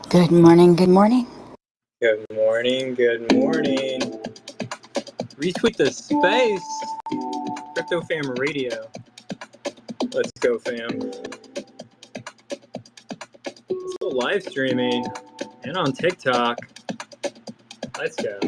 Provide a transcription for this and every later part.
Good morning, good morning. Good morning, good morning. Retweet the space. Crypto Fam Radio. Let's go, fam. Still live streaming and on TikTok. Let's go.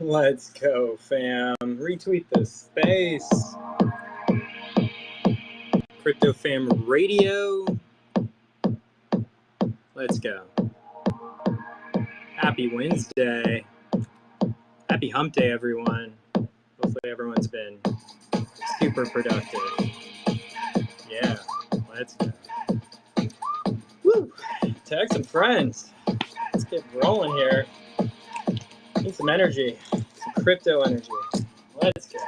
Let's go, fam. Retweet the space. Crypto Fam Radio. Let's go. Happy Wednesday. Happy hump day, everyone. Hopefully everyone's been super productive. Yeah, let's go. Woo! Tag some friends. Let's get rolling here. Need some energy. Some crypto energy. Let's go.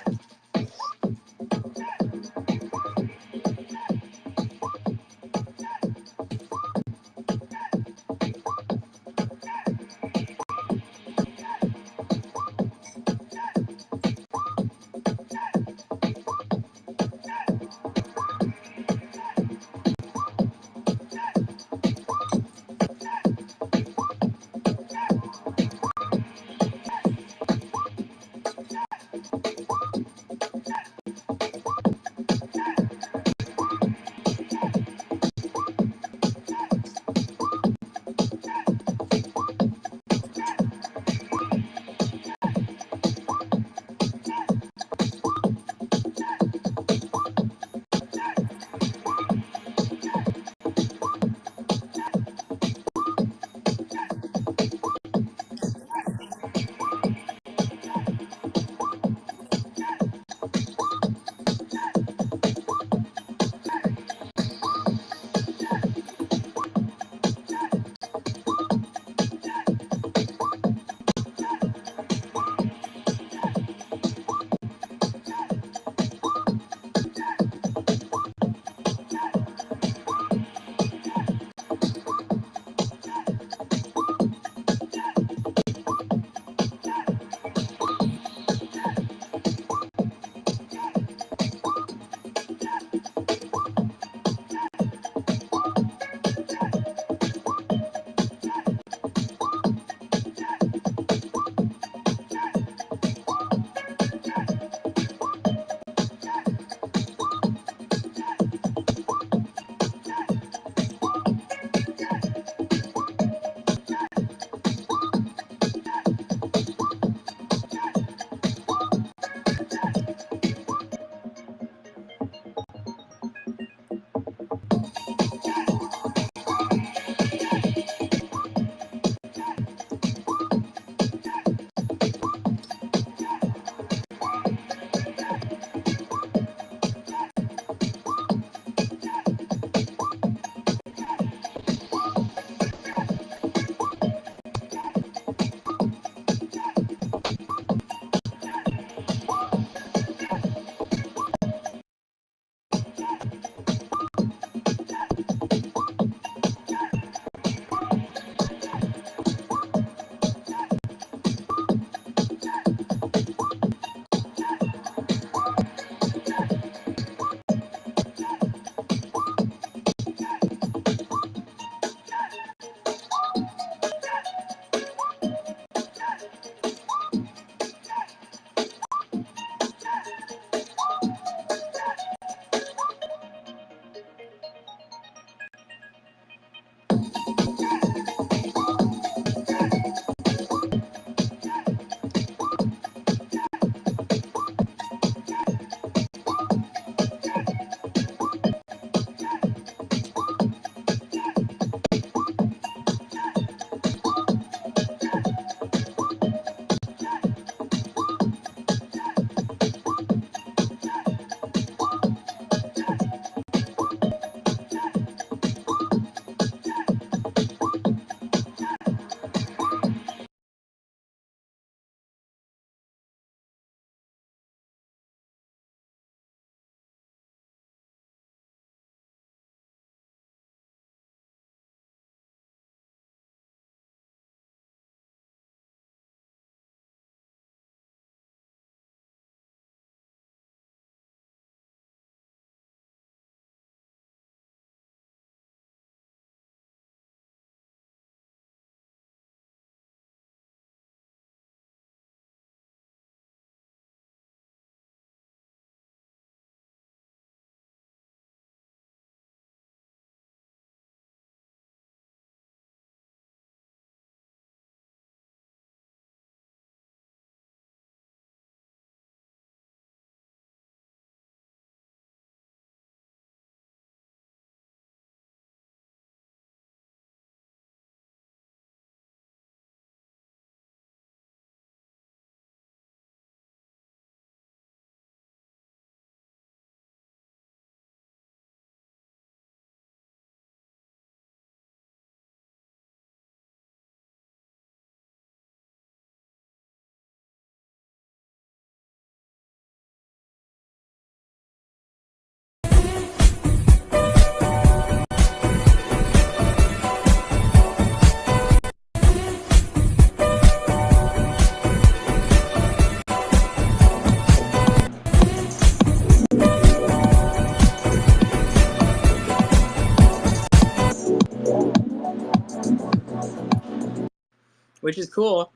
which is cool.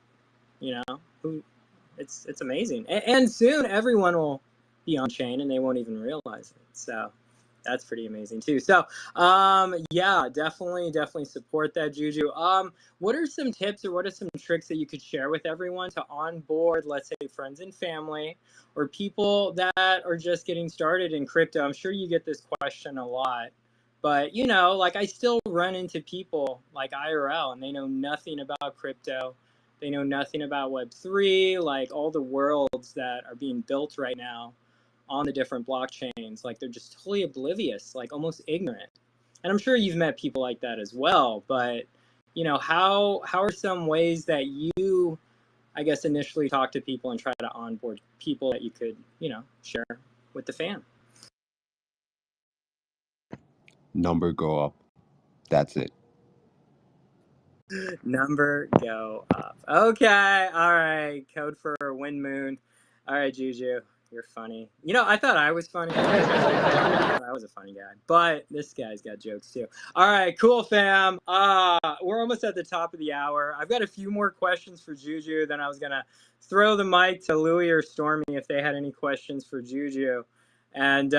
You know, it's amazing, and soon everyone will be on chain and they won't even realize it. So that's pretty amazing too. So yeah, definitely support that, Juju. What are some tips or what are some tricks that you could share with everyone to onboard, let's say, friends and family or people that are just getting started in crypto? I'm sure you get this question a lot, but you know, like I still run into people like IRL and they know nothing about crypto. They know nothing about Web3, like all the worlds that are being built right now on the different blockchains. Like they're just totally oblivious, like almost ignorant. And I'm sure you've met people like that as well. But you know, how are some ways that you, I guess, initially talk to people and try to onboard people that you could, you know, share with the fam? Number go up. That's it. Number go up. Okay, all right. Code for Wind Moon. All right, Juju, you're funny. You know, I thought I was funny. I thought I was a funny guy, but this guy's got jokes too. All right, cool, fam. We're almost at the top of the hour. I've got a few more questions for Juju. Then I was gonna throw the mic to Louie or Stormy if they had any questions for Juju. And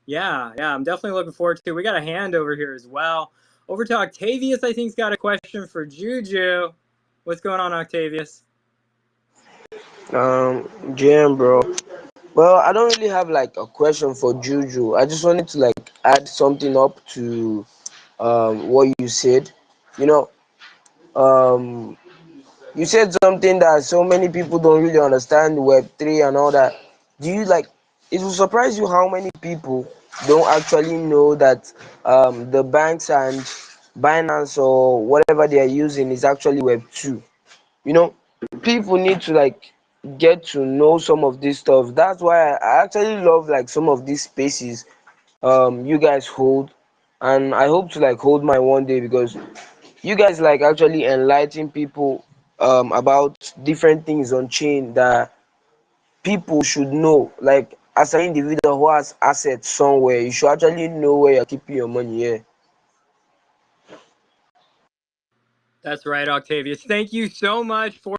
yeah, I'm definitely looking forward to it. We got a hand over here as well. Over to Octavius, I think's got a question for Juju. What's going on, Octavius? GM, bro. Well, I don't really have like a question for Juju. I just wanted to like add something up to what you said. You know, um, you said something that so many people don't really understand Web3 and all that. Do you like? It will surprise you how many people don't actually know that the banks and Binance or whatever they are using is actually Web2. You know, people need to like get to know some of this stuff. That's why I actually love like some of these spaces you guys hold, and I hope to like hold my one day, because you guys like actually enlighten people about different things on chain that people should know. Like as an individual who has assets somewhere, you should actually know where you're keeping your money. Yeah. That's right, Octavius. Thank you so much for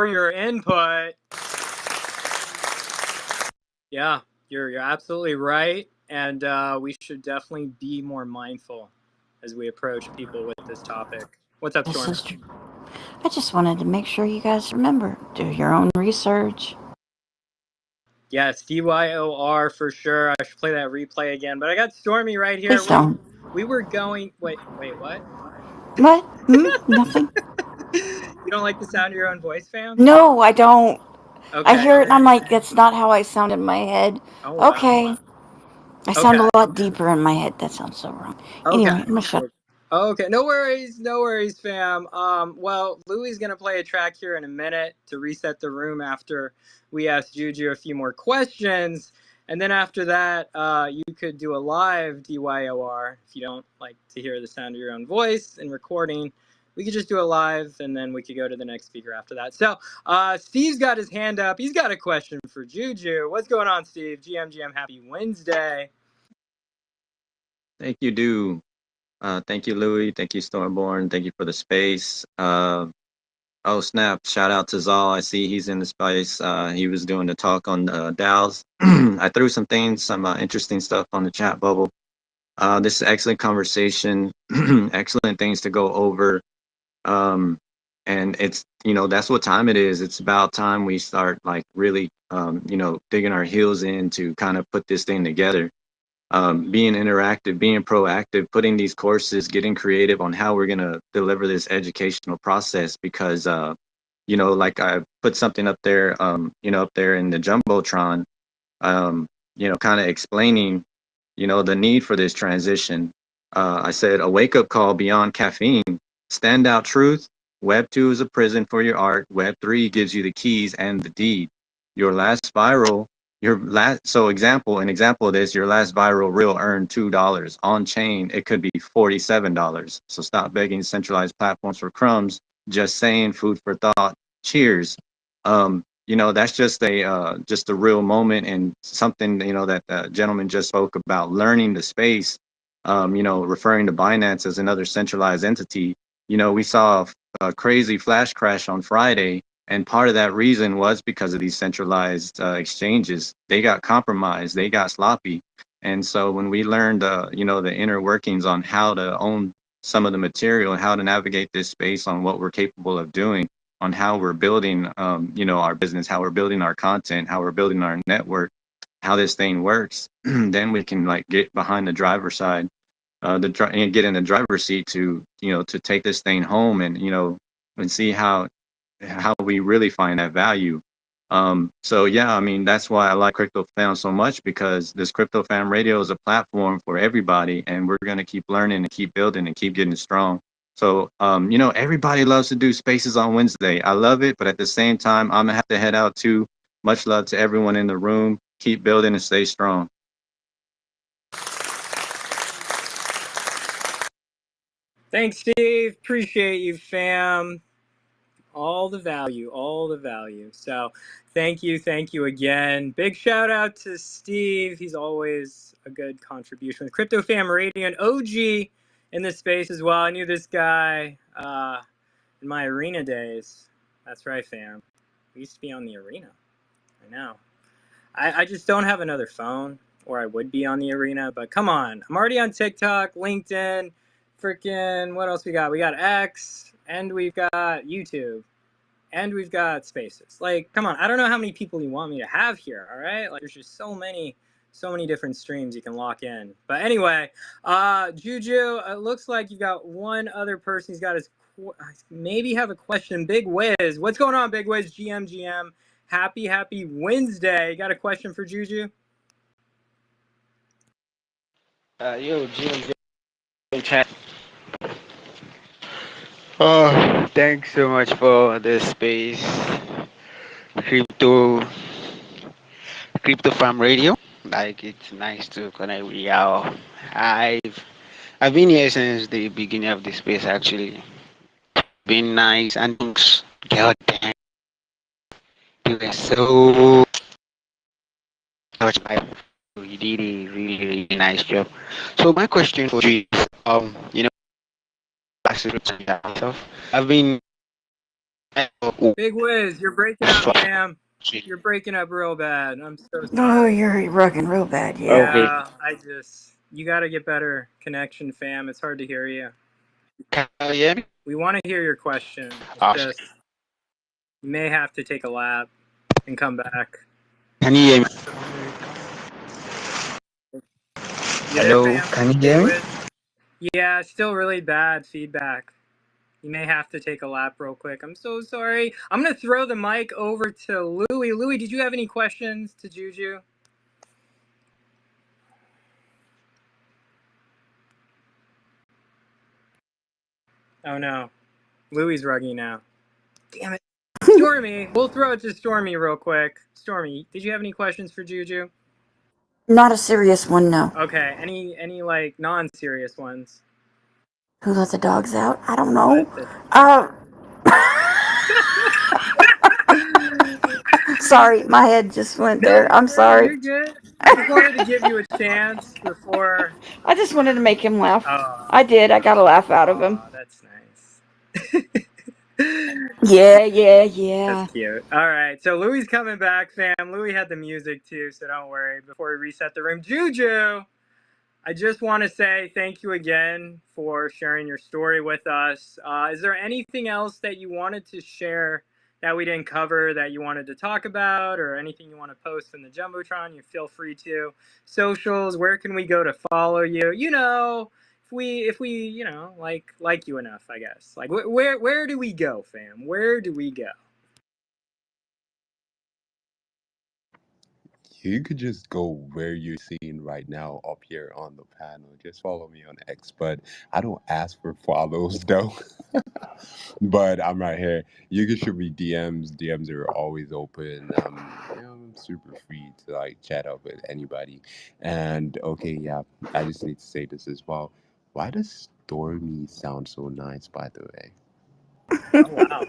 your input. Yeah, you're absolutely right, and we should definitely be more mindful as we approach people with this topic. What's up, This Stormy? is true. I just wanted to make sure you guys remember, do your own research. Yes, DYOR for sure. I should play that replay again, but I got Stormy right here. Please don't. We were going. Wait, what? What? Nothing? You don't like the sound of your own voice, fam? No, I don't. I Okay. hear it and I'm like, that's not how I sound in my head. Oh wow. Okay. I sound Okay. a lot deeper in my head. That sounds so wrong. Okay. Anyway, I'm going to shut. Okay. No worries, fam. Well, Louie's gonna play a track here in a minute to reset the room after we ask Juju a few more questions. And then after that, you could do a live DYOR if you don't like to hear the sound of your own voice and recording. We could just do it live, and then we could go to the next speaker after that. So, Steve's got his hand up. He's got a question for Juju. What's going on, Steve? GM, happy Wednesday. Thank you, Do. Thank you, Louis. Thank you, Stormborn. Thank you for the space. Oh, snap. Shout out to Zal. I see he's in the space. He was doing the talk on DAOs. I threw some things, some interesting stuff on the chat bubble. This is excellent conversation, excellent things to go over. And it's, that's what time it is. It's about time we start like really, digging our heels in to kind of put this thing together. Being interactive, being proactive, putting these courses, getting creative on how we're going to deliver this educational process, because, like I put something up there, up there in the Jumbotron, kind of explaining, the need for this transition. I said, a wake-up call beyond caffeine, standout truth. Web2 is a prison for your art. Web3 gives you the keys and the deed. Your last viral, an example of this, your last viral reel earned $2. On chain, it could be $47. So stop begging centralized platforms for crumbs. Just saying, food for thought. Cheers. That's just a real moment, and something, that the gentleman just spoke about, learning the space, referring to Binance as another centralized entity. We saw a crazy flash crash on Friday, and part of that reason was because of these centralized exchanges. They got compromised, they got sloppy, and so when we learned, the inner workings on how to own some of the material, how to navigate this space, on what we're capable of doing, on how we're building, our business, how we're building our content, how we're building our network, how this thing works, then we can like get behind the driver's side, and get in the driver's seat to to take this thing home, and and see how we really find that value. So yeah, I mean that's why I like Crypto Fam so much, because this Crypto Fam Radio is a platform for everybody, and we're gonna keep learning and keep building and keep getting strong. So everybody loves to do spaces on Wednesday. I love it, but at the same time, I'm gonna have to head out too. Much love to everyone in the room. Keep building and stay strong. Thanks, Steve. Appreciate you, fam. All the value, all the value. So thank you again. Big shout out to Steve. He's always a good contribution with Crypto Fam Radio, an OG in this space as well. I knew this guy in my arena days. That's right, fam. We used to be on the arena. I know. I just don't have another phone, or I would be on the arena, but come on. I'm already on TikTok, LinkedIn, freaking, what else we got? We got X, and we've got YouTube, and we've got Spaces. Like, come on. I don't know how many people you want me to have here, all right? Like, there's just so many different streams you can lock in. But anyway, Juju, it looks like you've got one other person. He's got his, maybe have a question. Big Wiz. What's going on, Big Wiz? GM. Happy Wednesday. Got a question for Juju? Yo, GM chat. Oh, thanks so much for the space. Crypto, Crypto Farm Radio. Like it's nice to connect with y'all. I've been here since the beginning of the space. Actually, been nice and god damn, you were so much life. You did a really nice job. So my question for you is, I've been Big Wiz, you're breaking up, fam. You're breaking up real bad. I'm so Oh, sorry. you're rugging real bad, yeah. okay. Yeah, you got to get better connection, fam. It's hard to hear you. Can you hear me? We want to hear your question. It's Ah, just, you may have to take a lap and come back. can you hear me? You there, Hello, fam? can you Big hear me? Wiz? Yeah, still really bad feedback. You may have to take a lap real quick. I'm so sorry. I'm going to throw the mic over to Louie. Louie, did you have any questions to Juju? Oh, no. Louie's ruggy now. Damn it. Stormy, we'll throw it to Stormy real quick. Stormy, did you have any questions for Juju? Not a serious one, no. Okay, any like non-serious ones? Who let the dogs out? I don't Who know. let the Uh, sorry, my head just went No, there. you're I'm good. sorry. You're good. I just wanted to give you a chance before. I just wanted to make him laugh. Oh, I did. I got a laugh out of him. that's nice. Yeah. That's cute. All right, so Louie's coming back, fam. Louie had the music too, so don't worry. Before we reset the room, Juju, I just want to say thank you again for sharing your story with us. Is there anything else that you wanted to share that we didn't cover that you wanted to talk about, or anything you want to post in the Jumbotron? You feel free to. Socials, where can we go to follow you? If we like you enough, I guess. Like where do we go, fam? Where do we go? You could just go where you're seeing right now up here on the panel. Just follow me on X, but I don't ask for follows though. But I'm right here. You can shoot me DMs. DMs are always open. I'm super free to like chat up with anybody. And okay, yeah, I just need to say this as well. Why does Stormy sound so nice, by the way? Oh wow.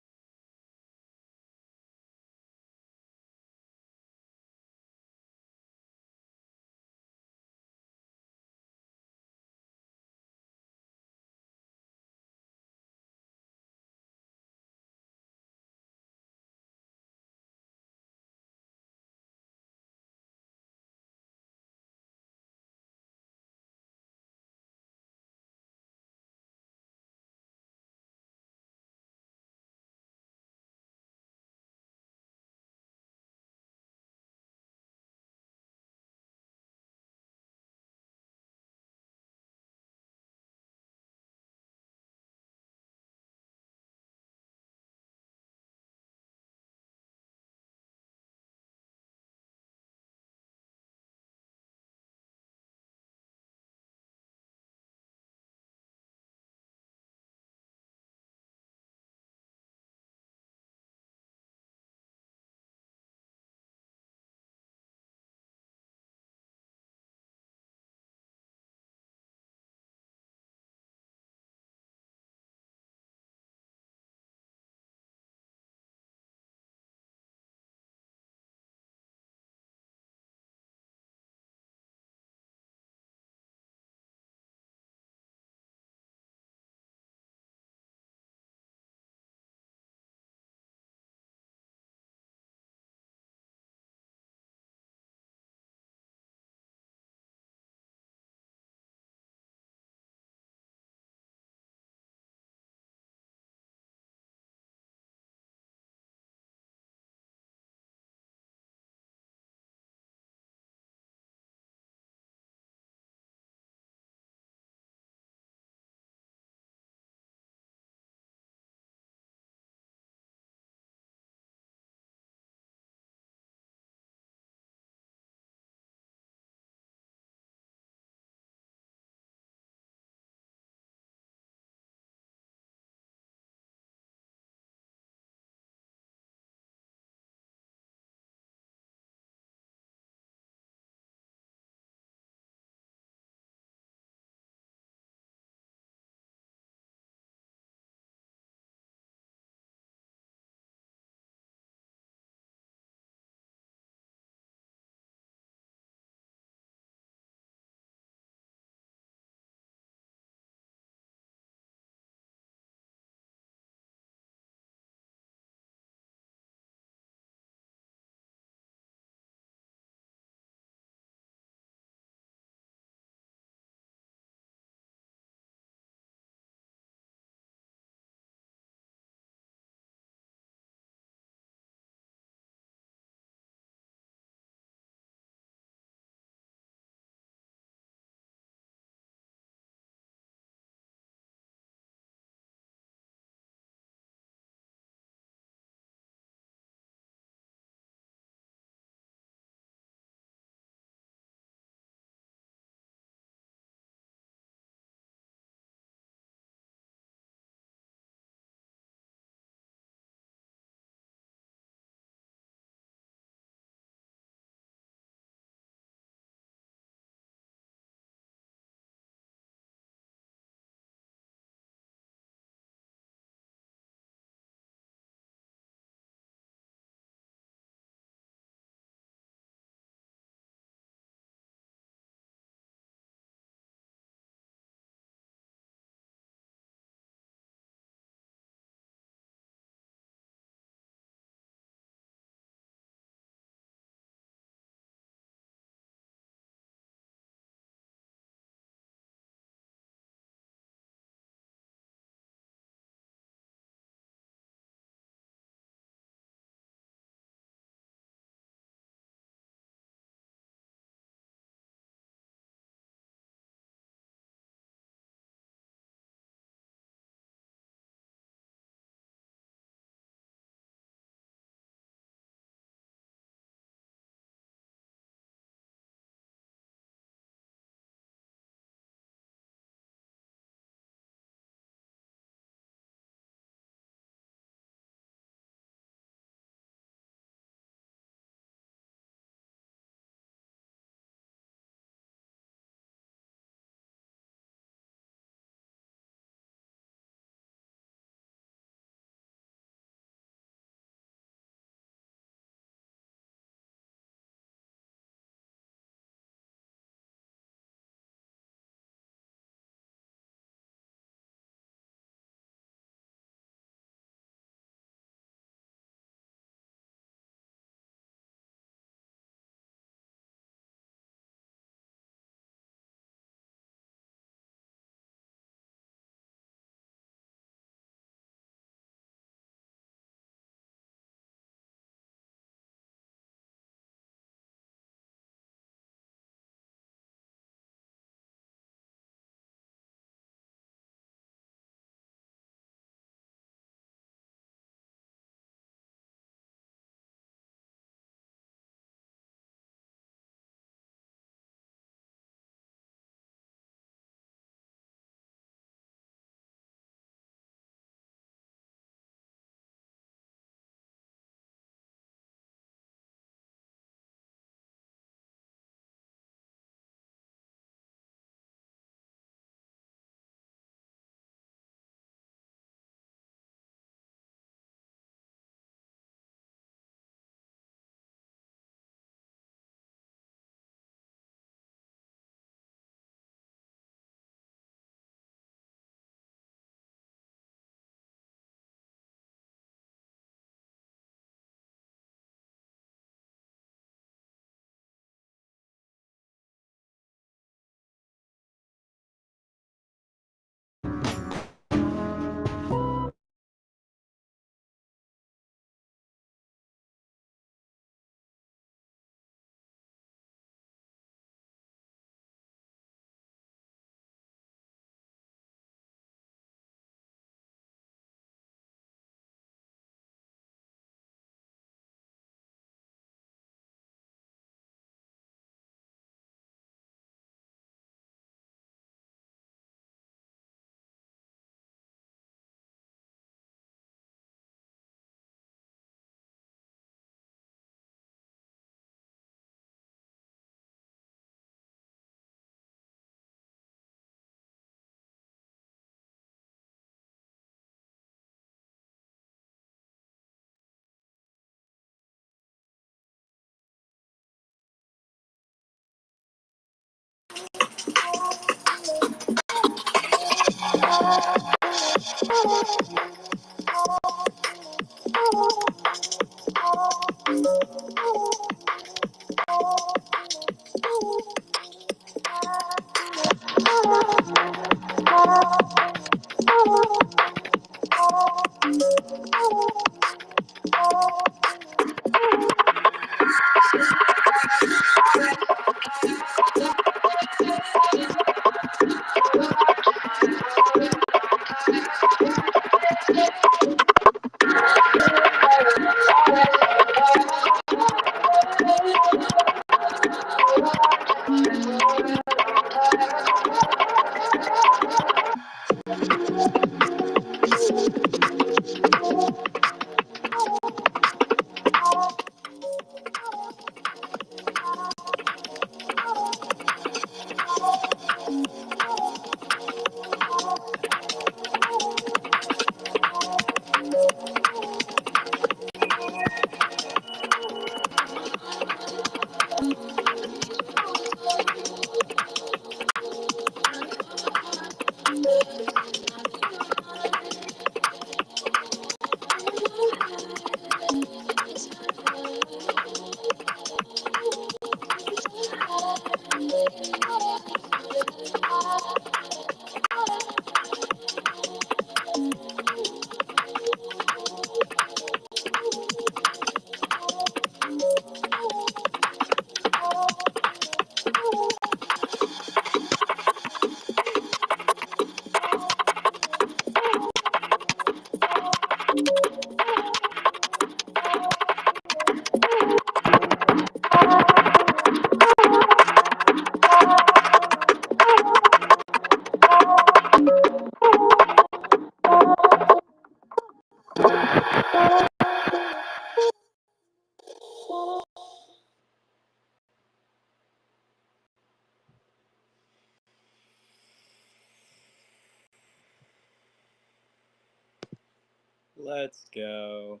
Let's go.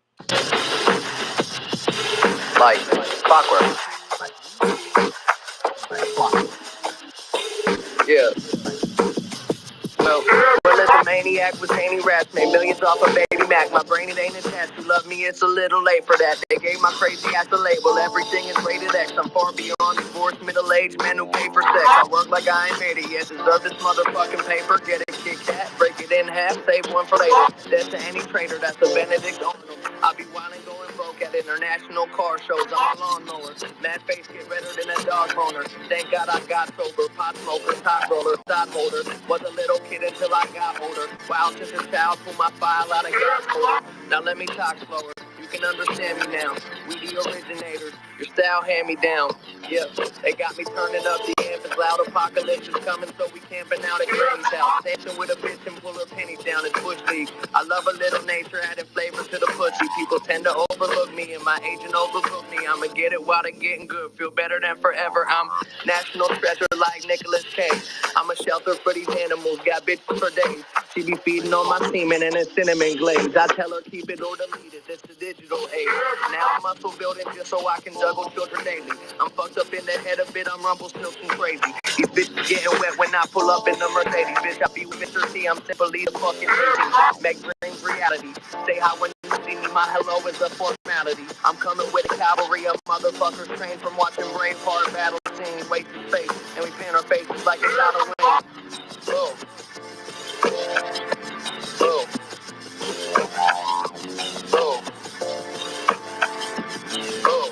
Like clockwork. Yeah. Well, as a maniac with zany raps, made millions off a baby Mac. My brain, it ain't attached. You love me, it's a little late for that. They gave my crazy ass a label. Everything is rated X. I'm far beyond divorced middle-aged men who pay for sex. I work like I ain't made it yet. Deserve this motherfucking paper. Get it, Kit Kat, break it in half, save one for later. That's to any trader, that's a Benedict Arnold. I be wildin' going broke at international car shows. I'm a lawnmower. Mad face get redder than a dog boner. Thank God I got sober. Pot smoker, top roller, stock holder. Was a little kid until I got older. Wow, since a child, pull my file out of God's folder. Now let me talk slower. You can understand me now. We the originators. Your style hand me down. Yeah, they got me turning up the amp. It's loud. Apocalypse is coming, so we camping out at Granny's house. Dancing with a bitch and pull her pennies down. It's bush league. I love a little nature, adding flavor to the pussy. People tend to overlook me, and my agent overbooked me. I'ma get it while they getting good. Feel better than forever. I'm national treasure like Nicolas Cage. I'm a shelter for these animals. Got bitches for days. She be feeding on my semen and a cinnamon glaze. I tell her keep it or delete it. It's the digital age. Now I'm muscle building just so I can juggle children daily. I'm fucked up in the head a bit. I'm Rumpelstiltskin crazy. These bitches getting wet when I pull up in the Mercedes. Bitch, I be with Mr. T. I'm simply the fucking agent. Meg brings reality. Say hi when you see me. My hello is a formality. I'm coming with a cavalry of motherfuckers trained from watching Braveheart battle scenes. Wait to space, and we paint our faces like it's Halloween. Boom, boom, boom, boom, boom,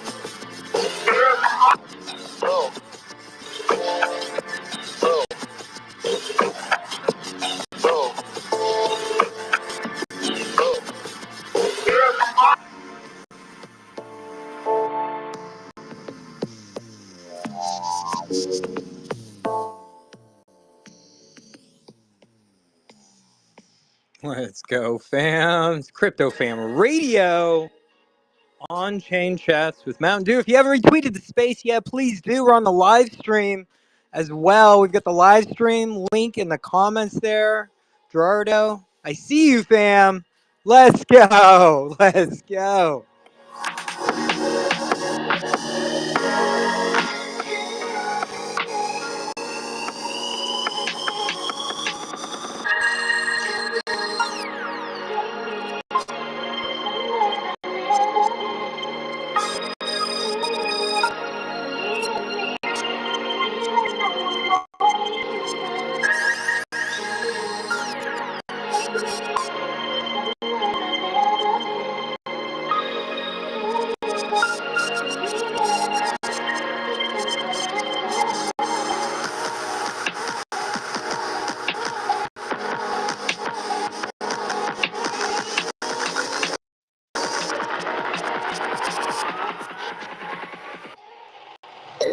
boom, boom, boom. Let's go, fam. It's Crypto Fam Radio. On-chain chats with Mt.Dew. If you haven't retweeted the space yet, please do. We're on the live stream as well. We've got the live stream link in the comments there. Gerardo, I see you, fam. Let's go. Let's go.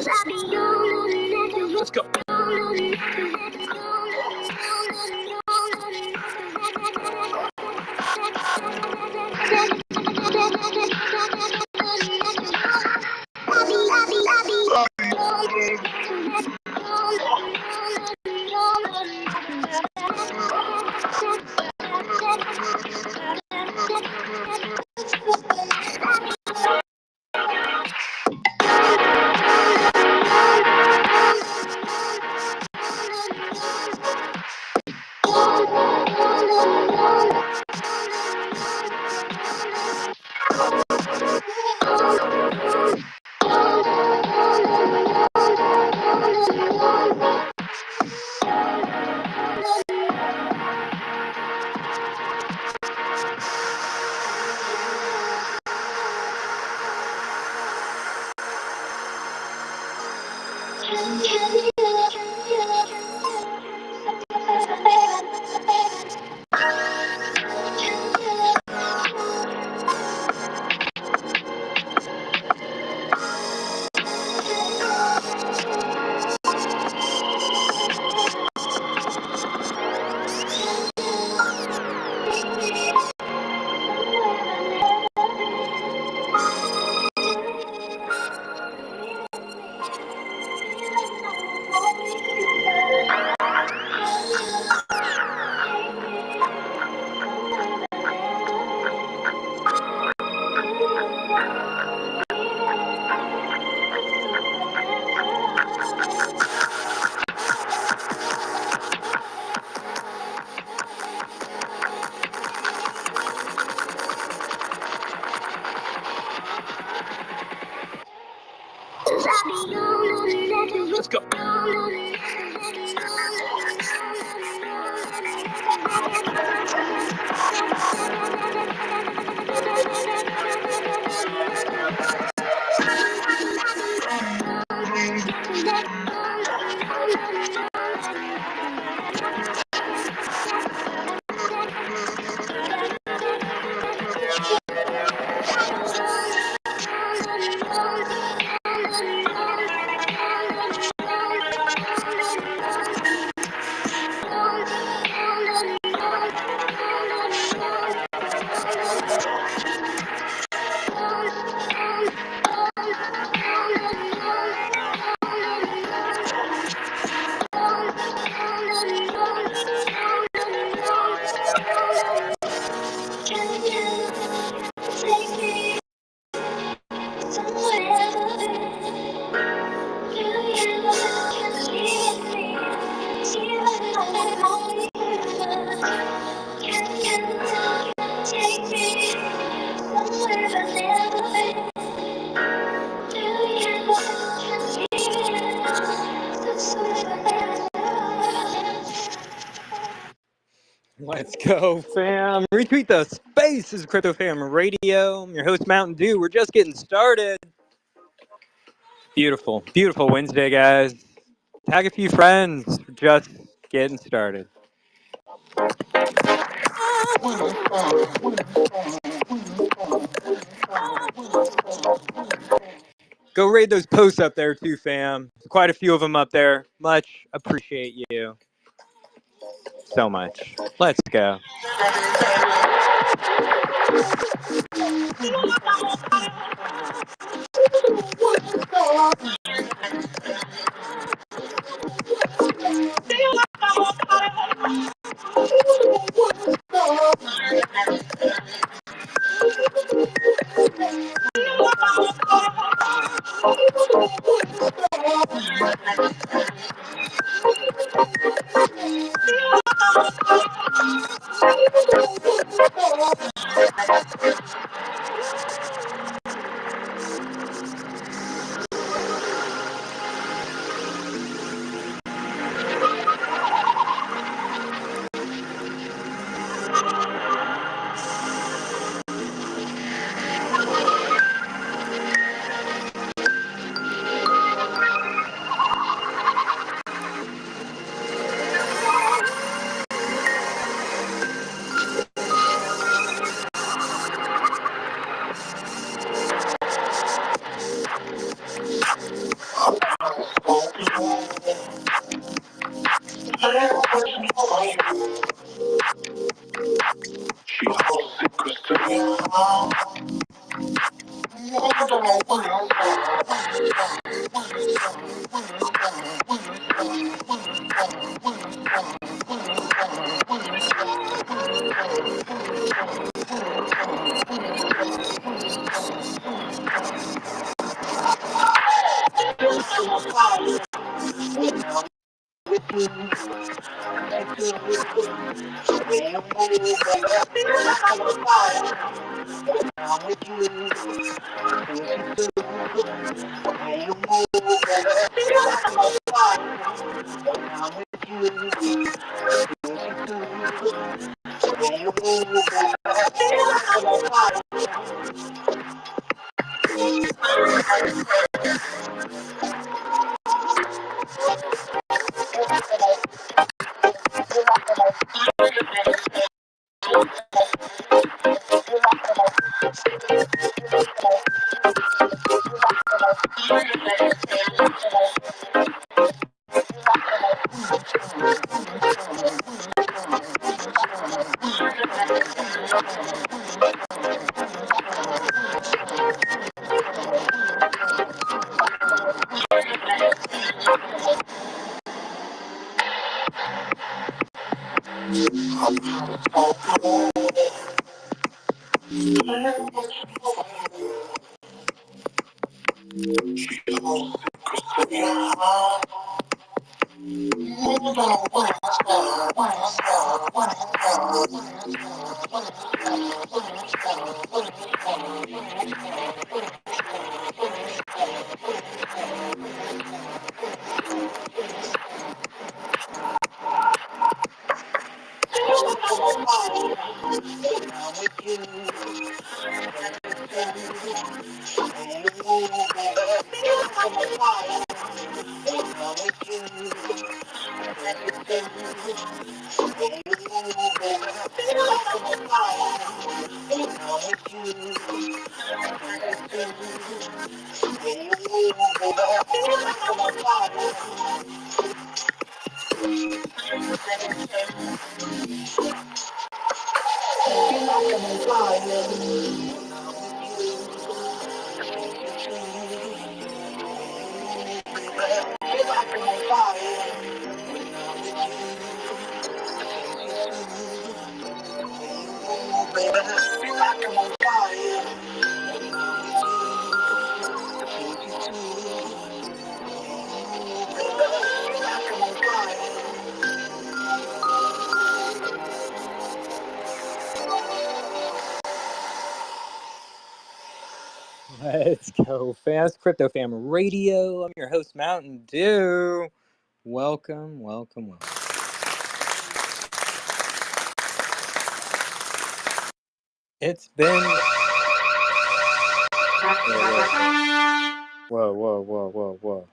Let's go. Let's go. Let's go, fam. Retweet the space. This is Crypto Fam Radio. I'm your host, Mt.Dew. We're just getting started. Beautiful, beautiful Wednesday, guys. Tag a few friends. We're just getting started. Go raid those posts up there too, fam. Quite a few of them up there. Much appreciate you so much. Let's go. Let's go, fast Crypto Fam Radio. I'm your host, Mt.Dew. Welcome, welcome, welcome. It's been. Whoa.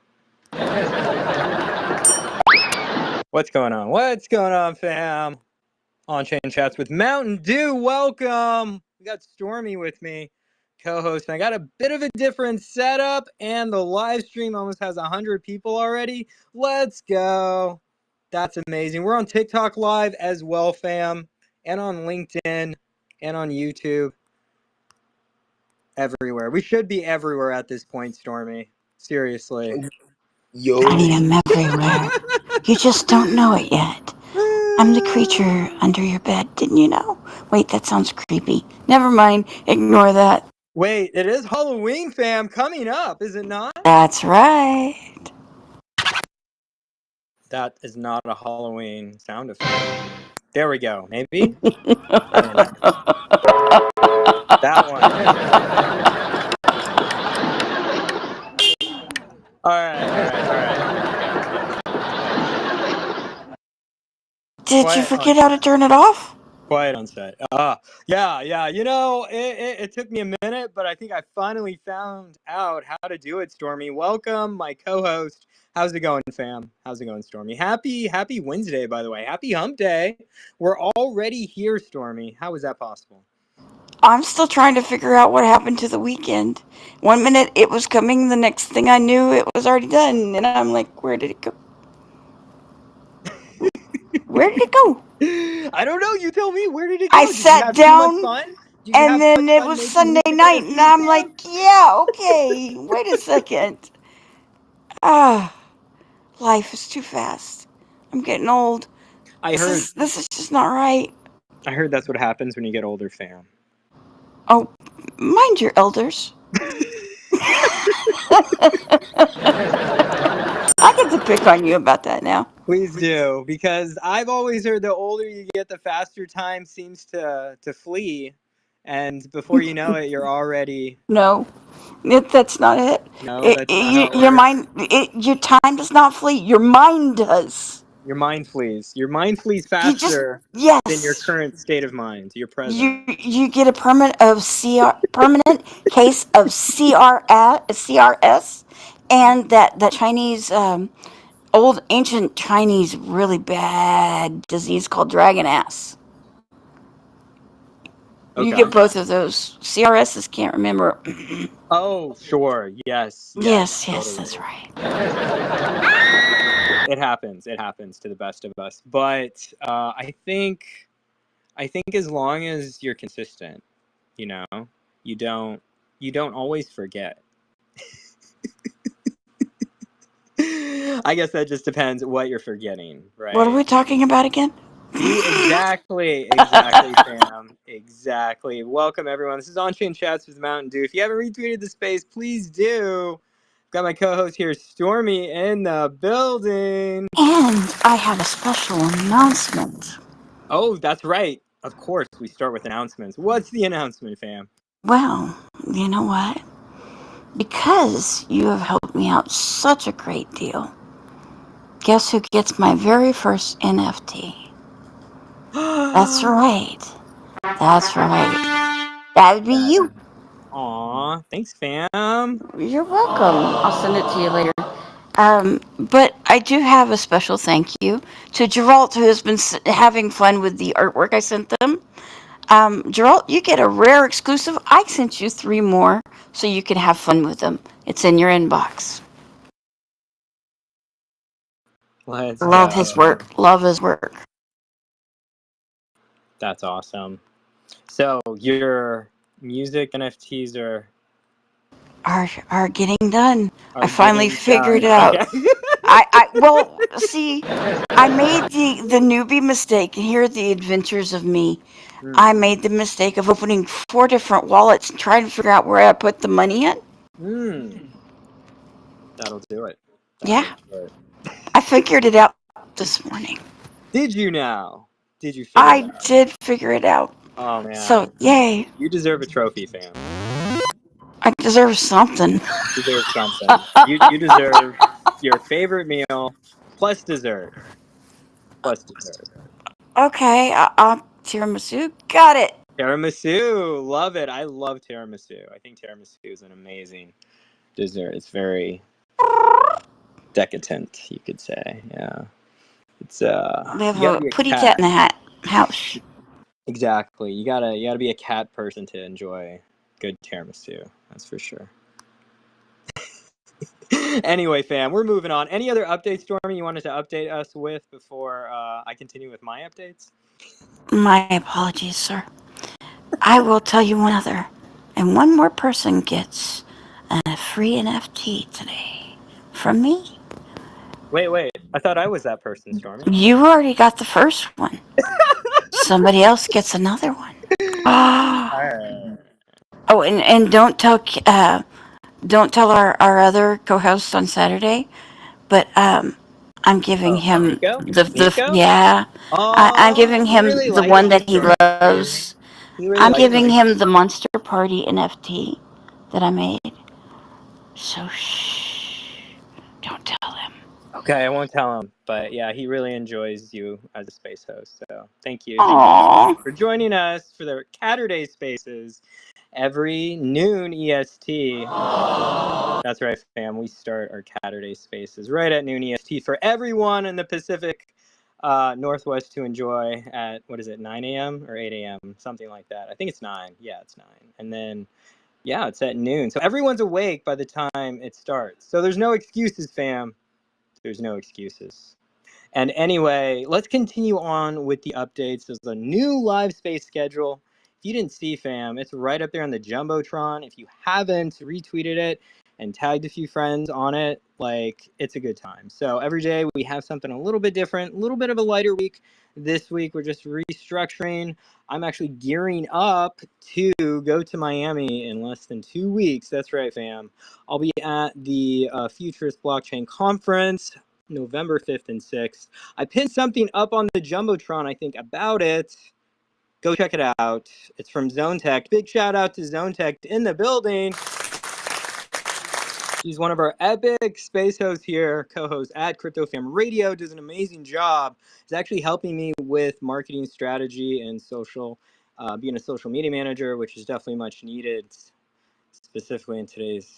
What's going on? What's going on, fam? Onchain chats with Mt.Dew. Welcome. We got Stormy with me, co-host. And I got a bit of a different setup, and the live stream almost has 100 people already. Let's go. That's amazing. We're on TikTok Live as well, fam, and on LinkedIn, and on YouTube. Everywhere. We should be everywhere at this point, Stormy. Seriously. Yo. I am everywhere. You just don't know it yet. I'm the creature under your bed, didn't you know? Wait, that sounds creepy. Never mind, ignore that. Wait, it is Halloween, fam, coming up, is it not? That's right. That is not a Halloween sound effect. There we go. Maybe? I don't know. That one. All right. Did you forget how to turn it off? Quiet on set. Yeah. You know, it took me a minute, but I think I finally found out how to do it, Stormy. Welcome, my co-host. How's it going, fam? How's it going, Stormy? Happy Wednesday, by the way. Happy hump day. We're already here, Stormy. How is that possible? I'm still trying to figure out what happened to the weekend. 1 minute it was coming, the next thing I knew it was already done. And I'm like, where did it go? Where did it go? I don't know. You tell me. Where did it go? I sat down, and then it was Sunday night, and I'm like, yeah, okay, wait a second. Life is too fast. I'm getting old. This is just not right. I heard that's what happens when you get older, fam. Oh, mind your elders. I get to pick on you about that now. Please do, because I've always heard the older you get, the faster time seems to flee, and before you know it, you're already. No, that's not it. No, that's not how it Your works. mind, your time does not flee. Your mind does. Your mind flees. Your mind flees You just faster than your yes. current state of mind, your present. You get a permanent case of CRS, and that Chinese old ancient Chinese really bad disease called dragon ass. You Okay. get both of those. CRSs can't remember. Oh, sure. Yes. Yes. Yes, Totally. that's right. It happens. It happens to the best of us. But I think as long as you're consistent, you know, you don't you don't always forget. I guess that just depends what you're forgetting, What are right? we talking about again? Exactly, Sam. Exactly. Welcome, everyone. This is Onchain Chats with Mt.Dew. If you haven't retweeted the space, please do. Got my co-host here, Stormy, in the building. And I have a special announcement. Oh, that's right. Of course, we start with announcements. What's the announcement, fam? Well, you know what? Because you have helped me out such a great deal, guess who gets my very first NFT? That's right. That's right. That'd be you. Aw, thanks, fam. You're welcome. I'll send it to you later. But I do have a special thank you to Geralt, who has been having fun with the artwork I sent them. Geralt, you get a rare exclusive. I sent you 3 more so you can have fun with them. It's in your inbox. Let's Love his go. work. Love his work. That's awesome. So, your music NFTs Are getting done. I are finally getting figured done. it out. Okay. Well, see, I made the newbie mistake, and here are the adventures of me. I Hmm. made the mistake of opening 4 different wallets and trying to figure out where I put the money in. Hmm. That'll do it. That'll Yeah, do it. I figured it out this morning. Did you now? Did you figure it I out? did figure it out. Oh man, So, yay. you deserve a trophy, fam. I deserve something. You deserve something. You deserve your favorite meal plus dessert. Plus dessert. Okay, tiramisu. Got it. Tiramisu, love it. I love tiramisu. I think tiramisu is an amazing dessert. It's very decadent, you could say. Yeah. It's We have you gotta a be a putty cat cat. in the hat house. Exactly. You gotta be a cat person to enjoy good tiramisu. That's for sure. Anyway, fam, we're moving on. Any other updates, Stormy, you wanted to update us with before I continue with my updates? My apologies, sir. I will tell you one other. And one more person gets a free NFT today from me. Wait. I thought I was that person, Stormy. You already got the first one. Somebody else gets another one. Ah. Alright. Oh, and don't tell our other co-host on Saturday, but I'm giving Oh, him Nico? the Nico? yeah. I'm Oh, giving he him really the likes one you, that he Stormy. loves. He really I'm likes giving you. him the Monster Party NFT that I made. So shh, don't tell him. Okay, I won't tell him. But yeah, he really enjoys you as a space host. So thank you. Thank you, Aww. Stormy, for joining us for the Catterday Spaces every noon EST. That's right, fam. We start our Catterday Spaces right at noon EST for everyone in the Pacific Northwest to enjoy at, what is it, 9 a.m. or 8 a.m., something like that. I think it's 9. Yeah, it's 9. And then, yeah, it's at noon. So everyone's awake by the time it starts. So there's no excuses, fam. There's no excuses. And anyway, let's continue on with the updates. There's a new live space schedule. If you didn't see, fam, it's right up there on the Jumbotron. If you haven't retweeted it, and tagged a few friends on it. Like, it's a good time. So every day we have something a little bit different, a little bit of a lighter week. This week we're just restructuring. I'm actually gearing up to go to Miami in less than 2 weeks. That's right, fam. I'll be at the Futurist Blockchain Conference November 5th and 6th. I pinned something up on the Jumbotron, I think, about it. Go check it out. It's from Zone Tech. Big shout out to Zone Tech in the building. She's one of our epic space hosts here, co-host at CryptoFam Radio, does an amazing job. She's actually helping me with marketing strategy and social, being a social media manager, which is definitely much needed, specifically in today's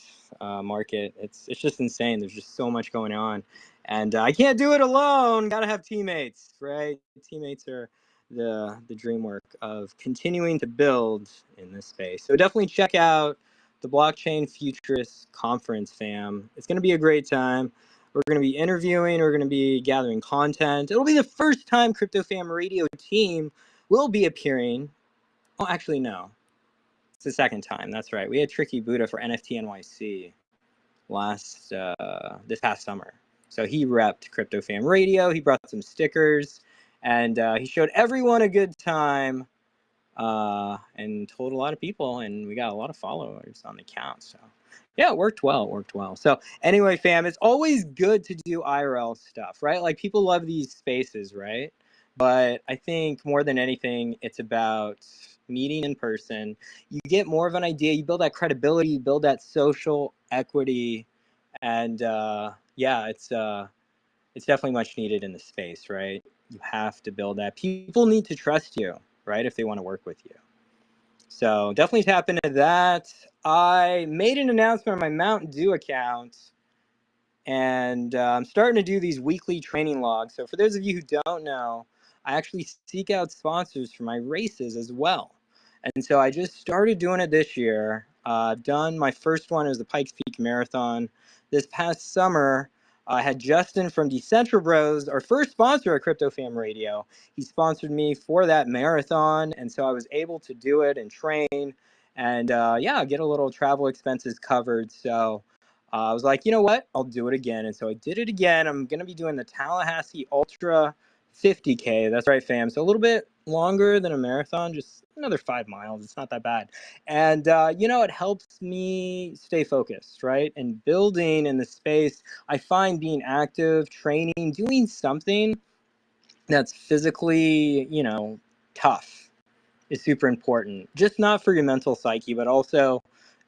market. It's just insane. There's just so much going on, and I can't do it alone. Gotta have teammates, right? Teammates are the dream work of continuing to build in this space. So definitely check out the Blockchain Futurist Conference, fam. It's going to be a great time. We're going to be interviewing. We're going to be gathering content. It'll be the first time CryptoFam Radio team will be appearing. Oh, actually, no. It's the second time. That's right. We had Tricky Buddha for NFT NYC this past summer. So he repped CryptoFam Radio. He brought some stickers, and he showed everyone a good time. And told a lot of people, and we got a lot of followers on the account. So yeah, it worked well. So anyway, fam, it's always good to do IRL stuff, right? Like, people love these spaces, right? But I think more than anything, it's about meeting in person. You get more of an idea, you build that credibility, you build that social equity, and yeah, it's definitely much needed in the space, right? You have to build that. People need to trust you, right, if they want to work with you. So definitely tap into that. I made an announcement on my Mt.Dew account, and I'm starting to do these weekly training logs. So for those of you who don't know, I actually seek out sponsors for my races as well. And so I just started doing it this year. I've done my first one, as the Pikes Peak Marathon. This past summer, I had Justin from Decentral Bros, our first sponsor at CryptoFam Radio. He sponsored me for that marathon, and so I was able to do it and train, and yeah, get a little travel expenses covered. So I was like, you know what? I'll do it again. And so I did it again. I'm going to be doing the Tallahassee Ultra 50K. That's right, fam. So a little bit longer than a marathon, just another 5 miles. It's not that bad. And, you know, it helps me stay focused, right? And building in the space, I find being active, training, doing something that's physically, you know, tough is super important. Just not for your mental psyche, but also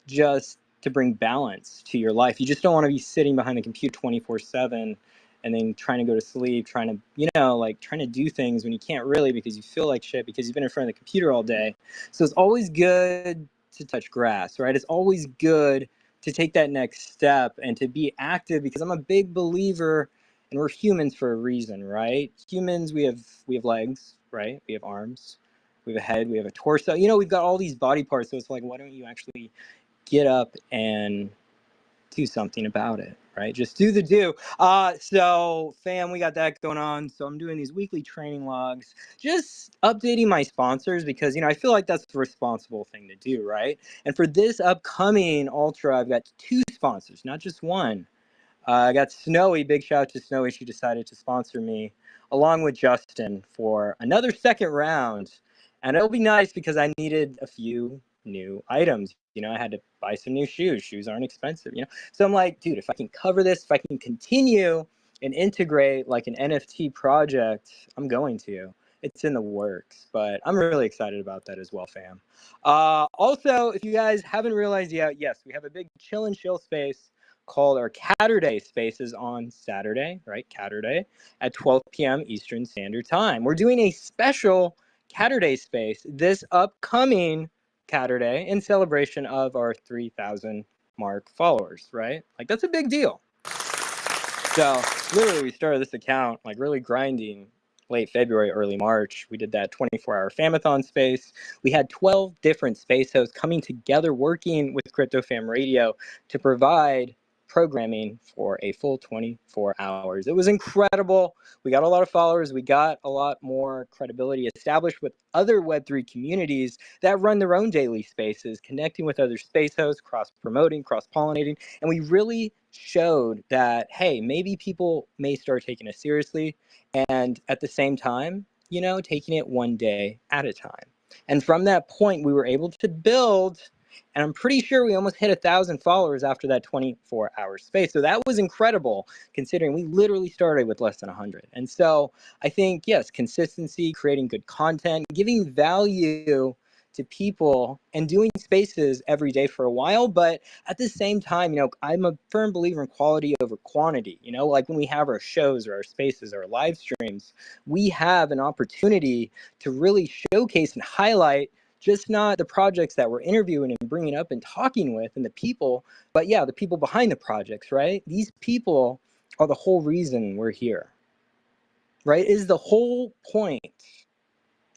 just to bring balance to your life. You just don't want to be sitting behind the computer 24/7 and then trying to go to sleep, trying to, you know, like trying to do things when you can't really, because you feel like shit because you've been in front of the computer all day. So it's always good to touch grass, right? It's always good to take that next step and to be active, because I'm a big believer, and we're humans for a reason, right? Humans, we have legs, right? We have arms, we have a head, we have a torso. You know, we've got all these body parts. So it's like, why don't you actually get up and do something about it, right? Just do the do. So fam, we got that going on. So I'm doing these weekly training logs, just updating my sponsors, because, you know, I feel like that's the responsible thing to do, right? And for this upcoming Ultra, I've got 2 sponsors, not just one. I got Snowy. Big shout out to Snowy. She decided to sponsor me along with Justin for another second round. And it'll be nice because I needed a few new items. You know, I had to buy some new shoes. Shoes aren't expensive, you know? So I'm like, dude, if I can cover this, if I can continue and integrate like an NFT project, I'm going to. It's in the works, but I'm really excited about that as well, fam. Also, if you guys haven't realized yet, yes, we have a big chill and chill space called our Catterday spaces on Saturday, right? Catterday at 12 p.m. Eastern Standard Time. We're doing a special Catterday space this upcoming Catterday in celebration of our 3,000 mark followers, right? Like, that's a big deal. So literally we started this account like really grinding late February, early March. We did that 24-hour Famathon space. We had 12 different space hosts coming together, working with CryptoFam Radio to provide programming for a full 24 hours. It was incredible. We got a lot of followers. We got a lot more credibility established with other Web3 communities that run their own daily spaces, connecting with other space hosts, cross-promoting, cross-pollinating. And we really showed that, hey, maybe people may start taking us seriously. And at the same time, you know, taking it one day at a time. And from that point, we were able to build, and I'm pretty sure we almost hit 1,000 followers after that 24-hour space. So that was incredible, considering we literally started with less than 100. And so I think, yes, consistency, creating good content, giving value to people, and doing spaces every day for a while. But at the same time, you know, I'm a firm believer in quality over quantity. You know, like when we have our shows or our spaces or our live streams, we have an opportunity to really showcase and highlight just not the projects that we're interviewing and bringing up and talking with and the people, but yeah, the people behind the projects, right? These people are the whole reason we're here, right? Is the whole point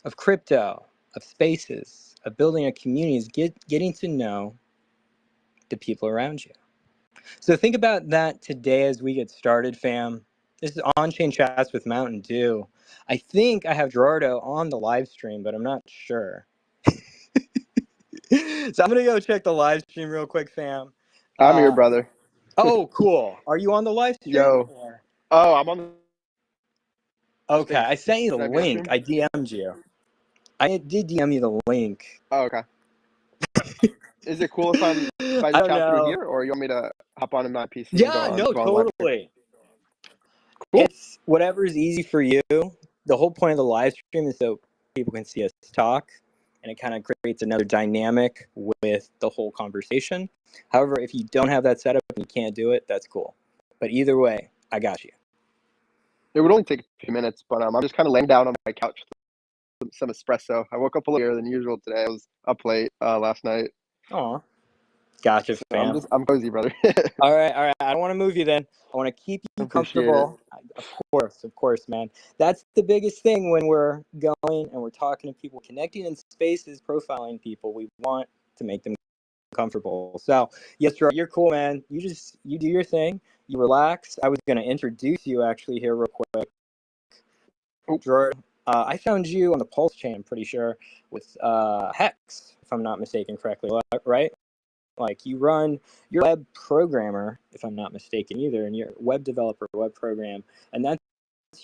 of crypto, of spaces, of building a community is getting to know the people around you. So think about that today as we get started, fam. This is On-Chain Chats with Mt.Dew. I think I have Gerardo on the live stream, but I'm not sure. So I'm going to go check the live stream real quick, fam. I'm your brother. Oh, cool. Are you on the live stream? Yo. Or? Oh, I'm on the Okay, space. I sent you the Should I be on link. stream? I DM'd you. I did DM you the link. Oh, okay. Is it cool if I I don't chat through know. here, or you want me to hop on in my PC and Yeah, go no, on live stream? totally. Cool. It's whatever is easy for you. The whole point of the live stream is so people can see us talk, and it kind of creates another dynamic with the whole conversation. However, if you don't have that setup and you can't do it, that's cool. But either way, I got you. It would only take a few minutes, but I'm just kind of laying down on my couch with some espresso. I woke up a little earlier than usual today. I was up late last night. Aw. Gotcha, So fam. I'm cozy, brother. All right. I don't want to move you then. I want to keep you comfortable. Of course, man. That's the biggest thing when we're going and we're talking to people, connecting in spaces, profiling people. We want to make them comfortable. So, yes, you're cool, man. You do your thing. You relax. I was going to introduce you actually here real quick. Gerard, I found you on the Pulse chain, I'm pretty sure, with Hex, if I'm not mistaken correctly, right? Like you're a web programmer, if I'm not mistaken either, and you're a web developer, web program, and that's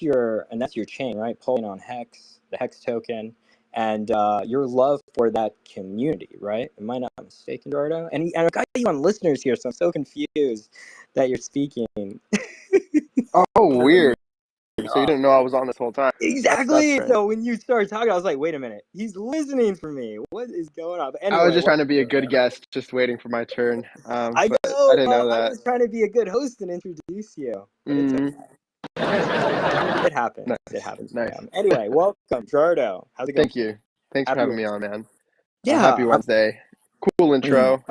your chain, right? Pulling on Hex, the Hex token, and your love for that community, right? Am I not mistaken, Eduardo? And I've got you on listeners here, so I'm so confused that you're speaking. Oh, weird. So you didn't know I was on this whole time. Exactly. That's So when you started talking, I was like, wait a minute, he's listening for me. What is going on? But anyway, I was just trying to be a good guest, just waiting for my turn. I But know. I didn't know I that. was trying to be a good host and introduce you. But it's okay. It happens. Nice. It happens. Nice. Anyway, welcome, Gerardo. How's it going? Thank you. Thanks for having me on, man. Yeah. Happy Wednesday. Cool intro.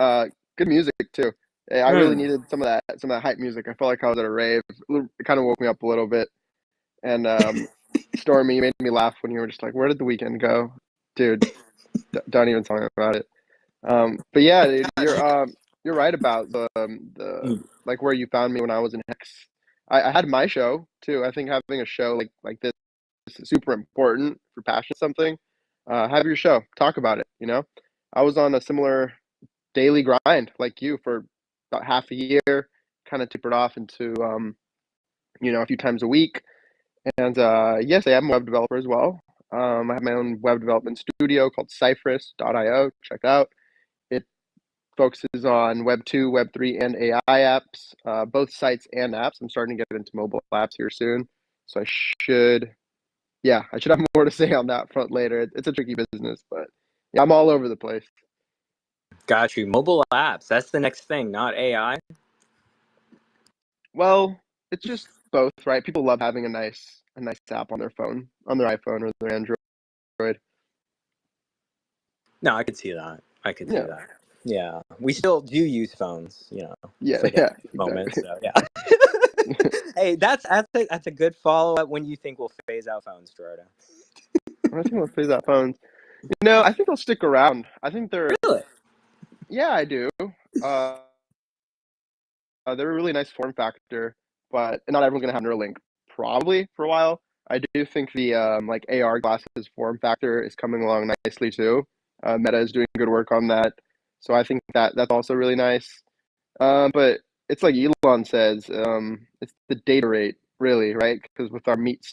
Good music too. I really needed some of that hype music. I felt like I was at a rave. It kind of woke me up a little bit. And Stormy, you made me laugh when you were just like, "Where did the weekend go, dude?" Don't even tell me about it. But yeah, dude, you're right about the like where you found me when I was in Hex. I had my show too. I think having a show like this is super important for passion something. Have your show, talk about it. You know, I was on a similar daily grind like you for about half a year. Kind of tapered off into a few times a week. And yes, I am a web developer as well. I have my own web development studio called Cypress.io. Check it out. It focuses on Web2, Web3, and AI apps, both sites and apps. I'm starting to get into mobile apps here soon. So I should have more to say on that front later. It's a tricky business, but yeah, I'm all over the place. Got you. Mobile apps. That's the next thing, not AI. Well, it's just both, right? People love having a nice app on their phone, on their iPhone or their Android. No, I could see that. See that. Yeah, we still do use phones, for the moment. So yeah. Hey, that's a good follow up. When you think we'll phase out phones, Gerardo? I think we'll phase out phones. I think they'll stick around. I think they're really. Yeah, I do. they're a really nice form factor, but not everyone's gonna have Neuralink probably for a while. I do think the like AR glasses form factor is coming along nicely too. Meta is doing good work on that, so I think that that's also really nice. But it's like Elon says, it's the data rate really, right? Because with our meat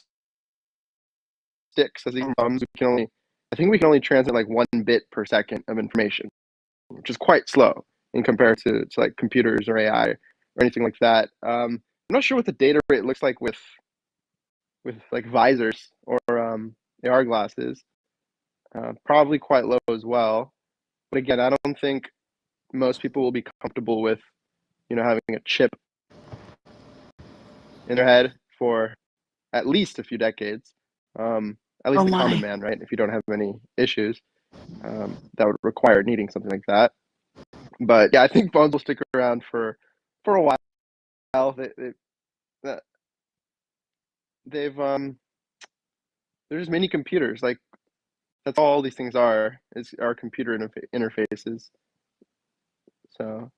sticks as these thumbs, I think we can only transmit like 1 bit per second of information, which is quite slow in comparison to like computers or AI or anything like that. I'm not sure what the data rate looks like with like visors or AR glasses. Probably quite low as well. But again, I don't think most people will be comfortable with, having a chip in their head for at least a few decades. At Oh least the common my. man, right? If you don't have any issues, that would require needing something like that. But yeah, I think phones will stick around for a while. They've they're just mini computers. Like that's all these things are computer interfaces. So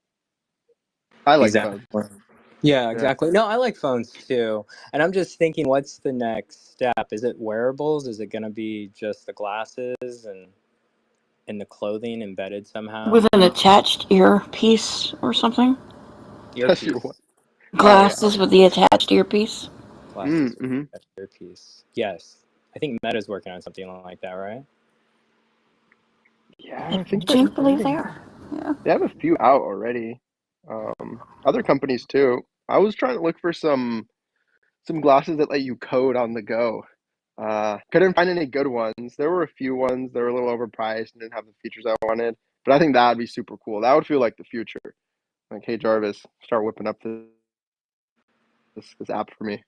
I like Exactly. phones. Yeah, Yeah. exactly. No, I like phones too. And I'm just thinking, what's the next step? Is it wearables? Is it going to be just the glasses and the clothing embedded somehow? With an attached earpiece or something? Test your what? Earpiece. Oh yeah. Glasses with the attached earpiece? Glasses with Mm-hmm. earpiece. Yes. I think Meta's working on something like that, right? Yeah, I I think do I think believe they are. Yeah. they have a few out already. Other companies too. I was trying to look for some glasses that let you code on the go. Couldn't find any good ones. There were a few ones that were a little overpriced and didn't have the features I wanted. But I think that would be super cool. That would feel like the future. Like, hey Jarvis, start whipping up this app for me.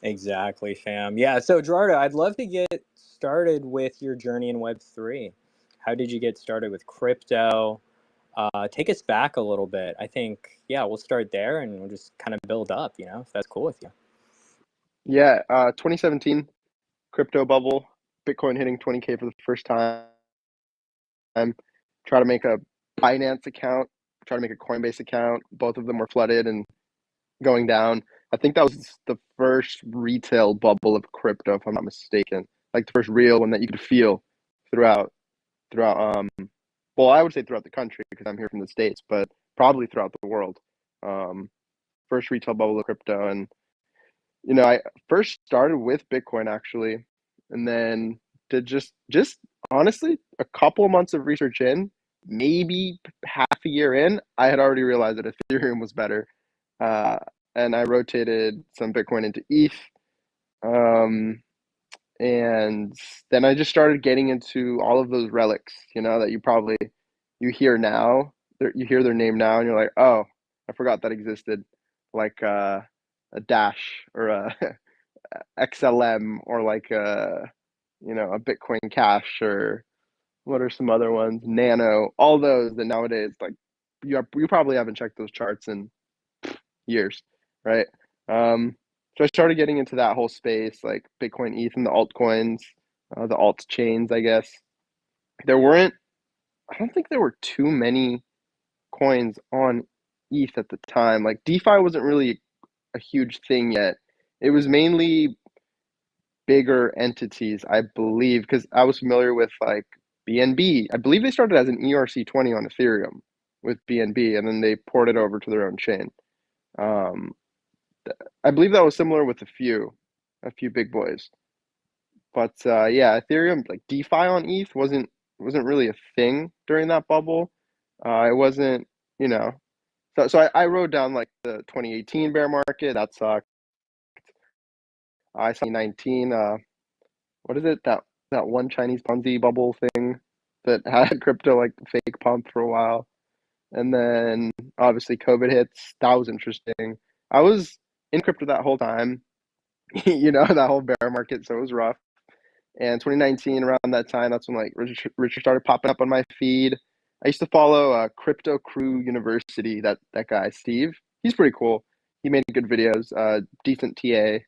Exactly, fam. Yeah, so Gerardo, I'd love to get started with your journey in Web3. How did you get started with crypto? Take us back a little bit. I think, yeah, we'll start there and we'll just kind of build up, if that's cool with you. Yeah, 2017 crypto bubble, Bitcoin hitting 20K for the first time. Try to make a Binance account, try to make a Coinbase account. Both of them were flooded and going down. I think that was the first retail bubble of crypto, if I'm not mistaken. Like the first real one that you could feel throughout throughout well, I would say throughout the country because I'm here from the States, but probably throughout the world. Um, First retail bubble of crypto, and I first started with Bitcoin actually, and then did just honestly a couple of months of research in, maybe half a year in, I had already realized that Ethereum was better, uh, and I rotated some Bitcoin into ETH, um, and then I just started getting into all of those relics, that you hear now, you hear their name now, and you're like, oh, I forgot that existed, like a Dash or a XLM or like a Bitcoin Cash or what are some other ones? Nano, all those that nowadays like you probably haven't checked those charts in years, right? So I started getting into that whole space, like Bitcoin, ETH, and the altcoins, the alt chains, I guess. There weren't, I don't think there were too many coins on ETH at the time. Like DeFi wasn't really a huge thing yet. It was mainly bigger entities, I believe, because I was familiar with like BNB. I believe they started as an ERC20 on Ethereum with BNB, and then they ported it over to their own chain. Um, I believe that was similar with a few big boys. But yeah, Ethereum like DeFi on ETH wasn't really a thing during that bubble. It wasn't, you know. So I wrote down like the 2018 bear market. That sucked. I saw 19. What is it, that one Chinese Ponzi bubble thing that had crypto like fake pump for a while, and then obviously COVID hits. That was interesting. I was in crypto that whole time, that whole bear market, so it was rough. And 2019, around that time, that's when like Richard started popping up on my feed. I used to follow Crypto Crew University. That guy Steve, he's pretty cool. He made good videos, decent TA,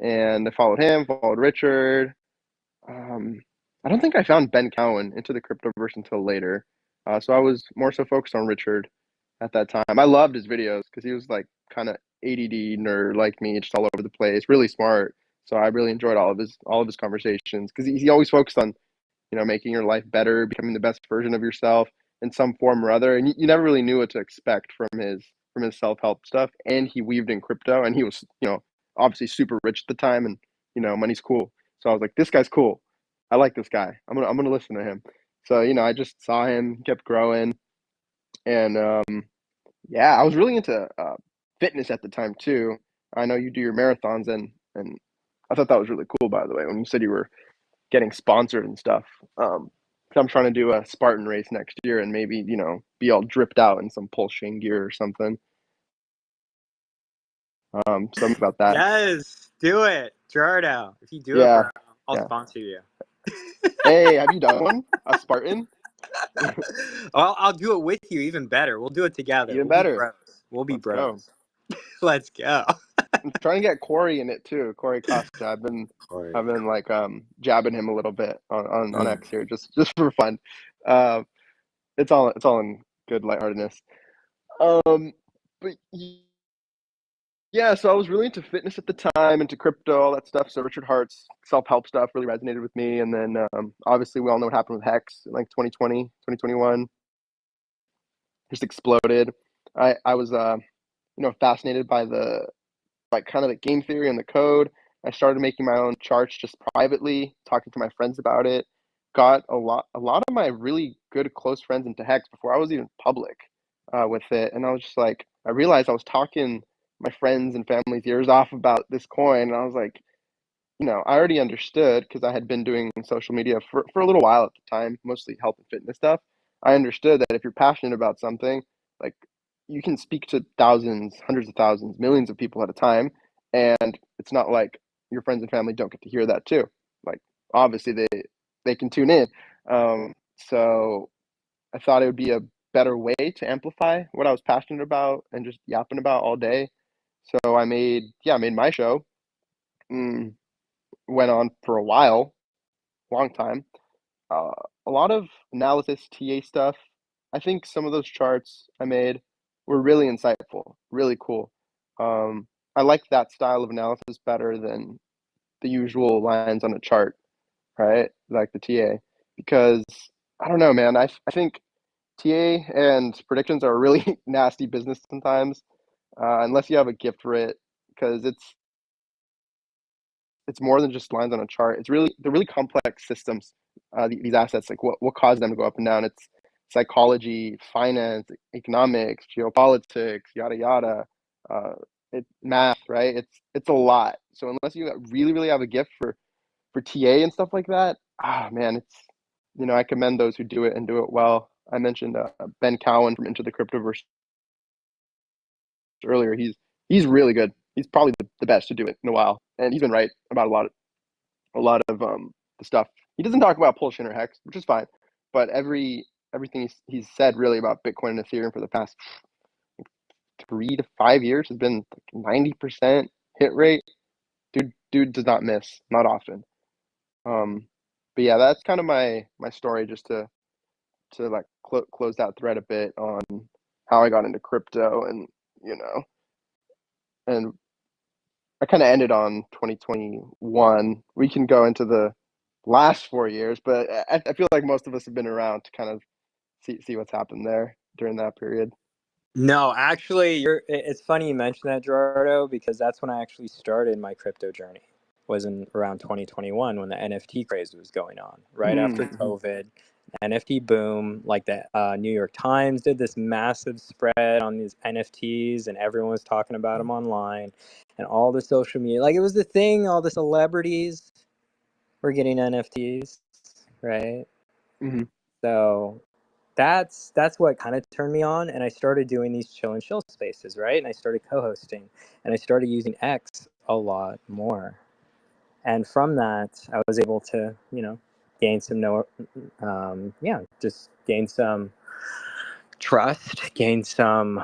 and I followed him, followed Richard. Um, I don't think I found Ben Cowan into the cryptoverse until later. So I was more so focused on Richard at that time. I loved his videos because he was like kind of ADD nerd like me, just all over the place, really smart. So I really enjoyed all of his conversations because he always focused on, you know, making your life better, becoming the best version of yourself in some form or other. And you never really knew what to expect from his self help stuff. And he weaved in crypto, and he was, you know, obviously super rich at the time, and you know, money's cool. So I was like, this guy's cool. I like this guy. I'm gonna listen to him. So you know, I just saw him, kept growing, and yeah, I was really into fitness at the time too. I know you do your marathons, and I thought that was really cool. By the way, when you said you were getting sponsored and stuff. 'Cause I'm trying to do a Spartan race next year and maybe, you know, be all dripped out in some Onchain gear or something. So I'm about that. Yes, do it, Gerardo. If you do it, Yeah, bro, I'll yeah. sponsor you. Hey, have you done one? A Spartan? I'll do it with you. Even better. We'll do it together. Even We'll be better. bros. We'll be Let's go. bros. Let's go. I'm trying to get Corey in it too. Corey Costa. I've been like jabbing him a little bit on X here just for fun. Uh, it's all in good lightheartedness. But yeah, so I was really into fitness at the time, into crypto, all that stuff. So Richard Hart's self-help stuff really resonated with me. And then obviously we all know what happened with Hex in like 2020, 2021, just exploded. I was you know, fascinated by the like kind of the game theory and the code. I started making my own charts just privately, talking to my friends about it. Got a lot of my really good close friends into Hex before I was even public with it, and I was just like, I realized I was talking my friends and family's ears off about this coin, and I was like, you know, I already understood because I had been doing social media for a little while at the time, mostly health and fitness stuff. I understood that if you're passionate about something, like you can speak to thousands, hundreds of thousands, millions of people at a time, and it's not like your friends and family don't get to hear that too. Like obviously they can tune in. So I thought it would be a better way to amplify what I was passionate about and just yapping about all day. So I made my show. Mm, went on for a while, long time. Uh, a lot of analysis, TA stuff. I think some of those charts I made were really insightful, really cool. I like that style of analysis better than the usual lines on a chart, right? Like the TA, because I don't know, man. I think TA and predictions are a really nasty business sometimes, unless you have a gift for it, because it's more than just lines on a chart. They're really complex systems. These assets, like what caused them to go up and down. It's psychology, finance, economics, geopolitics, yada yada. Uh, math, right? It's a lot. So unless you really have a gift for TA and stuff like that, ah man, it's you know I commend those who do it and do it well. I mentioned Ben Cowan from Into the Cryptoverse earlier. He's really good. He's probably the best to do it in a while, and he's been right about a lot of the stuff. He doesn't talk about Pulsion or Hex, which is fine, but everything he's said really about Bitcoin and Ethereum for the past 3 to 5 years has been like 90% hit rate. Dude does not miss, not often. Um, but yeah, that's kind of my story, just to like close that thread a bit on how I got into crypto, and you know, and I kind of ended on 2021. We can go into the last 4 years, but I feel like most of us have been around to kind of see what's happened there during that period. No, actually, it's funny you mentioned that, Gerardo, because that's when I actually started my crypto journey. Was in around 2021 when the NFT craze was going on, right after COVID. NFT boom, like the New York Times did this massive spread on these NFTs, and everyone was talking about them online, and all the social media, like it was the thing. All the celebrities were getting NFTs, right? Mm-hmm. So that's what kind of turned me on, and I started doing these chill and chill spaces, right? And I started co-hosting, and I started using X a lot more. And from that, I was able to, you know, gain some just gain some trust, gain some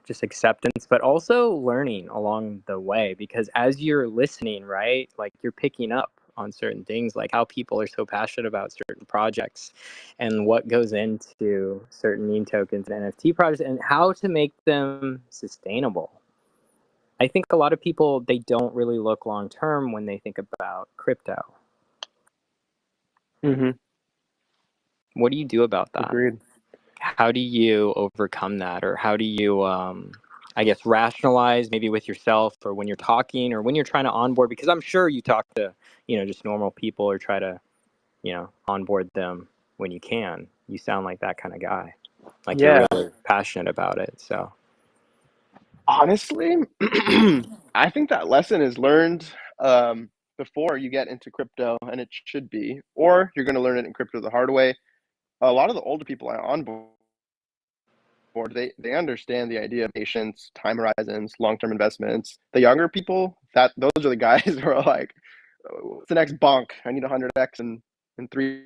just acceptance, but also learning along the way, because as you're listening, right, like you're picking up on certain things, like how people are so passionate about certain projects and what goes into certain meme tokens and NFT projects and how to make them sustainable. I think a lot of people, they don't really look long term when they think about crypto. Mm-hmm. What do you do about that? Agreed. How do you overcome that, or how do you I guess rationalize maybe with yourself or when you're talking or when you're trying to onboard, because I'm sure you talk to, you know, just normal people or try to, you know, onboard them when you can. You sound like that kind of guy, like Yeah. you're really passionate about it. So Honestly, I think that lesson is learned before you get into crypto, and it should be, or you're going to learn it in crypto the hard way. A lot of the older people I onboard, they understand the idea of patience, time horizons, long-term investments. The younger people, that those are the guys who are like, what's the next bonk? I need 100x in 3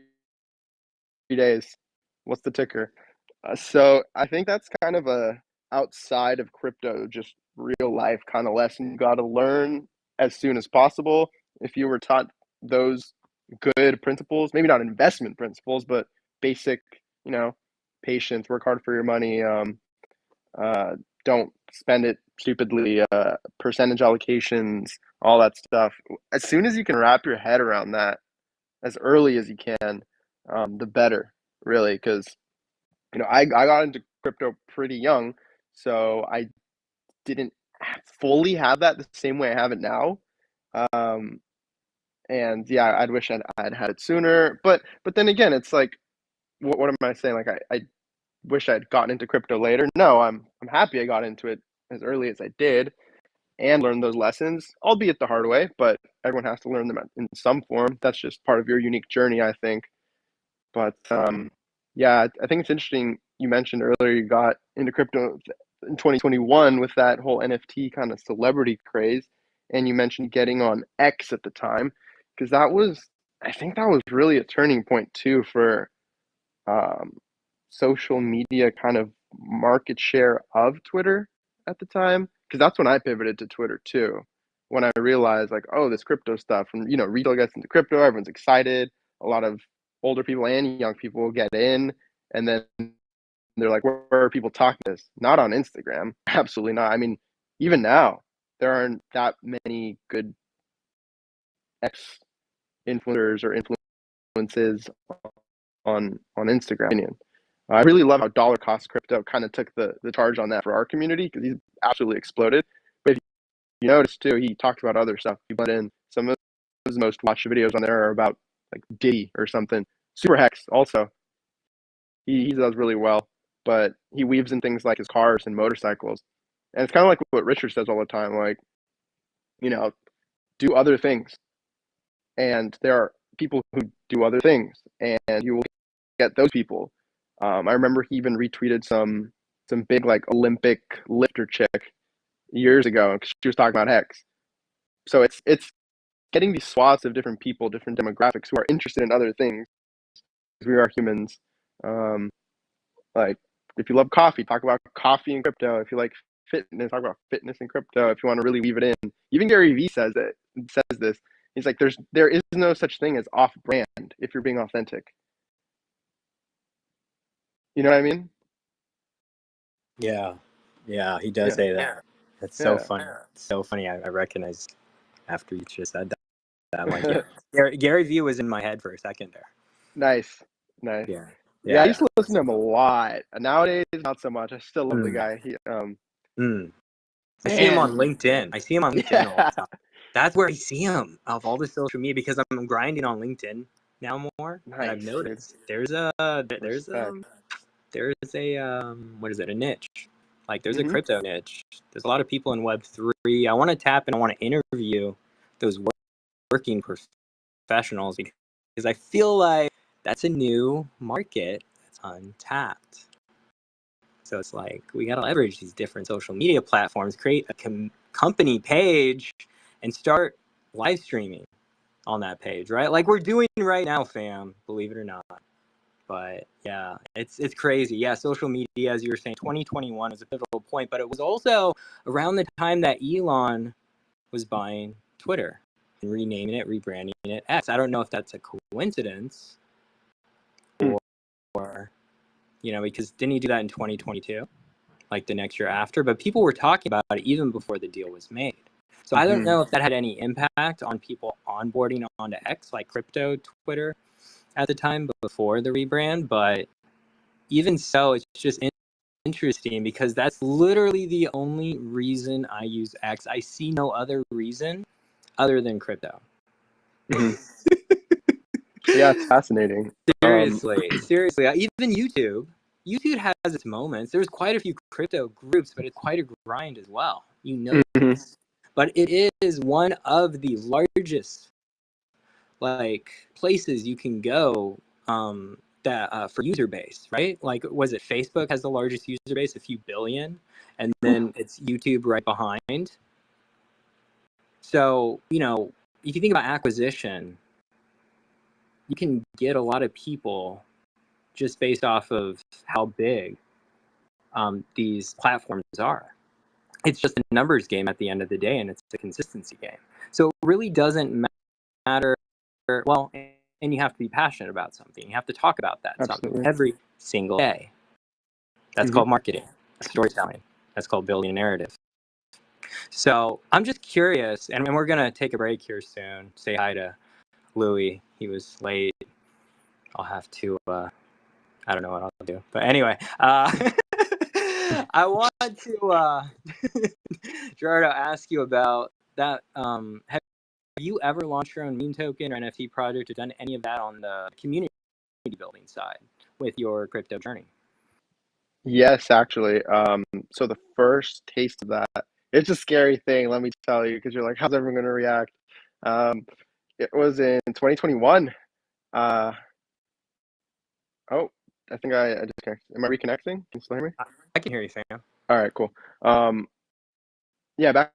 days. What's the ticker? So I think that's kind of a outside of crypto, just real life kind of lesson you got to learn as soon as possible. If you were taught those good principles, maybe not investment principles, but basic, you know, patience, work hard for your money, don't spend it stupidly, percentage allocations, all that stuff. As soon as you can wrap your head around that, as early as you can, the better, really, because you know I got into crypto pretty young, so I didn't fully have that the same way I have it now. Um, and yeah, I'd wish I'd had it sooner. But then again, it's like, what am I saying? Like I wish I'd gotten into crypto later. No, I'm happy I got into it as early as I did and learned those lessons, albeit the hard way. But everyone has to learn them in some form. That's just part of your unique journey, I think. But yeah, I think it's interesting. You mentioned earlier you got into crypto in 2021 with that whole NFT kind of celebrity craze, and you mentioned getting on X at the time, because I think that was really a turning point too for um, social media kind of market share of Twitter at the time, because that's when I pivoted to Twitter too. When I realized like, oh, this crypto stuff, and you know, retail gets into crypto, everyone's excited. A lot of older people and young people get in, and then they're like, where are people talking this? Not on Instagram. Absolutely not. I mean, even now, there aren't that many good ex influencers or influences on Instagram. I really love how Dollar Cost Crypto kind of took the charge on that for our community, because he's absolutely exploded. But if you notice too, he talks about other stuff. He put in some of his most watched videos on there are about like Diddy or something. Super Hex also. He does really well, but he weaves in things like his cars and motorcycles. And it's kind of like what Richard says all the time, like, you know, do other things. And there are people who do other things, and you will get those people. I remember he even retweeted some big like Olympic lifter chick years ago because she was talking about Hex. So it's getting these swaths of different people, different demographics who are interested in other things. We are humans. Um, like if you love coffee, talk about coffee and crypto. If you like fitness, talk about fitness and crypto. If you want to really weave it in, even Gary Vee says this. He's like, there is no such thing as off brand if you're being authentic. You know what I mean? yeah, he does Yeah. say that. That's so Yeah. funny. It's so funny. I recognized after you just said that. I'm like, yeah, Gary Vee was in my head for a second there. Nice. Yeah. Yeah, I used to listen to him a lot. Nowadays, not so much. I still love the guy. I see him on Man. LinkedIn. Yeah. All the time. That's where I see him of all the social media, because I'm grinding on LinkedIn now more, and I've Nice, noticed dude. there's a what is it, a niche, like there's a Mm-hmm. crypto niche. There's a lot of people in Web3. I want to tap and I want to interview those working professionals, because I feel like that's a new market that's untapped. So it's like we got to leverage these different social media platforms, create a company page, and start live streaming on that page, right? Like we're doing right now, fam, believe it or not. But yeah, it's crazy. Yeah, social media, as you were saying, 2021 was a pivotal point, but it was also around the time that Elon was buying Twitter. renaming it, rebranding it X. I don't know if that's a coincidence or because didn't he do that in 2022, like the next year after? But people were talking about it even before the deal was made. So I don't know if that had any impact on people onboarding onto X, like crypto Twitter at the time before the rebrand. But even so, it's just interesting because that's literally the only reason I use X. I see no other reason other than crypto. Yeah, it's fascinating. Seriously. Even YouTube has its moments. There's quite a few crypto groups, but it's quite a grind as well. This. But it is one of the largest places you can go that for user base, right? Like, was it Facebook has the largest user base, a few billion, and then it's YouTube right behind. So, if you think about acquisition, you can get a lot of people just based off of how big these platforms are. It's just a numbers game at the end of the day, and it's a consistency game. So it really doesn't matter. Well, and you have to be passionate about something. You have to talk about that something every single day. That's called marketing. That's storytelling. That's called building a narrative. So I'm just curious, and we're going to take a break here soon. Say hi to Louis. He was late. I'll have to, I don't know what I'll do. But anyway, I want to, Gerardo, ask you about that. Have you ever launched your own meme token or NFT project or done any of that on the community building side with your crypto journey? Yes, actually. So the first taste of that, it's a scary thing, let me tell you, because you're like, how's everyone going to react? It was in 2021. Oh, I think I disconnected. Am I reconnecting? Can you still hear me? I can hear you, Sam. All right, cool. Yeah, back.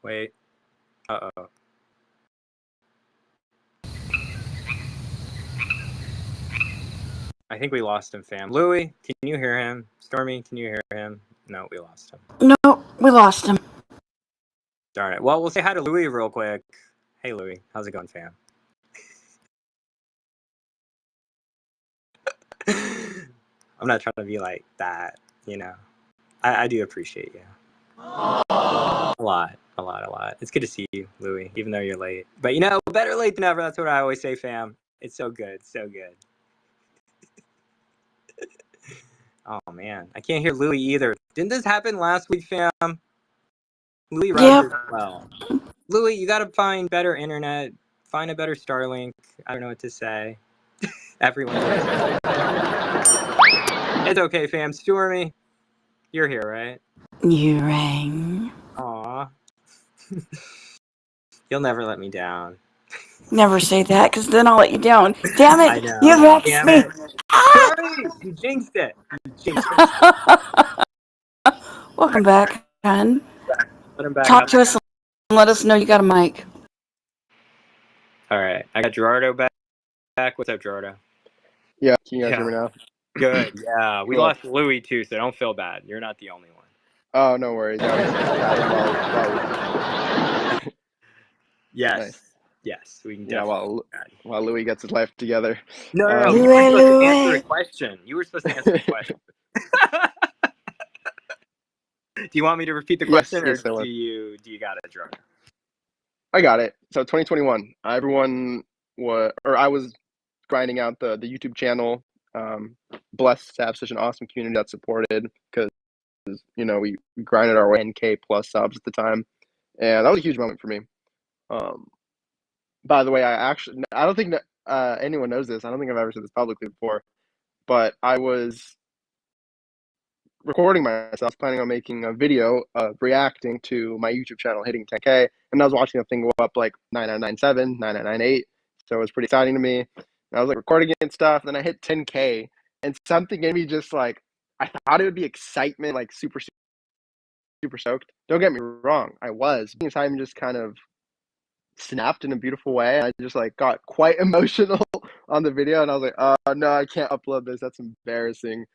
Wait. Uh-oh. I think we lost him, fam. Louis, can you hear him? Stormy, can you hear him? No, we lost him. No, we lost him. Darn it. Well, we'll say hi to Louis real quick. Hey, Louis. How's it going, fam? I'm not trying to be like that, I do appreciate you. A lot. It's good to see you, Louis, even though you're late. But better late than never. That's what I always say, fam. It's so good. Oh, man. I can't hear Louis either. Didn't this happen last week, fam? Louis runs as well. Louis, you got to find better internet. Find a better Starlink. I don't know what to say. Everyone. It's okay, fam. Stormy, you're here, right? You rang. Aw. You'll never let me down. Never say that, because then I'll let you down. Damn it! I know. You vexed Damn me. it. Stormy, you jinxed it. Welcome back, hon. Let him back Talk up. to us and let us know you got a mic. All right. I got Gerardo back. What's up, Gerardo? Yeah, can you guys hear me now? Good. Yeah. We Cool. lost Louis, too, so don't feel bad. You're not the only one. Oh, no worries. Yes. Nice. Yes. We can Yeah, definitely. while Louis gets his life together. No. Louis, You were supposed to answer Louis. a question. Do you want me to repeat the question, Yes, or do you got it, Gerardo? I got it. So 2021, I was grinding out the YouTube channel. Blessed to have such an awesome community that supported, because we grinded our way 10K plus subs at the time, and that was a huge moment for me. By the way, I don't think that anyone knows this. I don't think I've ever said this publicly before, but I was recording myself, planning on making a video reacting to my YouTube channel hitting 10K, and I was watching the thing go up like 9997, 9998, so it was pretty exciting to me. And I was like recording it and stuff, and then I hit 10K, and something in me just like, I thought it would be excitement, like super stoked. Don't get me wrong, I was. The time just kind of snapped in a beautiful way. I just like got quite emotional on the video, and I was like, oh no, I can't upload this. That's embarrassing.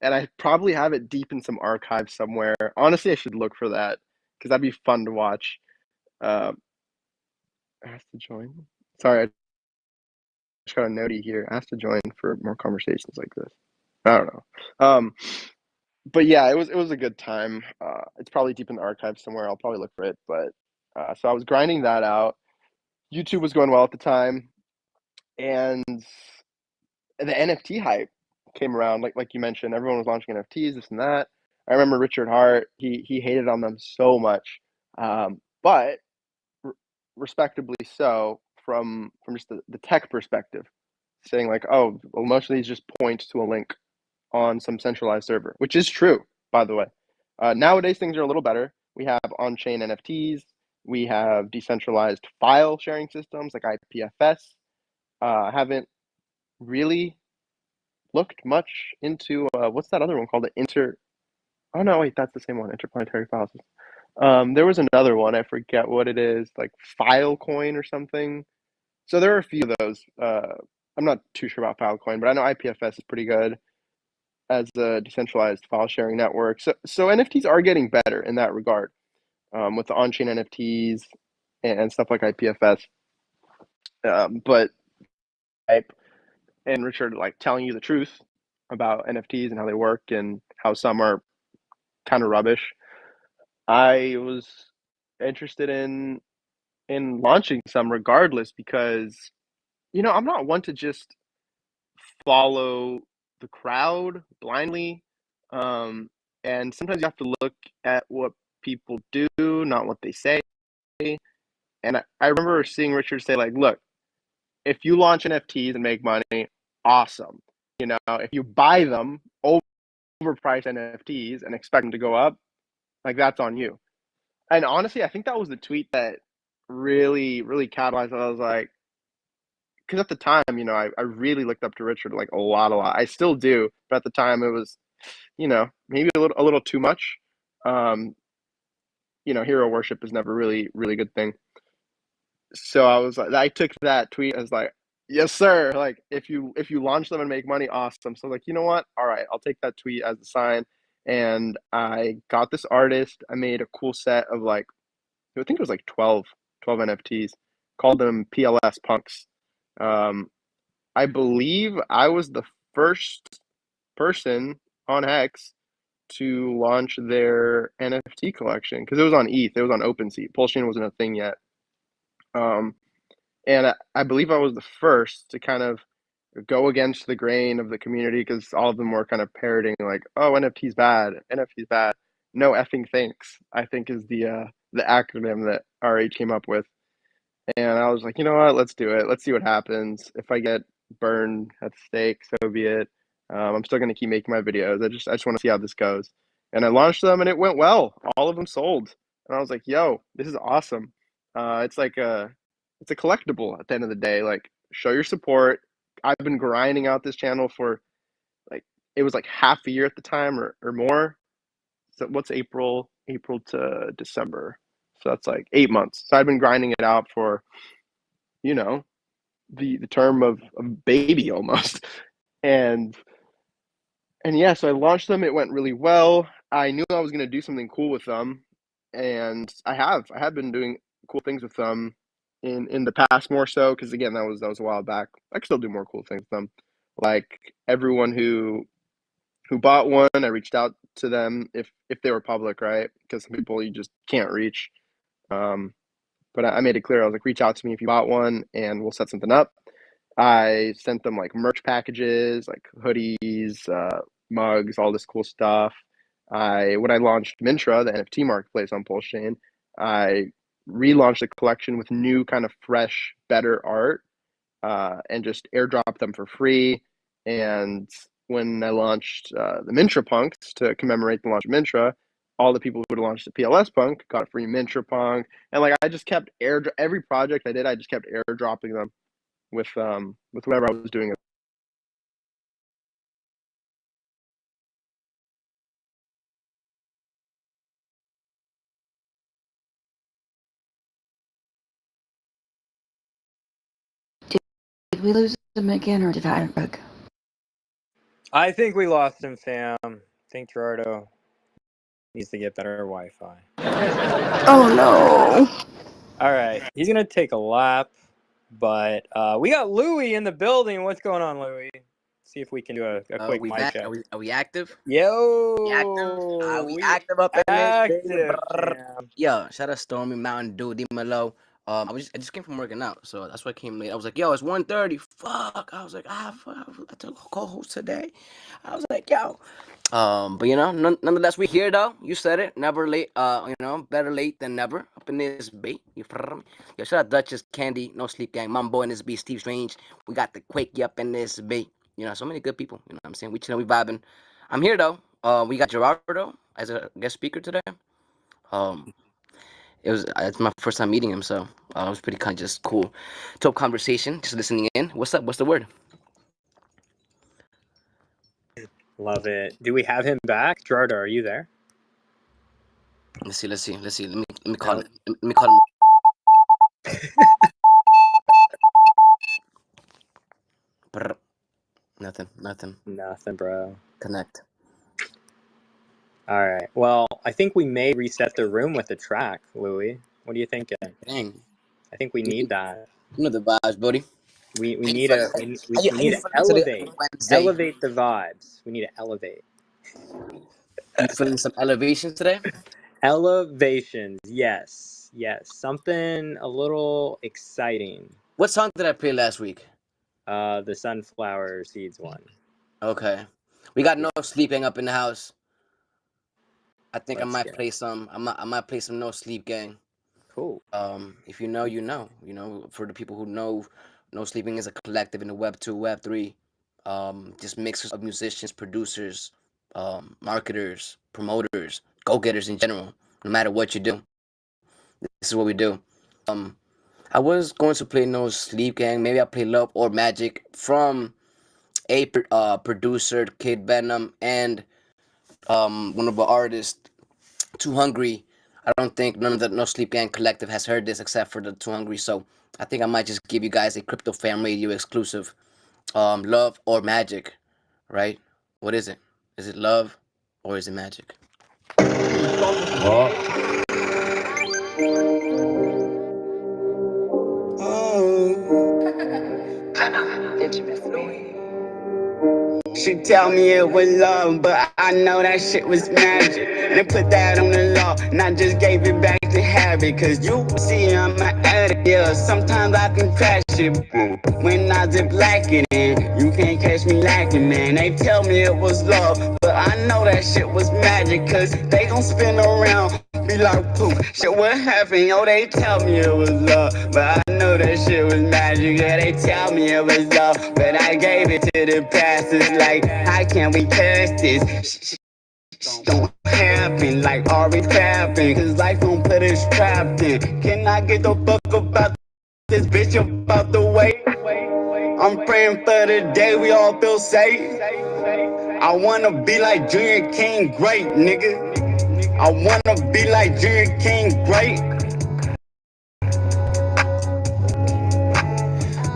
and I probably have it deep in some archive somewhere. Honestly, I should look for that because that'd be fun to watch. Uh, asked to join. Sorry, I just got a notey here. Asked to join for more conversations like this. I don't know. But yeah, it was a good time. It's probably deep in the archive somewhere. I'll probably look for it. But so I was grinding that out. YouTube was going well at the time, and the NFT hype came around. Like you mentioned, everyone was launching NFTs, this and that. I remember Richard Hart. He hated on them so much, but respectably so from just the tech perspective, saying like, oh, well, most of these just point to a link on some centralized server, which is true, by the way. Nowadays, things are a little better. We have on-chain NFTs. We have decentralized file sharing systems like IPFS. Haven't really looked much into what's that other one called? The inter. Oh no, wait, that's the same one. Interplanetary file system. There was another one. I forget what it is, like Filecoin or something. So there are a few of those. I'm not too sure about Filecoin, but I know IPFS is pretty good as a decentralized file sharing network. So NFTs are getting better in that regard, with the on-chain NFTs and stuff like IPFS. But and Richard like telling you the truth about NFTs and how they work and how some are kind of rubbish. I was interested in launching some regardless because I'm not one to just follow the crowd blindly. Um, and sometimes you have to look at what people do, not what they say. And I remember seeing Richard say, like, look, if you launch NFTs and make money, awesome. If you buy them overpriced NFTs and expect them to go up, like that's on you. And honestly, I think that was the tweet that really, really catalyzed. I was like, because at the time, I really looked up to Richard like a lot, a lot. I still do, but at the time it was, maybe a little too much. Um, hero worship is never really, really good thing. So I was like, I took that tweet as like, yes, sir. Like if you launch them and make money, awesome. So like, you know what? All right, I'll take that tweet as a sign. And I got this artist. I made a cool set of like, I think it was like 12 NFTs. Called them PLS punks. Um, I believe I was the first person on X to launch their NFT collection because it was on ETH. It was on OpenSea. Pulsion wasn't a thing yet. Um, and I believe I was the first to kind of go against the grain of the community because all of them were kind of parroting like, "Oh, NFT's bad. NFT's bad." No effing thanks, I think is the acronym that RH came up with. And I was like, you know what? Let's do it. Let's see what happens. If I get burned at the stake, so be it. I'm still gonna keep making my videos. I just want to see how this goes. And I launched them, and it went well. All of them sold, and I was like, yo, this is awesome. It's a collectible at the end of the day. Like, show your support. I've been grinding out this channel for like it was like half a year at the time or more. So what's April? April to December. So that's like 8 months. So I've been grinding it out for you know the term of a baby almost. and and yeah, so I launched them. It went really well. I knew I was going to do something cool with them, and I have been doing cool things with them in the past, more so because again that was a while back. I can still do more cool things with them. Like everyone who bought one, I reached out to them if they were public, right? Because some people you just can't reach. um but I made it clear. I was like, reach out to me if you bought one and we'll set something up. I sent them like merch packages, like hoodies, mugs, all this cool stuff. When I launched Mintra, the NFT marketplace on Pulsechain, I relaunched the collection with new kind of fresh, better art, and just airdrop them for free. And when I launched the Mintra Punks to commemorate the launch of Mintra, all the people who would launched the PLS Punk got a free Mintra Punk. And like I just kept every project I did, I just kept airdropping them with whatever I was doing. Did we lose him again, or did I bug? I think we lost him, fam. I think Gerardo needs to get better Wi-Fi. Oh no. All right, he's gonna take a lap, but we got Louie in the building. What's going on, Louie? See if we can do a quick We mic back? check. Are we active? Yo, We active? We we active up in this baby. active, Brrr. fam. Yo, shout out Stormy, Mt.Dew, D-Malo. I just came from working out, so that's why I came late. I was like, yo, it's 1:30. Fuck. I was like, fuck, I took a co-host today. I was like, yo. But nonetheless, we here though. You said it. Never late. Better late than never. Up in this beat. You feel me? Yo, shout out Duchess, Candy, No Sleep Gang, Mambo in this beat, Steve Strange. We got the Quakey up in this beat. So many good people. You know what I'm saying? We chilling, we vibing. I'm here though. We got Gerardo as a guest speaker today. Um, it's my first time meeting him, so it was pretty kind of just cool. Top conversation, just listening in. What's up? What's the word? Love it. Do we have him back? Gerardo, are you there? Let's see. Let me call him. Let me call him. Brr. Nothing. Nothing, bro. Connect. All right. Well, I think we may reset the room with the track, Louie. What are you thinking? Dang. I think we need that. You know the vibes, buddy. We How you need feeling? we How need you to feeling today elevate on Wednesday? elevate the vibes. We need to elevate. You feeling some elevation today? Elevations, yes. Something a little exciting. What song did I play last week? The sunflower seeds one. Okay. We got No Sleeping up in the house. I think Let's I might go. play some. I might play some No Sleep Gang. Cool. If you know, you know. For the people who know, No Sleeping is a collective in the Web2, Web3. Just mixes of musicians, producers, marketers, promoters, go-getters in general. No matter what you do, this is what we do. I was going to play No Sleep Gang. Maybe I'll play Love or Magic from a producer, Kid Venom, and one of our artists, Too Hungry. I don't think none of the No Sleep Gang collective has heard this except for the Too Hungry. So I think I might just give you guys a Crypto Fam Radio exclusive. Love or Magic, right? What is it? Is it love or is it magic? She tell me it was love, but I know that shit was magic. They put that on the law, and I just gave it back to habit. Cause you see I'm an addict, yeah. Sometimes I can crash it. When I dip lacking in, you can't catch me lacking, man. They tell me it was love, but I know that shit was magic. Cause they gon' spin around, be like, poof, shit, what happened? Yo, they tell me it was love, but I know that shit was magic. Yeah, they tell me it was love, but I gave it to the past. It's like, how can we pass this? Don't happen like Ari trapping, cause life gon' put us trapped in. Can I get the fuck about this bitch about the way? I'm praying for the day we all feel safe. I wanna be like Junior King, great nigga. I wanna be like Junior King, great.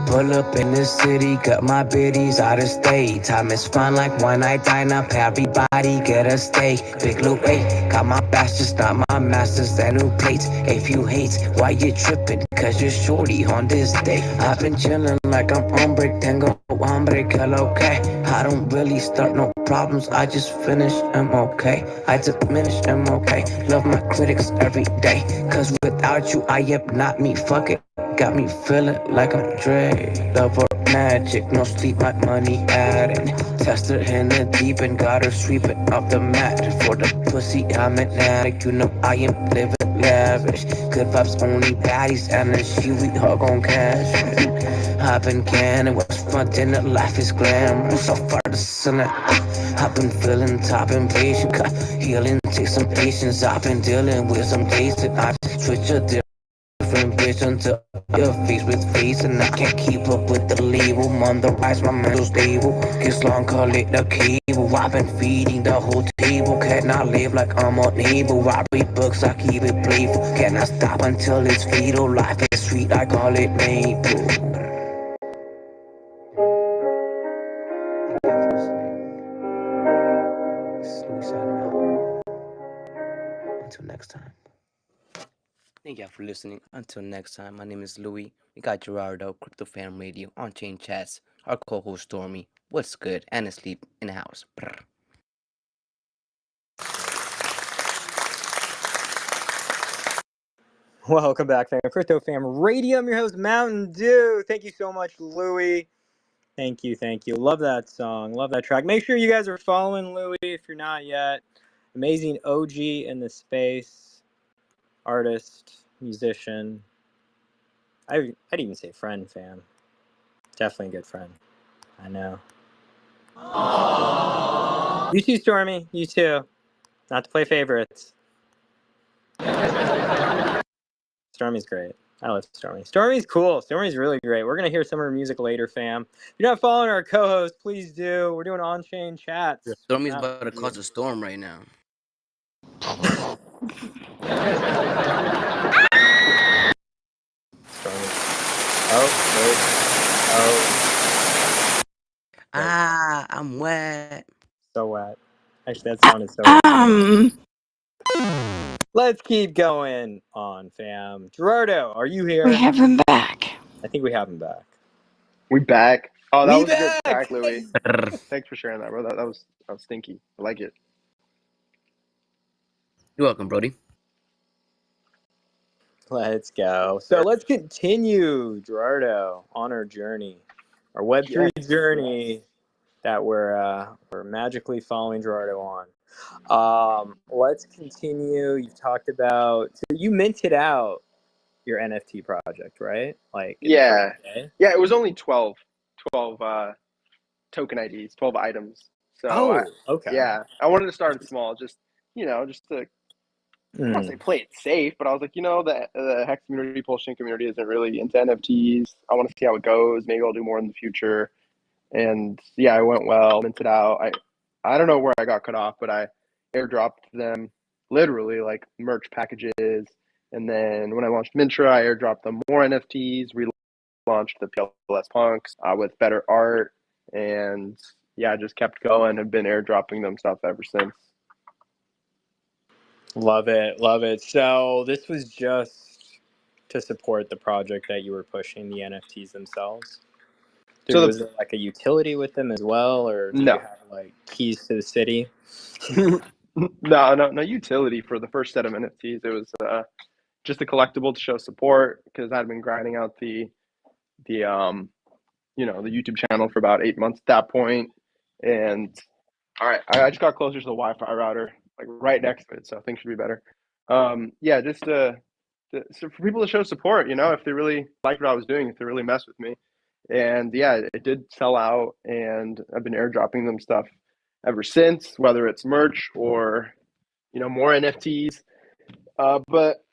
Pull up in the city, got my biddies out of state. Time is fun like one night dine up, everybody get a steak. Big loot, ayy, got my bastards, not my masters, and new plates. If you hate, why you trippin'? Cause you're shorty on this day. I've been chillin' like I'm hombre, tengo hambre, que lo que. I don't really start no problems, I just finish, I'm okay. I diminish, I'm okay. Love my critics every day. Cause without you, I am not me, fuck it. Got me feeling like I'm Dre. Love or magic, no sleep, my money adding. Test her in the deep and got her sweeping off the mat. For the pussy, I'm an addict. You know I am living lavish. Good vibes, only baddies, and then she we hug on cash. I've been canning what's front and the life is glamorous. So far the sun, I've been feeling top impatient. Healing takes some patience. I've been dealing with some days that I switch a different bitch until your face with face, and I can't keep up with the label. I'm on the rise, my mental stable. Kiss long, call it the cable. I've been feeding the whole table. Can I live like I'm unable? I read books, I keep it playful. Can I stop until it's fatal? Life is sweet, I call it maple. until next time. Thank y'all for listening. Until next time, my name is Louis. We got Gerardo, Crypto Fam Radio, Onchain Chats, our co-host Stormy. What's good? And asleep in the house. Brr. Welcome back, fam. Crypto Fam Radio. I'm your host, Mt.Dew. Thank you so much, Louie. Thank you, thank you. Love that song. Love that track. Make sure you guys are following Louie if you're not yet. Amazing OG in the space. Artist, musician. I'd even say friend, fam. Definitely a good friend. I know. You too, Stormy. You too. Not to play favorites. Stormy's great. I love Stormy. Stormy's cool. Stormy's really great. We're going to hear some of her music later, fam. If you're not following our co-host, please do. We're doing on-chain chats. Stormy's about to cause a storm right now. Stormy. Oh, wait. Oh. Ah, I'm wet. So wet. Actually, that sounded so wet. Let's keep going on, fam. Gerardo, are you here? We have him back. I think we have him back. We back. Oh, that We was a good back! track, Louis. Thanks for sharing that, bro. That was stinky. I like it. You're welcome, Brody. Let's go. So let's continue, Gerardo, on our journey, our Web3 journey that we're magically following Gerardo on. Let's continue. You've talked about, so you minted out your NFT project, right? Like in the first day? Yeah. It was only 12 token IDs, 12 items. So okay. Yeah, I wanted to start it small, just to I don't want to say play it safe, but I was like, the Hex community, Pulsion community isn't really into NFTs. I want to see how it goes. Maybe I'll do more in the future. And yeah, it went well, minted out. I don't know where I got cut off, but I airdropped them literally like merch packages. And then when I launched Mintra, I airdropped them more NFTs, relaunched the PLS Punks with better art. And yeah, I just kept going. Have been airdropping them stuff ever since. Love it. Love it. So this was just to support the project that you were pushing, the NFTs themselves? Was there like a utility with them as well, or did you have like keys to the city? No utility for the first set of NFTs. It was just a collectible to show support because I'd been grinding out the YouTube channel for about 8 months at that point. And all right, I just got closer to the Wi-Fi router, like right next to it, so things should be better. Just so for people to show support, if they really liked what I was doing, if they really messed with me. And yeah, it did sell out, and I've been airdropping them stuff ever since, whether it's merch or more NFTs. But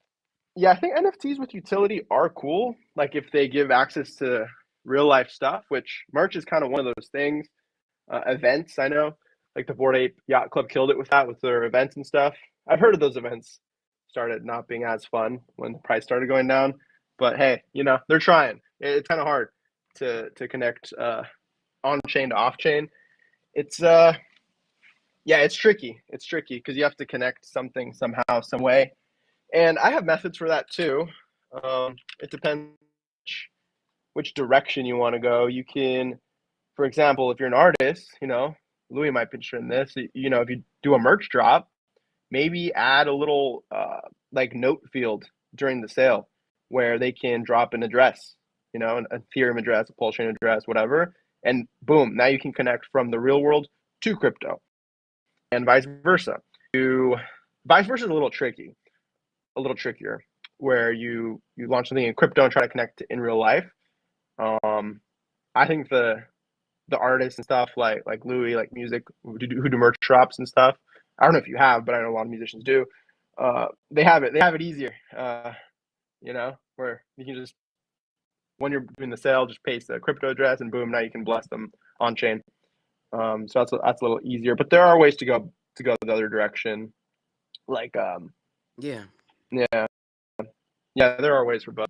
yeah, I think NFTs with utility are cool. Like if they give access to real life stuff, which merch is kind of one of those things. Events, I know, like the Bored Ape Yacht Club killed it with that, with their events and stuff. I've heard of those events started not being as fun when the price started going down. But hey, they're trying. It's kind of hard to connect on chain to off chain. It's it's tricky. It's tricky because you have to connect something somehow, some way. And I have methods for that too. It depends which direction you want to go. You can, for example, if you're an artist, Louis might be interested in this. If you do a merch drop, maybe add a little like note field during the sale where they can drop an address, an Ethereum address, a Pulsion address, whatever, and boom, now you can connect from the real world to crypto, and vice versa. Vice versa is a little trickier, where you launch something in crypto and try to connect in real life. I think the artists and stuff like Louis, like music, who do merch drops and stuff. I don't know if you have, but I know a lot of musicians do. They have it easier, where you can just, when you're doing the sale, just paste the crypto address and boom, now you can bless them on chain. So that's a little easier, but there are ways to go the other direction. Like there are ways for both.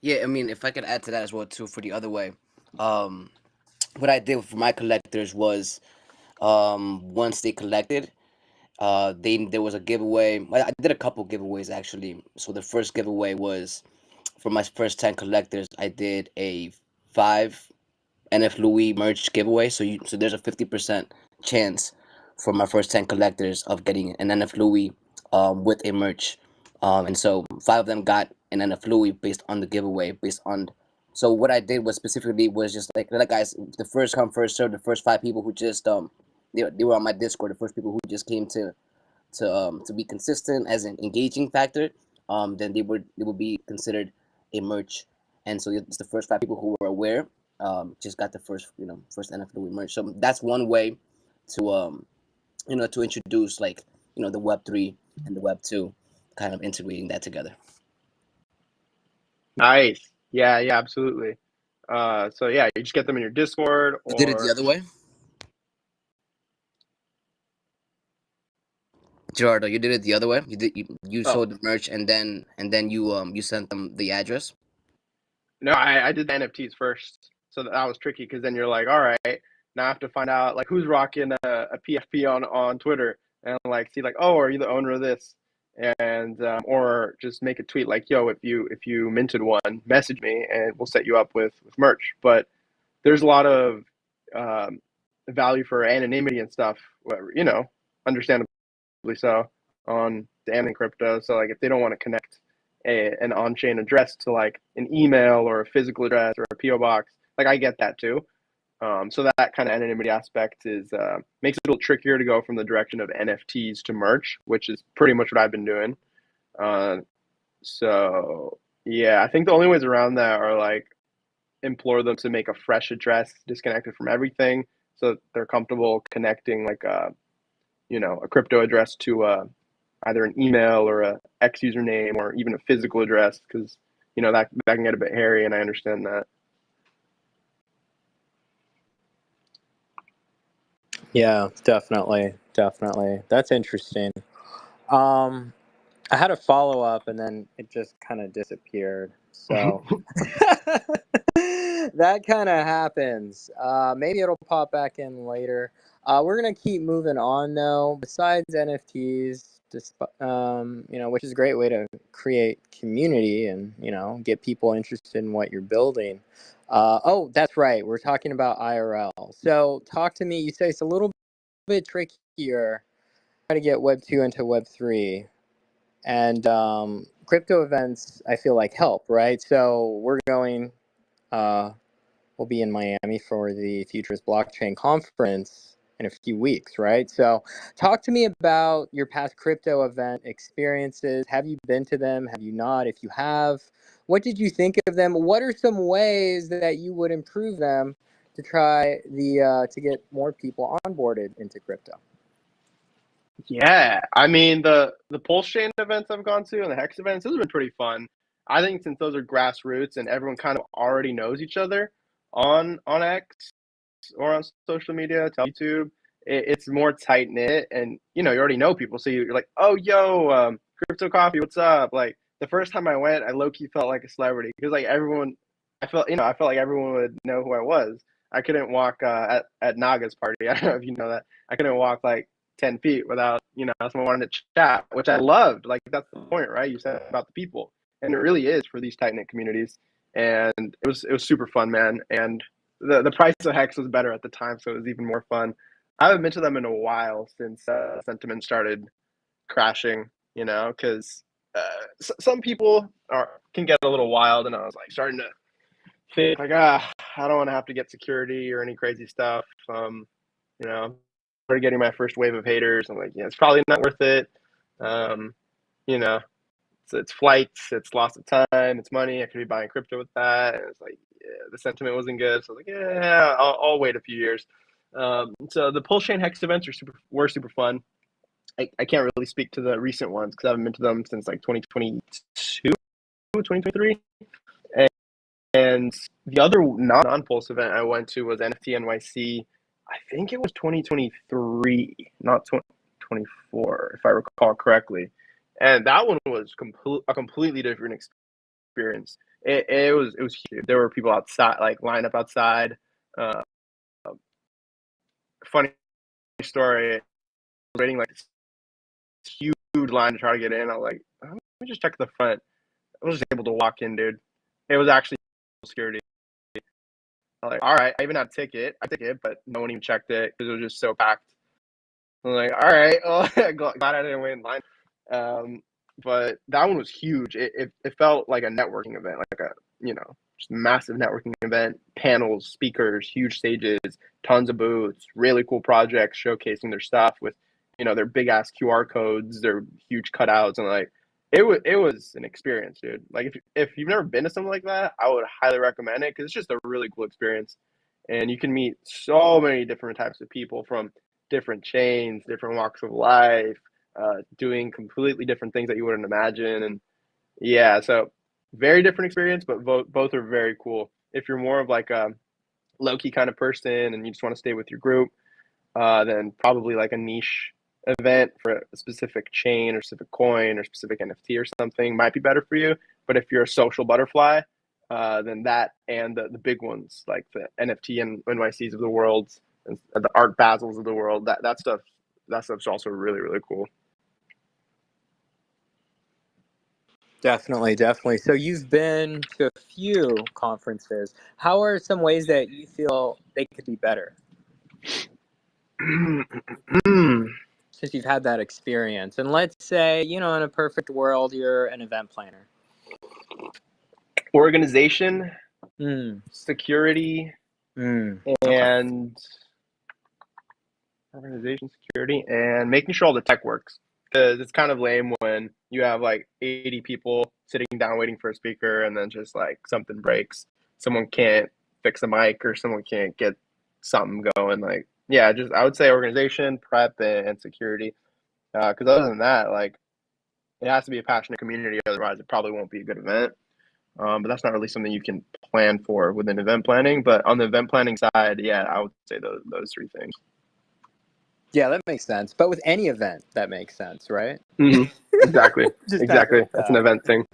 Yeah, I mean, if I could add to that as well too, for the other way, what I did for my collectors was, once they collected, There was a giveaway. I did a couple giveaways actually. So the first giveaway was for my first 10 collectors. I did a 5 NF Louis merch giveaway. So there's a 50% chance for my first 10 collectors of getting an NF Louis with a merch. And so 5 of them got an NF Louis based on the giveaway, based on. So what I did was specifically was just like guys, the first come first serve, the first 5 people who just they were on my Discord, the first people who just came to be consistent as an engaging factor, then they would be considered a merch. And so it's the first 5 people who were aware, just got the first NFL merch. So that's one way to to introduce the Web3 and the Web2, kind of integrating that together. Nice. Yeah, yeah, absolutely. So yeah, you just get them in your Discord, You did it the or other way, Gerardo. You did it the other way. You oh sold the merch and then you sent them the address. no, I did the NFTs first, so that was tricky because then you're like, all right, now I have to find out like who's rocking a PFP on Twitter, and like see like, oh, are you the owner of this? And or just make a tweet like, yo, if you minted one, message me and we'll set you up with merch. But there's a lot of um, value for anonymity and stuff, understandably so, on the Amazon crypto. So like if they don't want to connect an on-chain address to like an email or a physical address or a PO box, like I get that too. So that kind of anonymity aspect is makes it a little trickier to go from the direction of NFTs to merch, which is pretty much what I've been doing. Uh, so yeah, I think the only ways around that are like implore them to make a fresh address disconnected from everything, so they're comfortable connecting like a crypto address to either an email or a X username or even a physical address, because that can get a bit hairy, and I understand that. Yeah, definitely, definitely. That's interesting. Um, I had a follow up and then it just kind of disappeared. So that kind of happens. Maybe it'll pop back in later. We're gonna keep moving on though. Besides NFTs, which is a great way to create community and get people interested in what you're building. Oh, that's right. We're talking about IRL. So talk to me. You say it's a little bit trickier try to get Web 2 into Web 3. And crypto events, I feel like help, right? So we'll be in Miami for the Futurist Blockchain Conference in a few weeks, right? So talk to me about your past crypto event experiences. Have you been to them? Have you not? If you have, what did you think of them? What are some ways that you would improve them to try to get more people onboarded into crypto? Yeah, I mean the Pulse Chain events I've gone to and the Hex events, those have been pretty fun. I think since those are grassroots and everyone kind of already knows each other on X or on social media, YouTube, it's more tight knit, and you already know people, so you're like, oh yo, crypto coffee, what's up? Like the first time I went, I low key felt like a celebrity because like everyone, I felt like everyone would know who I was. I couldn't walk at Naga's party. I don't know if you know that. I couldn't walk like 10 feet without someone wanting to chat, which I loved. Like that's the point, right? You said about the people, and it really is for these tight knit communities. And it was super fun, man. And the price of Hex was better at the time, so it was even more fun. I haven't been to them in a while since sentiment started crashing. Because some people can get a little wild, and I was like starting to think like, I don't want to have to get security or any crazy stuff. You know, started getting my first wave of haters. I'm like, yeah, it's probably not worth it. Um, you know, it's flights, it's loss of time, it's money. I could be buying crypto with that. And it's like, yeah, the sentiment wasn't good. So I was like, yeah, I'll wait a few years. So the Pulse Chain Hex events were super fun. I can't really speak to the recent ones because I haven't been to them since like 2022, 2023. And the other non-Pulse event I went to was NFT NYC. I think it was 2023, not 2024, if I recall correctly. And that one was a completely different experience. It was huge. There were people outside, like lined up outside. Uh, Funny story. Waiting like huge line to try to get in. I was like, let me just check the front. I was just able to walk in, dude. It was actually security. I'm like, all right, I even had a ticket. But no one even checked it because it was just so packed. I'm like, all right, well, glad I didn't wait in line. But that one was huge. It felt like a networking event, like a, just a massive networking event. Panels, speakers, huge stages, tons of booths, really cool projects showcasing their stuff with, their big ass QR codes, their huge cutouts, and like it was an experience, dude. Like if you've never been to something like that, I would highly recommend it because it's just a really cool experience, and you can meet so many different types of people from different chains, different walks of life, doing completely different things that you wouldn't imagine. And yeah, so very different experience, but both are very cool. If you're more of like a low key kind of person and you just want to stay with your group, then probably like a niche event for a specific chain or specific coin or specific NFT or something might be better for you. But if you're a social butterfly, then that and the big ones like the NFT and NYCs of the world, and the Art Basels of the world, that stuff's also really, really cool. Definitely. So you've been to a few conferences. How are some ways that you feel they could be better since you've had that experience? And let's say, in a perfect world, you're an event planner. Organization, security, Okay. Organization, security, and making sure all the tech works. Because it's kind of lame when you have like 80 people sitting down waiting for a speaker and then just like something breaks. Someone can't fix a mic or someone can't get something going. Like, yeah, just I would say organization, prep, and security. Because other than that, like, it has to be a passionate community. Otherwise, it probably won't be a good event. But that's not really something you can plan for within event planning. But on the event planning side, yeah, I would say those three things. Yeah, that makes sense. But with any event, that makes sense, right? Mm-hmm. Exactly. Exactly. That's an event thing.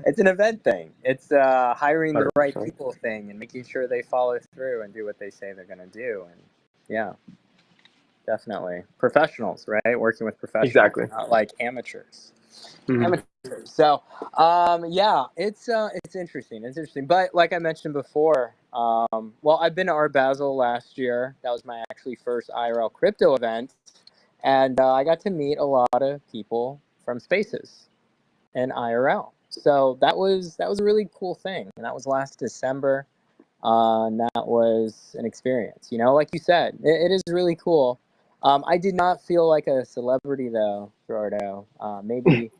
It's an event thing. It's hiring the right 100%. people thing and making sure they follow through and do what they say they're going to do. And yeah, definitely. Professionals, right? Working with professionals, Exactly. not like amateurs. Mm-hmm. So, yeah, it's interesting. It's interesting. But like I mentioned before, well, I've been to Art Basel last year. That was my actually first IRL crypto event, and I got to meet a lot of people from Spaces and IRL. So that was a really cool thing, and that was last December. And that was an experience. Like you said, it is really cool. I did not feel like a celebrity though, Gerardo. Maybe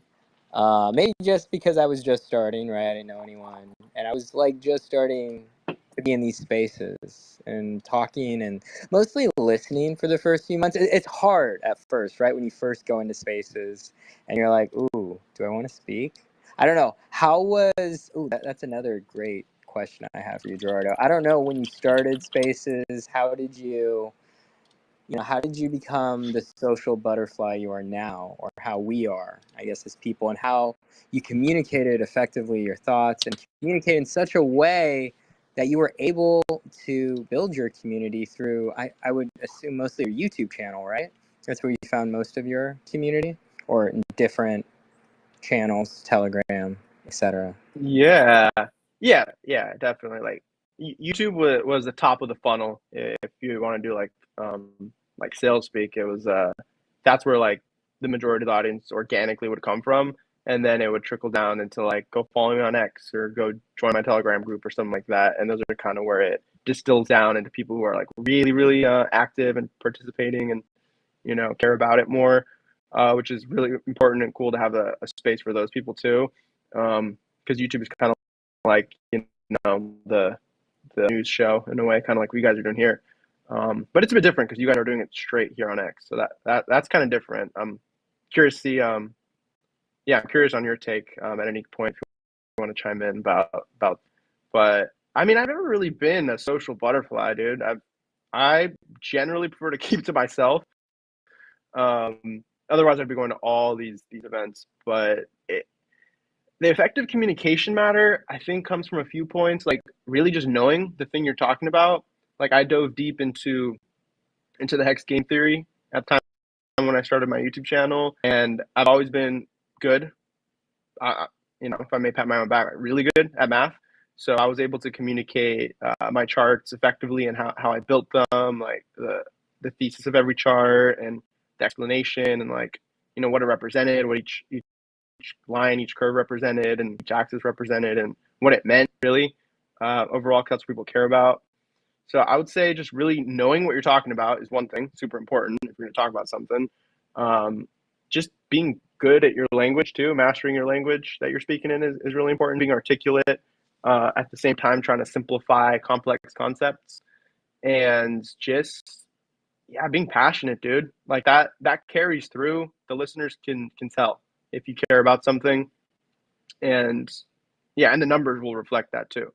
just because I was just starting, right? I didn't know anyone, and I was like just starting to be in these spaces and talking and mostly listening for the first few months. It's hard at first, right? When you first go into spaces and you're like, "Ooh, do I want to speak?" I don't know. How was? Ooh, that's another great question I have for you, Gerardo. I don't know when you started spaces. How did you become the social butterfly you are now, or how we are, I guess, as people, and how you communicated effectively your thoughts and communicate in such a way that you were able to build your community through, I would assume, mostly your YouTube channel, right? That's where you found most of your community, or in different channels, Telegram, etc. Yeah, definitely. Like YouTube was the top of the funnel. If you want to do like sales speak, it was that's where like the majority of the audience organically would come from, and then it would trickle down into like go follow me on X or go join my Telegram group or something like that. And those are kind of where it distills down into people who are like really really active and participating and care about it more, which is really important and cool to have a space for those people too. Because YouTube is kind of like the news show in a way, kind of like what you guys are doing here. But it's a bit different because you guys are doing it straight here on X, so that's kind of different. I'm curious to see. I'm curious on your take at any point if you want to chime in about. But I mean, I've never really been a social butterfly, dude. I generally prefer to keep to myself. Otherwise, I'd be going to all these events. But the effective communication matter, I think, comes from a few points. Like really just knowing the thing you're talking about. Like I dove deep into the hex game theory at the time on when I started my YouTube channel, and I've always been good. If I may pat my own back, really good at math. So I was able to communicate my charts effectively and how I built them, like the thesis of every chart and the explanation and what it represented, what each line, each curve represented, and each axis represented, and what it meant really overall, because that's what people care about. So I would say just really knowing what you're talking about is one thing, super important if you're going to talk about something. Just being good at your language too, mastering your language that you're speaking in is really important. Being articulate, at the same time trying to simplify complex concepts, and just being passionate, dude. Like that carries through. The listeners can tell if you care about something, and the numbers will reflect that too.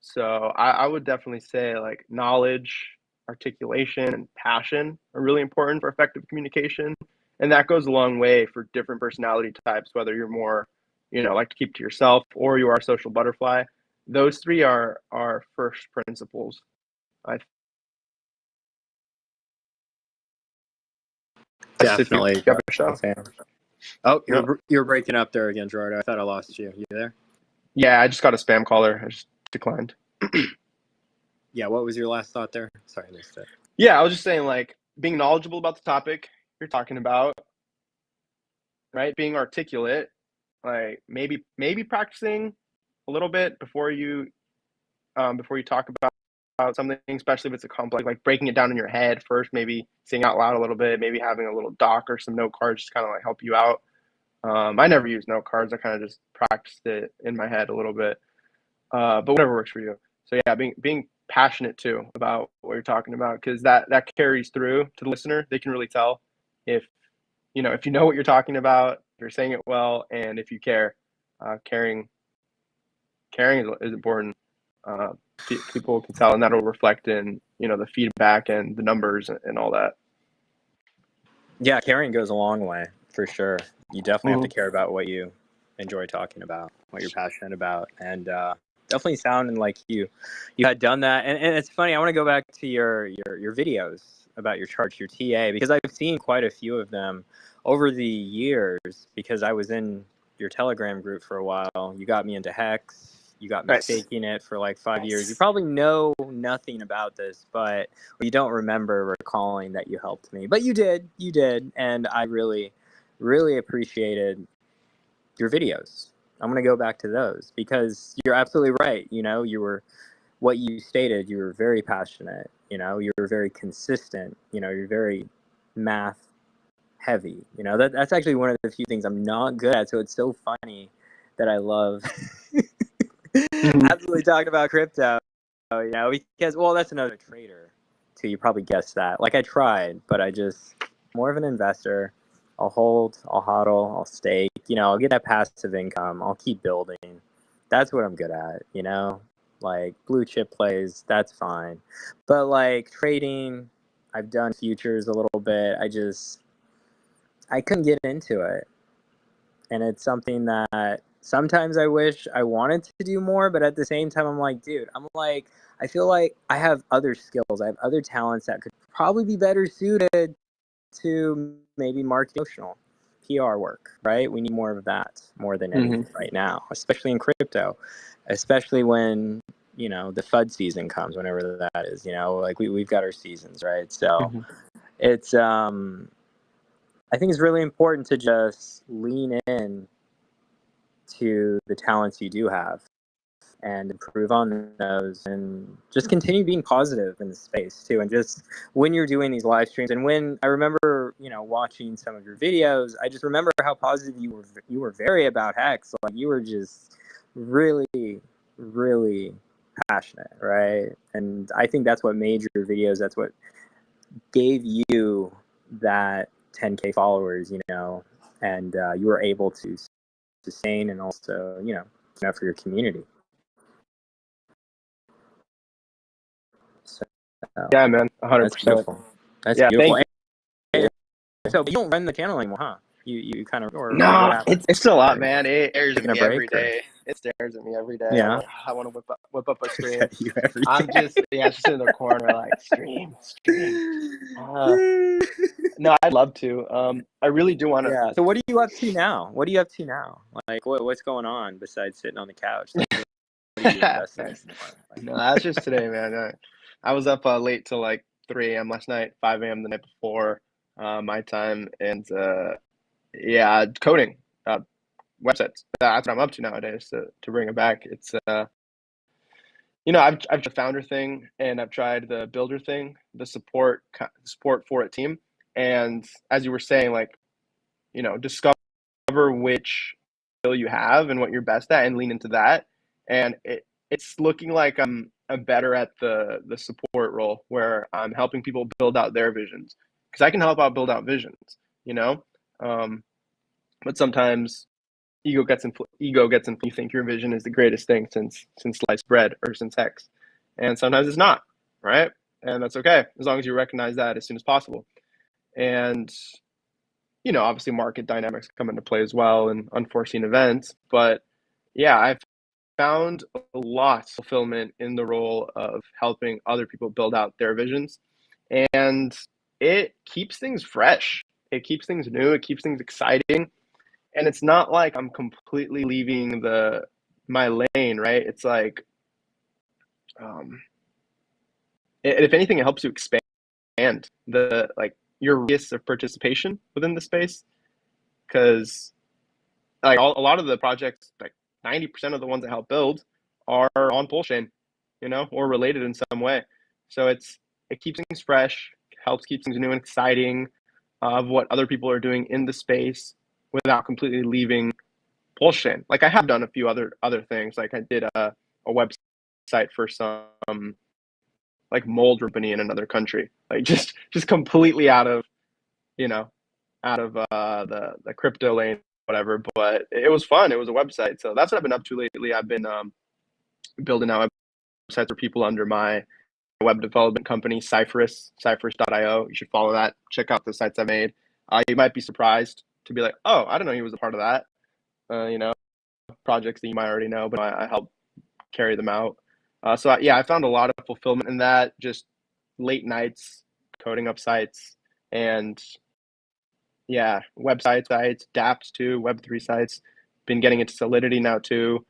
So I would definitely say like knowledge, articulation, and passion are really important for effective communication. And that goes a long way for different personality types, whether you're more, like to keep to yourself or you are a social butterfly. Those three are first principles. Definitely. Oh, Yeah. you're breaking up there again, Gerardo. I thought I lost you. You there? Yeah, I just got a spam caller. I just declined. Yeah, what was your last thought there? Sorry, I missed it. Yeah, I was just saying, like, being knowledgeable about the topic you're talking about, right? Being articulate, like maybe practicing a little bit before you talk about something, especially if it's a complex, like breaking it down in your head first, maybe saying out loud a little bit, maybe having a little doc or some note cards just kind of like help you out. I never use note cards. I kind of just practiced it in my head a little bit, but whatever works for you. So yeah, being passionate too about what you're talking about, because that carries through to the listener. They can really tell if you know what you're talking about, if you're saying it well, and if you care. Caring is important. People can tell, and that'll reflect in the feedback and the numbers and all that. Yeah, caring goes a long way for sure. You definitely have to care about what you enjoy talking about, what you're passionate about, and definitely sounding like you had done that. And it's funny. I want to go back to your videos about your charts, your TA, because I've seen quite a few of them over the years. Because I was in your Telegram group for a while. You got me into Hex. You got me staking it for like 5 years. You probably know nothing about this, but you don't remember recalling that you helped me. But you did, and I really, really appreciated your videos. I'm going to go back to those because you're absolutely right. You were, what you stated, you were very passionate. You were very consistent. You're very math heavy. That's actually one of the few things I'm not good at. So it's so funny that I love absolutely talking about crypto. Because that's another trader too. You probably guessed that. Like I tried, but I just more of an investor. I'll hold, I'll hodl, I'll stake. I'll get that passive income. I'll keep building. That's what I'm good at. Like blue chip plays, that's fine. But like trading, I've done futures a little bit. I couldn't get into it. And it's something that sometimes I wish I wanted to do more, but at the same time, I'm like, dude, I feel like I have other skills. I have other talents that could probably be better suited to maybe market emotional PR work, right? We need more of that more than anything right now, especially in crypto, especially when, the FUD season comes, whenever that is, like we've got our seasons, right? So it's, I think it's really important to just lean in to the talents you do have and improve on those and just continue being positive in the space too. And just when you're doing these live streams, and when I remember, watching some of your videos, I just remember how positive you were very about Hex. Like you were just really, really passionate, right? And I think that's what made your videos, that's what gave you that 10K followers, and you were able to sustain and also, for your community. So, yeah, man, 100%. That's beautiful. That's beautiful. So you don't run the channel anymore, huh? You kind of, or no, it's still up, man. It stares at me every day. Or? It stares at me every day. Yeah. Like, I want to whip up a stream. I'm just, just in the corner, like stream. No, I'd love to. I really do want to. Yeah. So what are you up to now? What are you up to now? Like, what's going on besides sitting on the couch? Like, what are you investing Nice. in more? Like, No, that's just today, man. I was up late till like 3 a.m. last night, 5 a.m. the night before, my time, and yeah, coding websites. That's what I'm up to nowadays. To bring it back, it's I've tried the founder thing and I've tried the builder thing, the support for a team, and as you were saying, like discover which skill you have and what you're best at and lean into that. And it's looking like I'm better at the support role where I'm helping people build out their visions, because I can help out build out visions, you know. But sometimes ego gets in. You think your vision is the greatest thing since sliced bread or since hex, and sometimes it's not, right? And that's okay as long as you recognize that as soon as possible. And obviously market dynamics come into play as well and unforeseen events. But yeah, I've found a lot of fulfillment in the role of helping other people build out their visions. And it keeps things fresh. It keeps things new. It keeps things exciting. And it's not like I'm completely leaving my lane, right? It's like, if anything, it helps you expand your radius of participation within the space, because like a lot of the projects, like 90% of the ones I help build are on Polchain, or related in some way. So it keeps things fresh, helps keep things new and exciting of what other people are doing in the space without completely leaving Polchain. Like I have done a few other things. Like I did a website for some like mold company in another country, like just completely out of the crypto lane, whatever. But it was fun. It was a website. So that's what I've been up to lately. I've been building out websites for people under my web development company, Cypress.io. You should follow that. Check out the sites I made. You might be surprised to be like, oh, I don't know he was a part of that. Projects that you might already know, but I help carry them out. So yeah, I found a lot of fulfillment in that. Just late nights coding up sites, and yeah, websites, dApps too, Web3 sites. Been getting into Solidity now too.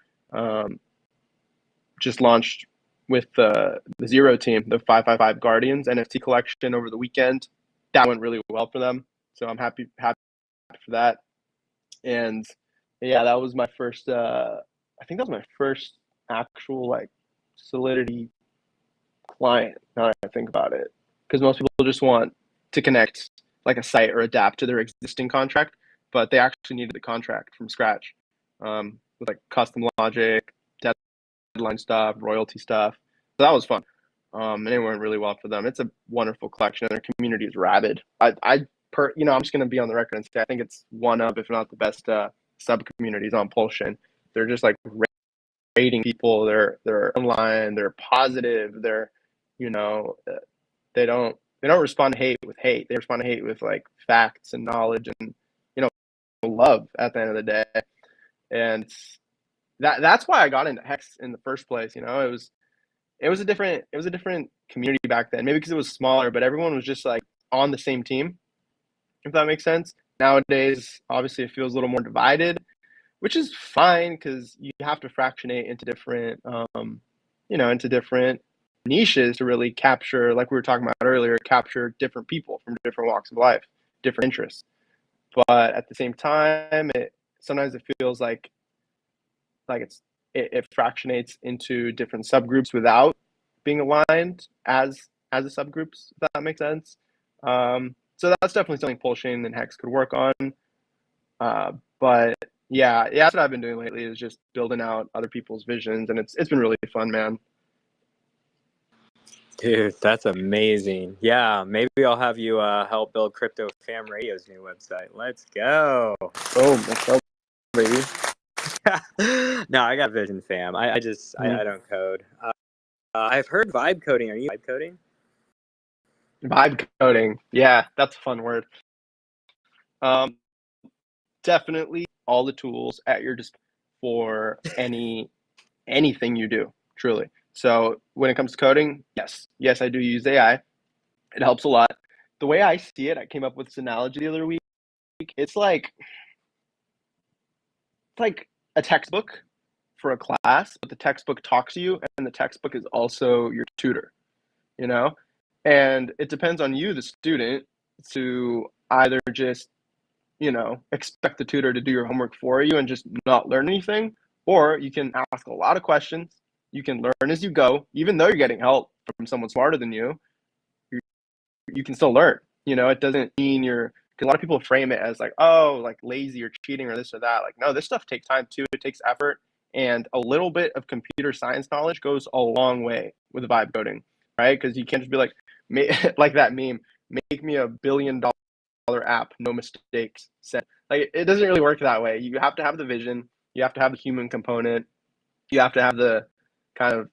Just launched with the Zero team, the 555 Guardians NFT collection over the weekend. That went really well for them, so I'm happy for that. And yeah, that was my first. I think that was my first actual like Solidity client. Now that I think about it, because most people just want to connect like a site or adapt to their existing contract, but they actually needed the contract from scratch, with like custom logic, deadline stuff, royalty stuff. So that was fun. And it went really well for them. It's a wonderful collection, and their community is rabid. I'm just going to be on the record and say I think it's one of, if not the best, sub communities on Polchain. They're just like rating people. They're online. They're positive. They're, they don't respond to hate with hate. They respond to hate with like facts and knowledge and love at the end of the day. And that's why I got into Hex in the first place. It was a different community back then. Maybe because it was smaller, but everyone was just like on the same team, if that makes sense. Nowadays, obviously, it feels a little more divided, which is fine because you have to fractionate into different, into different niches to really capture, like we were talking about earlier, capture different people from different walks of life, different interests. But at the same time, sometimes it feels like it fractionates into different subgroups without being aligned as a subgroups, if that makes sense. So that's definitely something Polchain and Hex could work on. But yeah, that's what I've been doing lately, is just building out other people's visions, and it's been really fun, man. dude, that's amazing. Yeah, maybe I'll have you help build Crypto Fam Radio's new website. Let's go. Boom, let's go, baby. No, I got Vision Fam. I don't code. I've heard vibe coding. Are you vibe coding? Vibe coding, yeah, that's a fun word. Definitely all the tools at your disposal for anything you do, truly. So when it comes to coding, yes, I do use AI. It helps a lot. the way I see it, I came up with this analogy the other week. It's like a textbook for a class, but the textbook talks to you, and the textbook is also your tutor, you know? And it depends on you, the student, to either just, expect the tutor to do your homework for you and just not learn anything, or you can ask a lot of questions. You can learn as you go, even though you're getting help from someone smarter than you. You can still learn. It doesn't mean because a lot of people frame it as like, oh, like lazy or cheating or this or that. Like, no, this stuff takes time too. It takes effort, and a little bit of computer science knowledge goes a long way with vibe coding, right? Because you can't just be like, like that meme, make me $1 billion app, no mistakes. Like, it doesn't really work that way. You have to have the vision. You have to have the human component. You have to have the kind of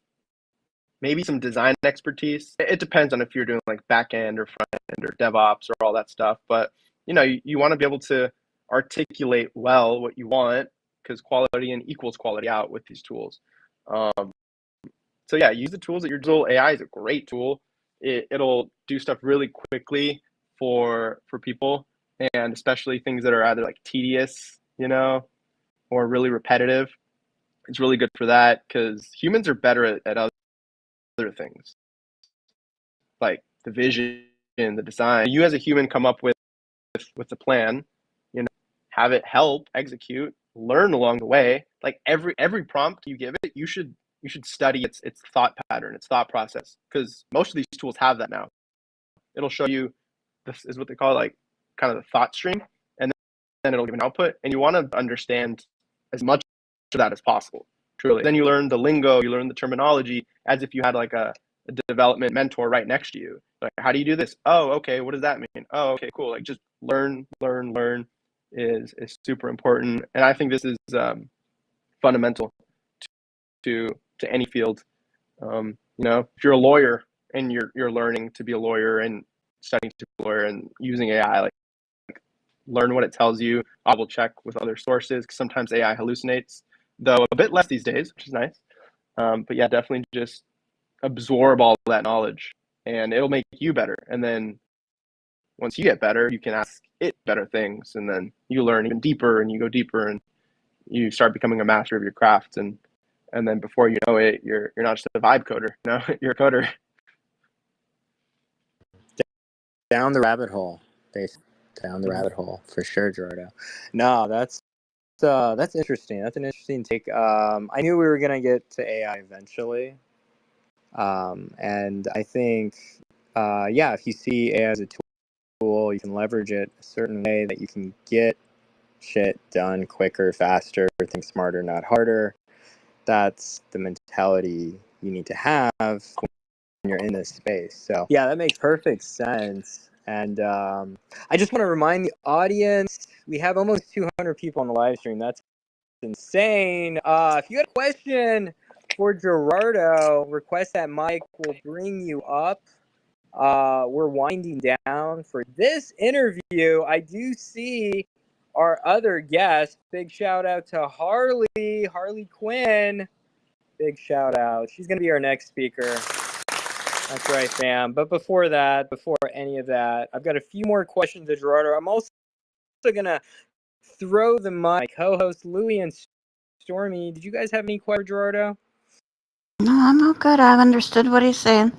maybe some design expertise. It depends on if you're doing like back end or front end or DevOps or all that stuff. But you want to be able to articulate well what you want, because quality in equals quality out with these tools. So yeah, use the tools at your tool. AI is a great tool. It'll do stuff really quickly for people, and especially things that are either like tedious, or really repetitive. It's really good for that, because humans are better at other things, like the vision, the design. You as a human come up with the plan, have it help execute, learn along the way. Like every prompt you give it, you should study its thought pattern, its thought process, because most of these tools have that now. It'll show you, this is what they call like kind of the thought stream, and then it'll give an output, and you want to understand as much of that as possible, truly. Then you learn the lingo, you learn the terminology, as if you had like a development mentor right next to you. Like, how do you do this? Oh, okay, what does that mean? Oh, okay, cool. Like, just learn is super important, and I think this is fundamental to any field. If you're a lawyer and you're learning to be a lawyer and studying to be a lawyer and using AI, like learn what it tells you. Double check with other sources, because sometimes AI hallucinates, though a bit less these days, which is nice. But yeah, definitely just absorb all that knowledge, and it'll make you better. And then once you get better, you can ask it better things, and then you learn even deeper, and you go deeper, and you start becoming a master of your craft. And then before you know it, you're not just a vibe coder, you're a coder. Down the rabbit hole, basically. Down the rabbit hole for sure, Gerardo. No, that's interesting. That's an interesting take. I knew we were gonna get to AI eventually, and I think, if you see AI as a tool, you can leverage it a certain way that you can get shit done quicker, faster, think smarter, not harder. That's the mentality you need to have when you're in this space. So yeah, that makes perfect sense. And I just want to remind the audience, we have almost 200 people on the live stream. That's insane. If you got a question for Gerardo, request that mic. We'll bring you up. We're winding down for this interview. I do see our other guest. Big shout out to Harley Quinn. Big shout out. She's going to be our next speaker. That's right, fam. But before any of that, I've got a few more questions to Gerardo. I'm also going to throw the mic. My co-host Louie and Stormy, did you guys have any questions for Gerardo? No, I'm all good. I've understood what he's saying.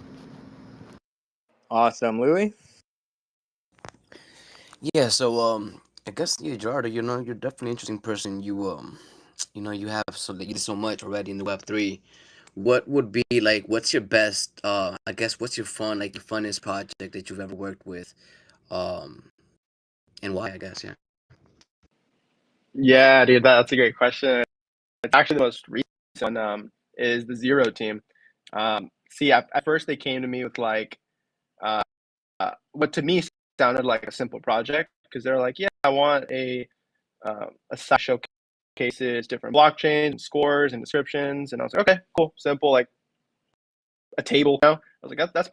Awesome. Louie? Yeah, so I guess Gerardo, you're definitely an interesting person. You have you did so much already in the Web3. What would be like? What's your best? I guess what's your funnest project that you've ever worked with, and why? I guess Yeah, dude, that's a great question. It's actually the most recent one, is the Zero team. See, at first they came to me with like what to me sounded like a simple project, because they're like, yeah, I want a site showcases different blockchains and scores and descriptions, and I was like, okay, cool, simple, like a table. I was like, that's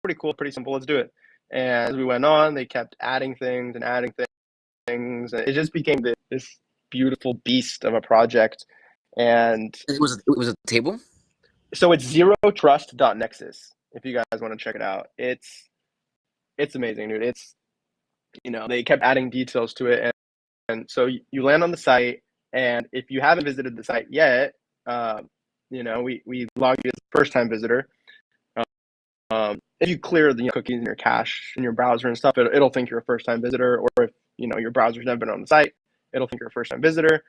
pretty cool, pretty simple. Let's do it. And as we went on, they kept adding things and adding things. And it just became this beautiful beast of a project. And it was a table. so it's zerotrust.nexus. If you guys want to check it out, it's it's amazing, dude. It's, they kept adding details to it, and so you land on the site, and if you haven't visited the site yet, we log you as a first time visitor. If you clear the cookies in your cache in your browser and stuff, it'll think you're a first time visitor, or if your browser's never been on the site, it'll think you're a first time visitor.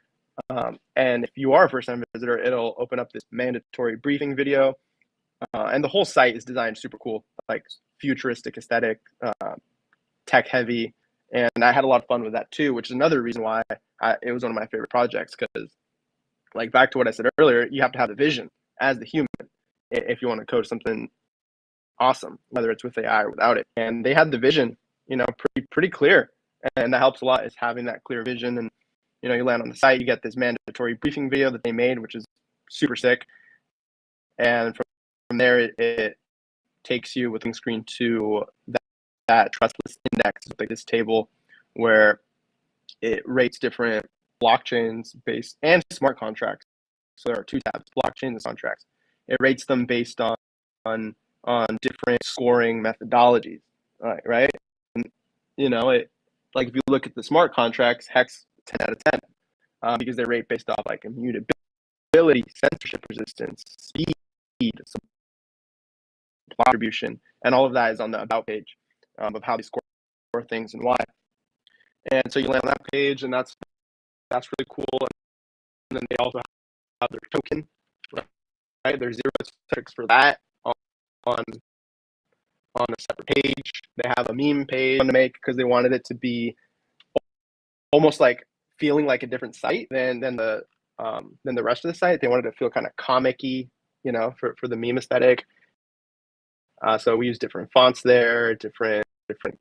And if you are a first time visitor, it'll open up this mandatory briefing video. And the whole site is designed super cool, like futuristic aesthetic, tech heavy. And I had a lot of fun with that too, which is another reason why it was one of my favorite projects. Because, like, back to what I said earlier, you have to have the vision as the human if you want to code something awesome, whether it's with AI or without it. And they had the vision, pretty clear. And that helps a lot, is having that clear vision. And, you land on the site, you get this mandatory briefing video that they made, which is super sick. And from there, it takes you with screen to that trust list index, like this table where it rates different blockchains based and smart contracts. So there are two tabs: blockchains and contracts. It rates them based on different scoring methodologies, right? And, it, like, if you look at the smart contracts, Hex 10 out of 10, because they rate based off like immutability, censorship resistance, speed, supply distribution, and all of that is on the about page of how they score things and why. And so you land on that page, and that's really cool. And then they also have their token, right? There's 0 statistics for that on a separate page. They have a meme page to make because they wanted it to be almost like feeling like a different site than the rest of the site. They wanted to feel kind of comic-y, for the meme aesthetic. So we use different fonts there, different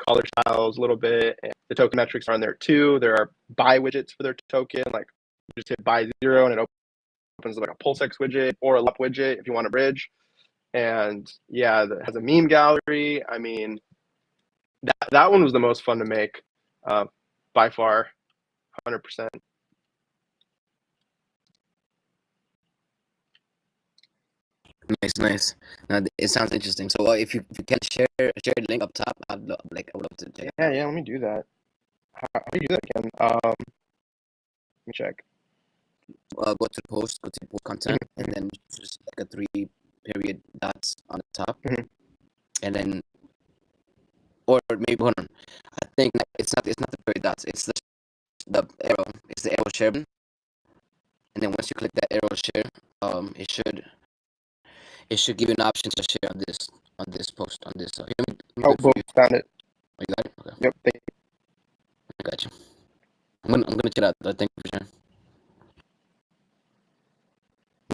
color styles a little bit. And the token metrics are on there too. There are buy widgets for their token. Like, you just hit buy 0 and it opens like a PulseX widget or a LUP widget if you want a bridge. And yeah, it has a meme gallery. I mean, that one was the most fun to make, by far, 100%. Nice. Now, it sounds interesting. So, if you can share the link up top, I would love to check. Yeah, let me do that. How do you do that again? Let me check. Go to the post content, and then just like a 3 period dots on the top, and then, or maybe hold on. I think it's not the period dots. It's the arrow. It's the arrow share button, and then once you click that arrow share, it should give you an option to share on this post on this. Boom, found it. Oh, you got it? Okay. Yep. Thank you. I got you. I'm gonna check it out. Thank you for sharing.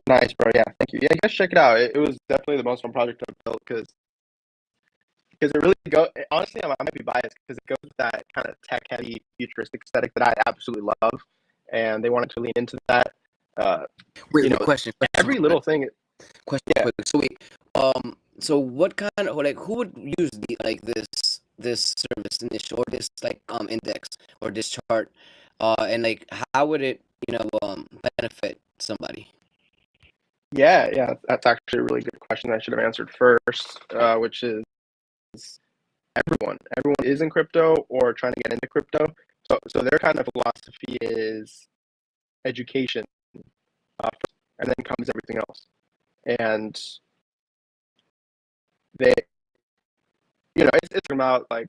Nice, bro. Yeah, thank you. Yeah, you guys check it out. It was definitely the most fun project I've built because it really honestly, I might be biased because it goes with that kind of tech heavy futuristic aesthetic that I absolutely love, and they wanted to lean into that. Question. Every little thing. Question. Yeah. So so what kind of, like, who would use this service initial, or this index or this chart, and like how would it benefit somebody? Yeah, that's actually a really good question I should have answered first, which is everyone. Everyone is in crypto or trying to get into crypto. So their kind of philosophy is education, and then comes everything else. And they, it's about like,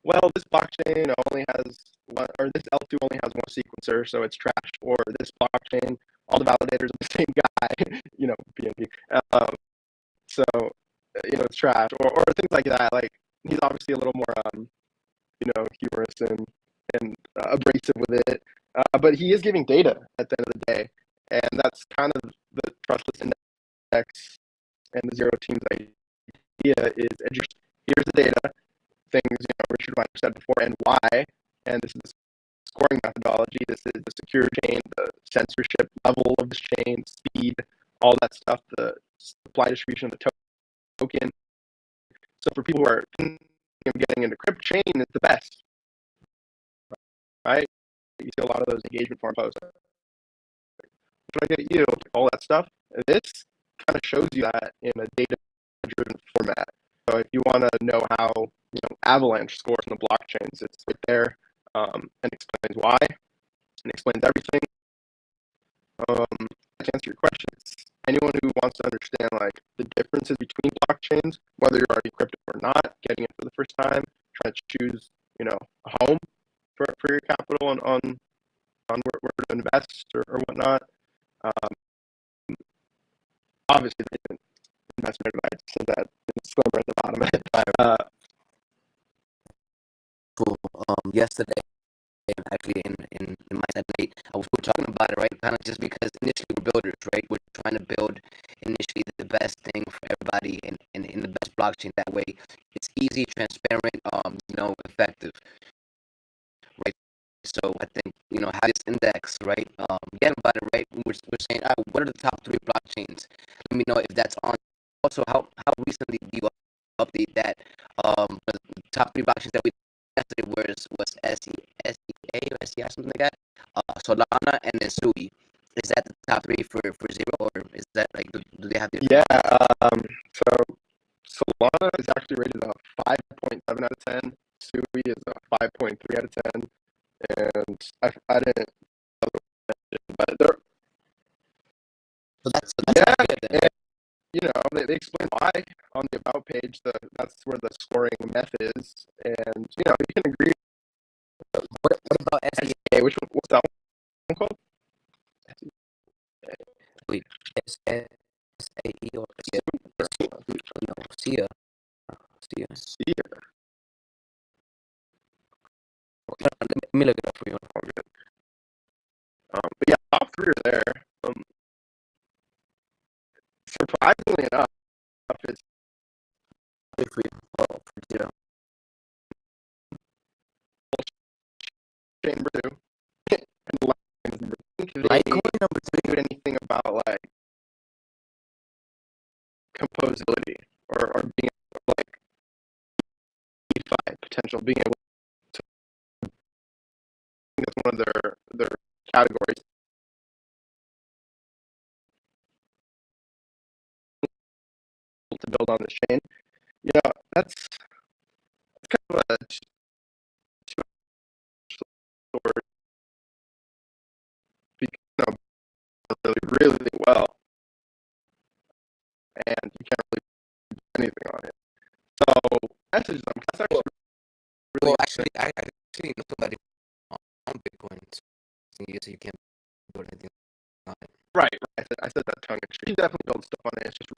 well, this blockchain only has one, or this L2 only has one sequencer, so it's trash. Or this blockchain, all the validators are the same guy, BNB. So, it's trash, or things like that. Like, he's obviously a little more, humorous and abrasive with it. But he is giving data at the end of the day. And that's kind of the trustless index and the zero teams idea is here's the data, things, Richard might have said before, and why. And this is the scoring methodology. This is the secure chain, the censorship level of this chain, speed, all that stuff, the supply distribution of the token. So for people who are getting into crypto, chain is the best, right? You see a lot of those engagement forum posts. Should I get you all that stuff? This kind of shows you that in a data-driven format. So if you want to know how avalanche scores on the blockchains. It's right there, and explains why and explains everything. To answer your question, it's anyone who wants to understand like the differences between blockchains, whether you're already crypto or not, getting it for the first time, trying to choose, a home for your capital on where to invest or whatnot. Obviously, they didn't investment advice, so that disclaimer at the bottom of it. Cool. Yesterday, actually, in my Saturday, we were talking about it, right? Kind of just because initially we're builders, right? We're trying to build initially the best thing for everybody and in the best blockchain. That way, it's easy, transparent, effective, right? So I think have this index, right? Get about it, right? We're saying, what are the top 3 blockchains? Let me know if that's on. Also, how recently do you update that? The top 3 blockchains that we yesterday was SEA or SEI, something like that. Solana and then Sui. Is that the top 3 for zero, or is that like do they have the? Yeah. So Solana is actually rated a 5.7 out of 10. Sui is a 5.3 out of 10, and I didn't, but they're So that's yeah. not good then. And, they explain why on the about page. That's where the scoring method is, and you can agree. What about SEA? SEA, what's that one called? Wait, SAE or no, SIA. SEA. Let me look it up for you. But yeah, top 3 are there. Surprisingly enough, it's For you. Oh, for zero. number 2, and Litecoin is number 3. Litecoin number 3. Do anything about like composability or being like DeFi potential, being able to. I think that's one of their categories. To build on this chain, that's kind of a story because really well, and you can't really do anything on it. So messages, that's actually really. Well, actually, I actually know somebody on Bitcoin, so you can't do anything on it. Right. I said that tongue. You can definitely build stuff on it. It's just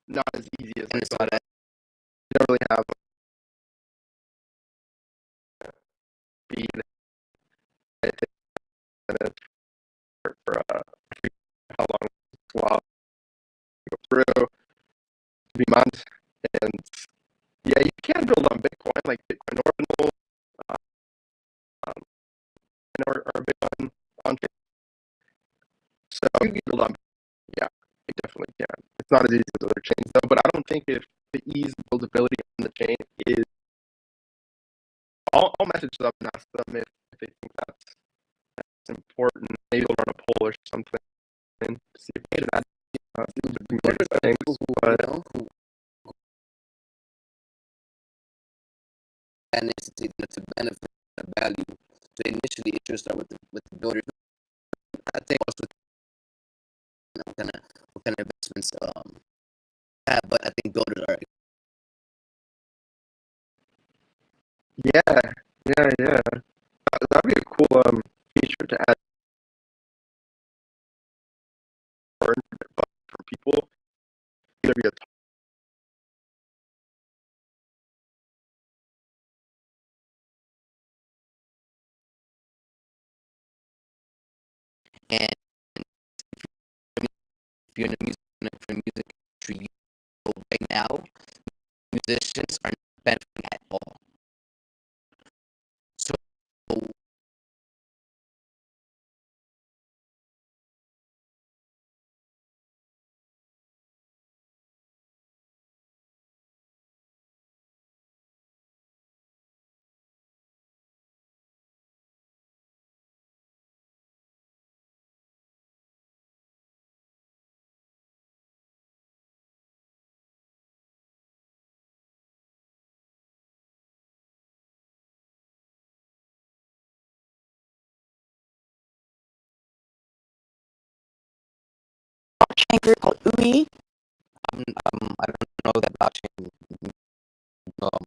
not as easy as And it's not that. you don't really have speed for how long it's while go through to be months. And yeah, you can build on Bitcoin, like Bitcoin Ordinal, or Bitcoin Onchain. So you can build on, yeah, you definitely can. It's not as easy as other chains though, but I don't think if the ease of buildability on the chain is, I'll message them and ask them if they think that's important. Maybe they'll run a poll or something and see if they that. And it's to benefit the value. So initially, it should start with the builder. I think also what kind of investments have, but I think builders are. Yeah. That'd be a cool feature to add for people. Either be a And if you're in the music industry, right now, musicians are not benefiting at all. So maker called Ui. I don't know that blockchain. Um,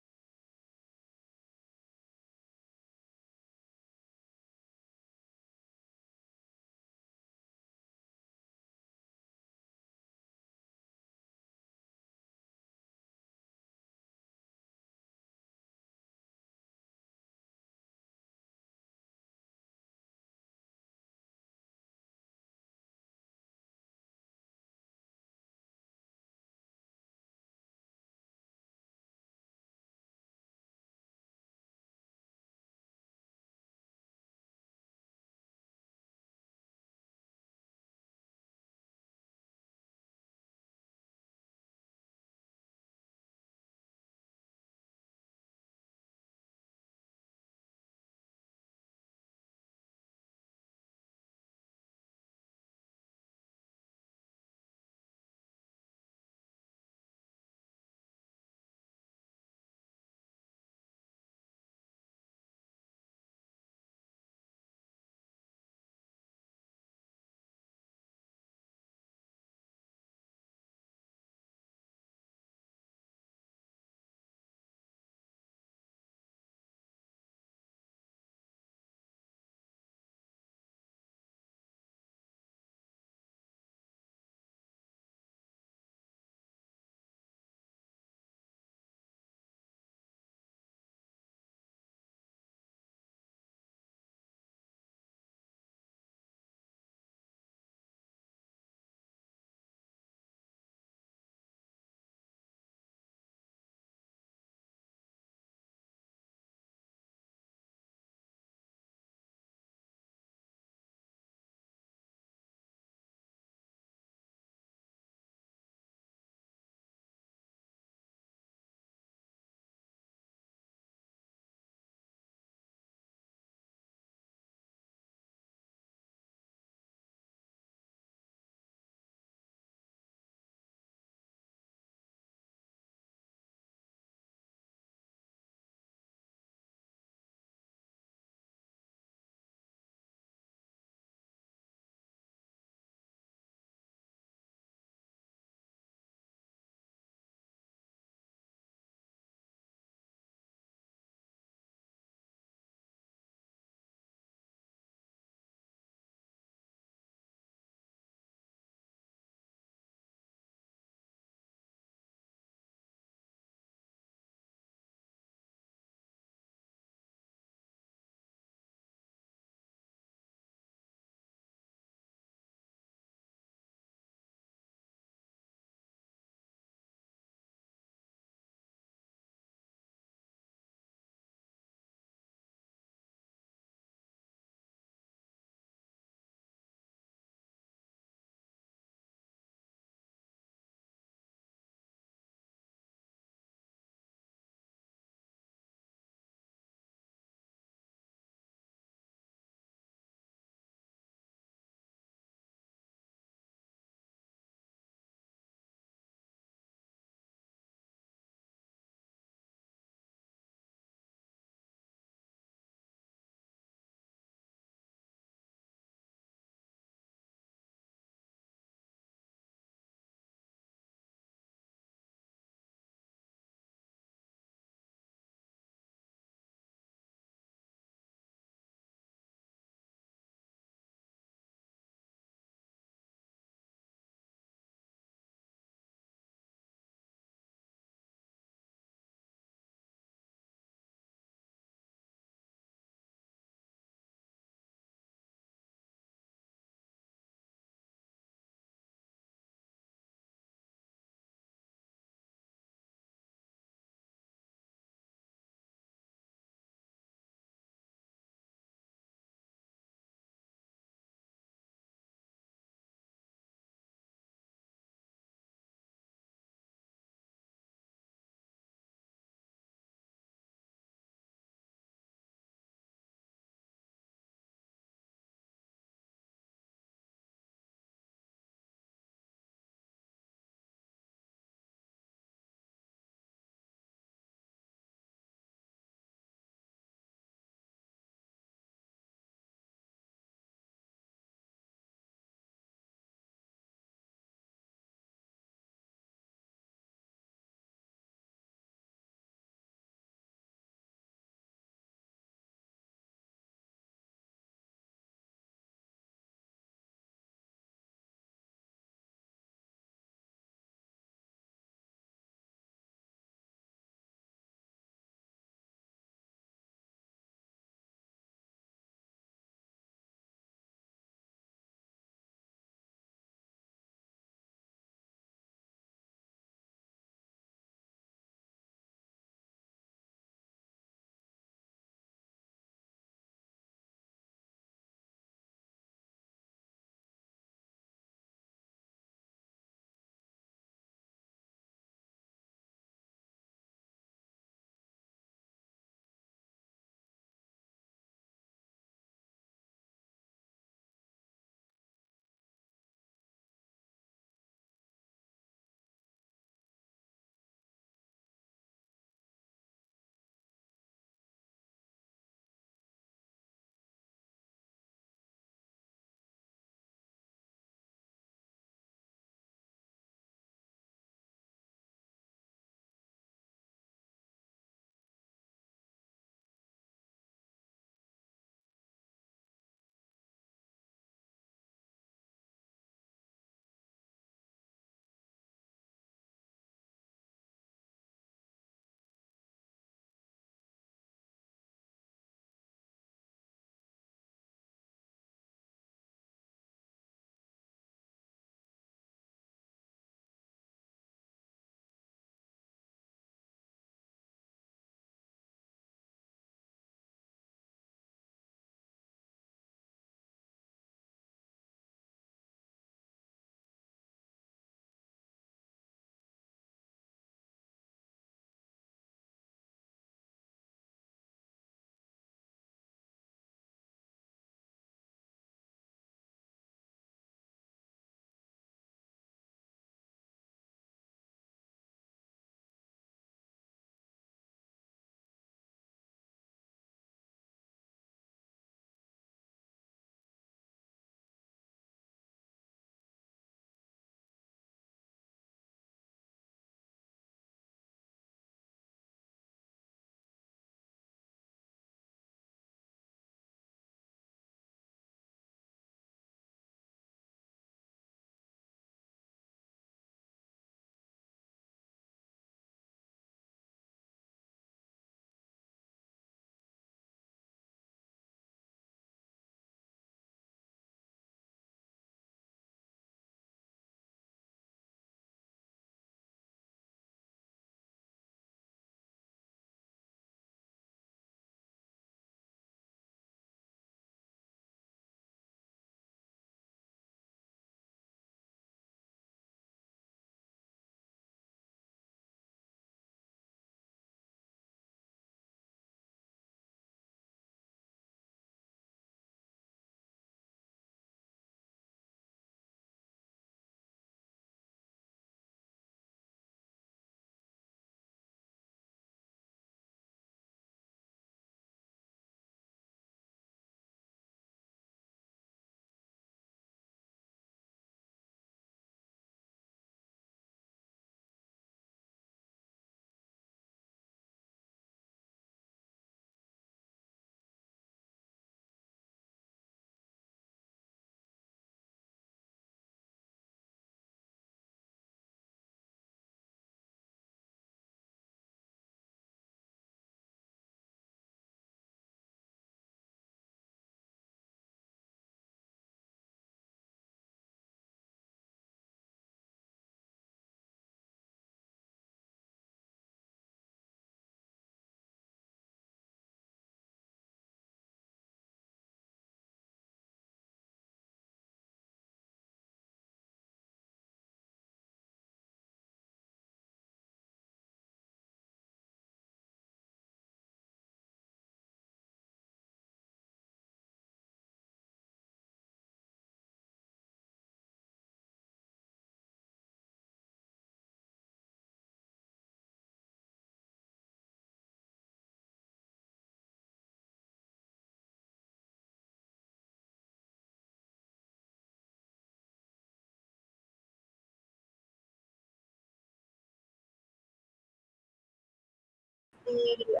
the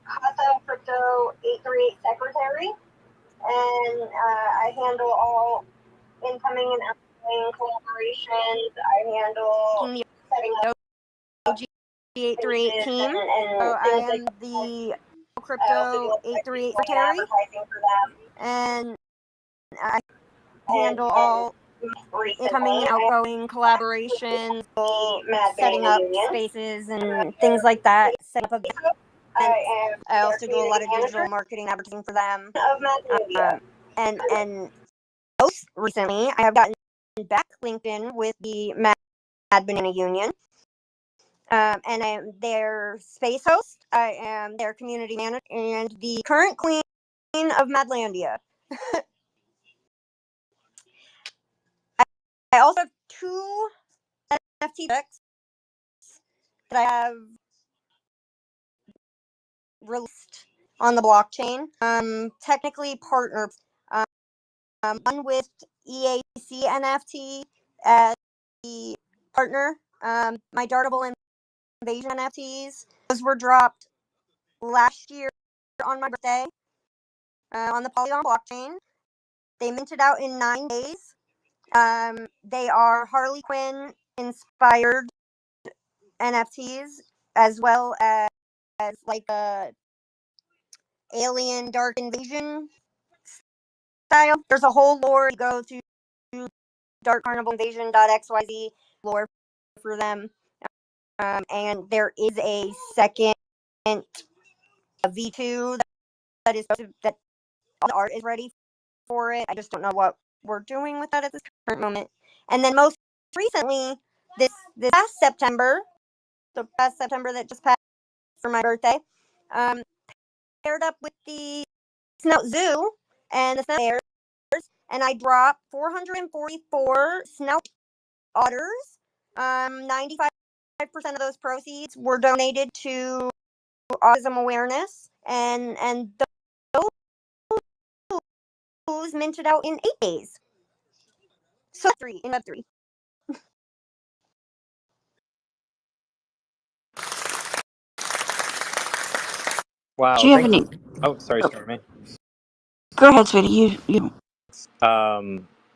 Casa Crypto 838 secretary, and I handle all incoming and outgoing collaborations. I handle setting up OG838 team. and So I things am like the I crypto also do 838 like secretary, advertising for them. and I And handle all recently, incoming and I outgoing collaborations, the Mad setting Banana up Union. spaces and things like that, setting up events. I am I their also do a lot community of digital manager marketing advertising for them. of Mad And most recently, I have gotten back linked in with the Mad Banana Union. And I am their space host. I am their community manager and the current queen of Madlandia. I also have 2 NFT decks that I have released on the blockchain. Technically partner. One with EAC NFT as the partner. My Dartable Invasion NFTs. Those were dropped last year on my birthday on the Polygon blockchain. They minted out in 9 days. They are Harley Quinn inspired NFTs as well as like a alien dark invasion style. There's a whole lore. You go to darkcarnivalinvasion.xyz lore for them. And there is a second V2 that is that all the art is ready for it. I just don't know what we're doing with that at this current moment. And then most recently, this past September, the past September that just passed for my birthday, paired up with the Snout Zoo and the Snout Bears, and I dropped 444 Snout Otters. 95% of those proceeds were donated to autism awareness, and those minted out in 8 days. So in Web3. Wow. Do you have Thank any? you. Oh, sorry, Stormy. Go ahead, sweetie. You.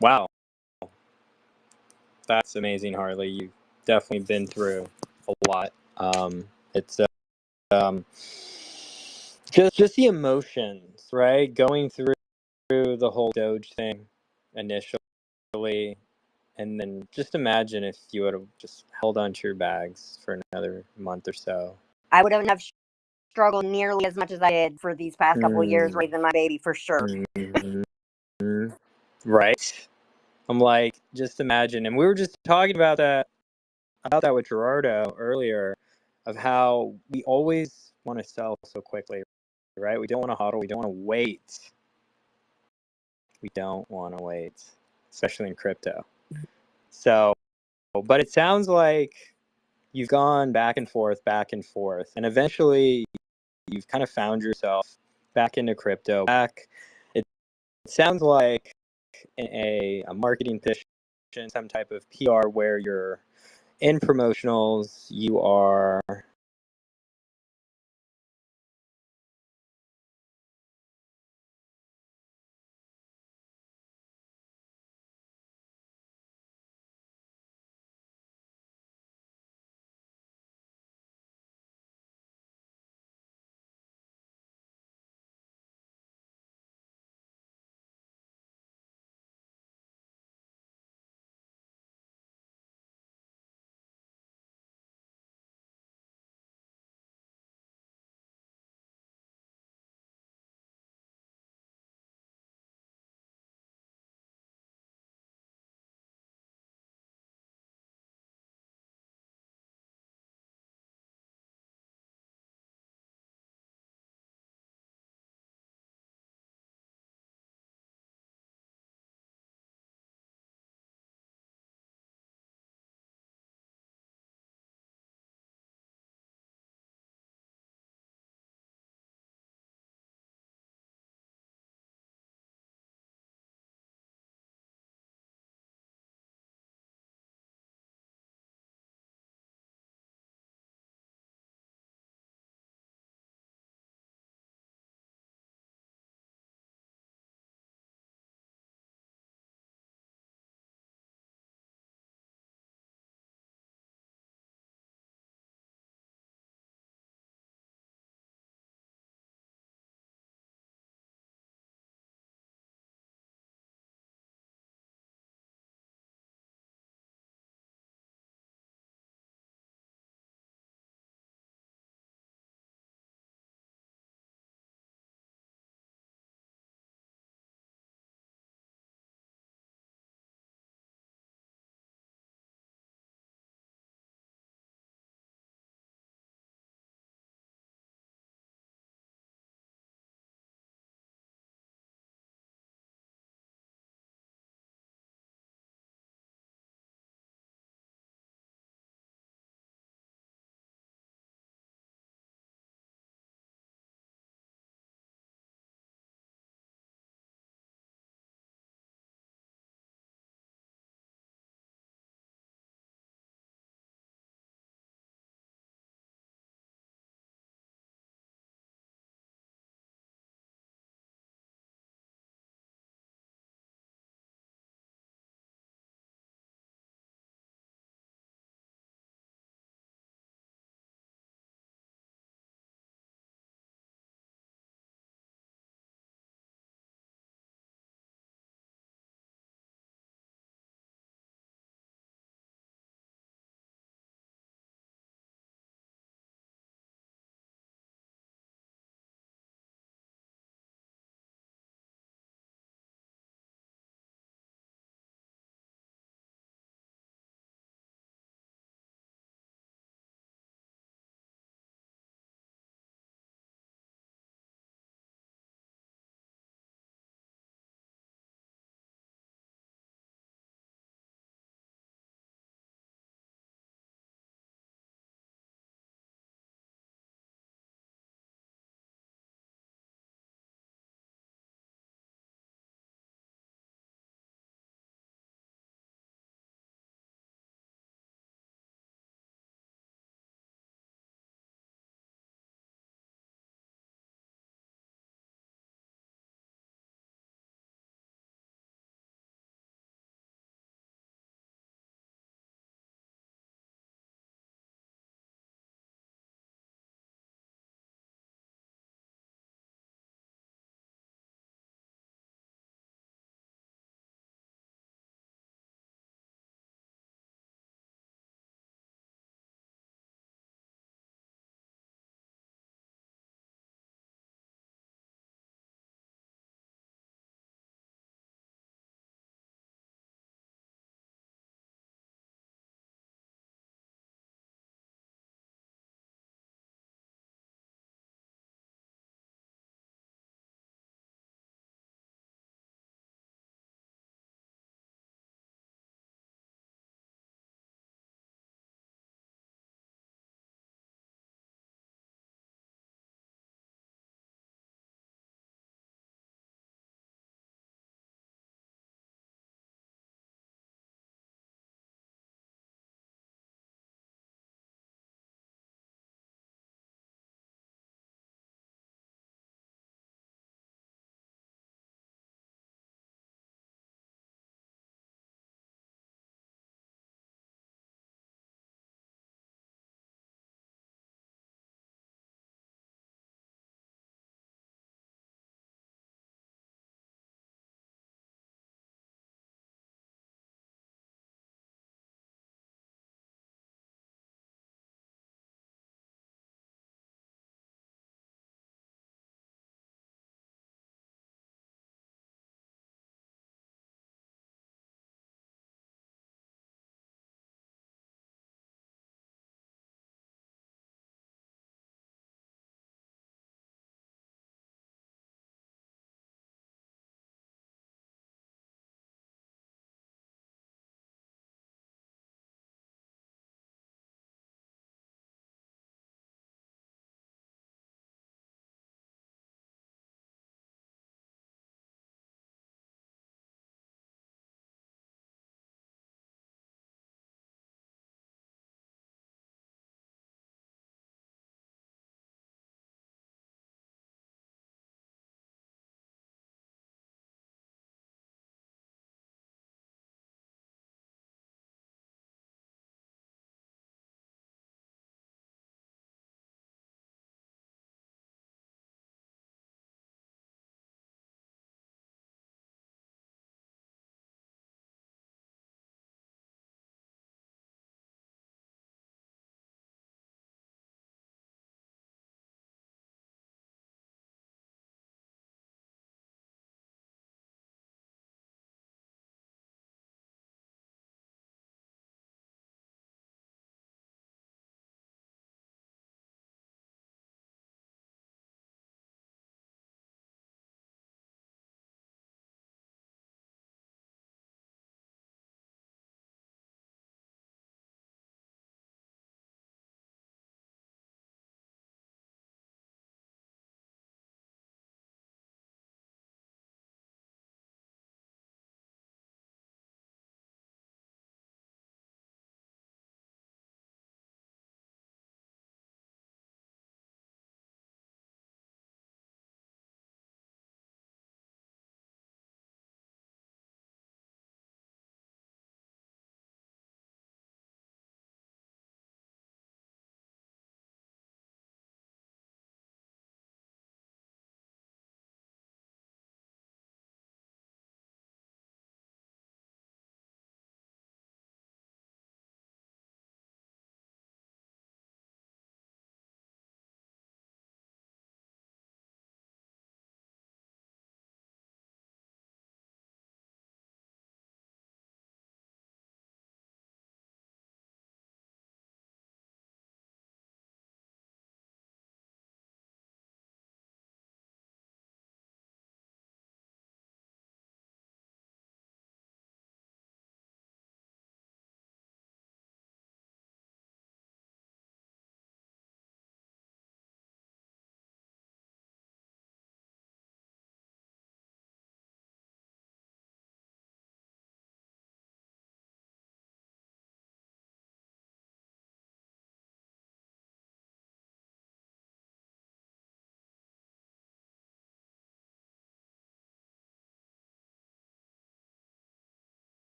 Wow. That's amazing, Harley. You've definitely been through a lot. It's um, just the emotions, right? Going through the whole Doge thing initially, and then just imagine if you would have just held onto your bags for another month or so. I would have struggled nearly as much as I did for these past couple of years raising my baby, for sure. Mm-hmm. Right? I'm like, just imagine. And we were just talking about that with Gerardo earlier, of how we always want to sell so quickly, right? We don't want to hodl. We don't want to wait. We don't want to wait, especially in crypto. So, but it sounds like you've gone back and forth, and eventually you've kind of found yourself back into crypto. It sounds like in a marketing position, some type of PR where you're in promotionals, you are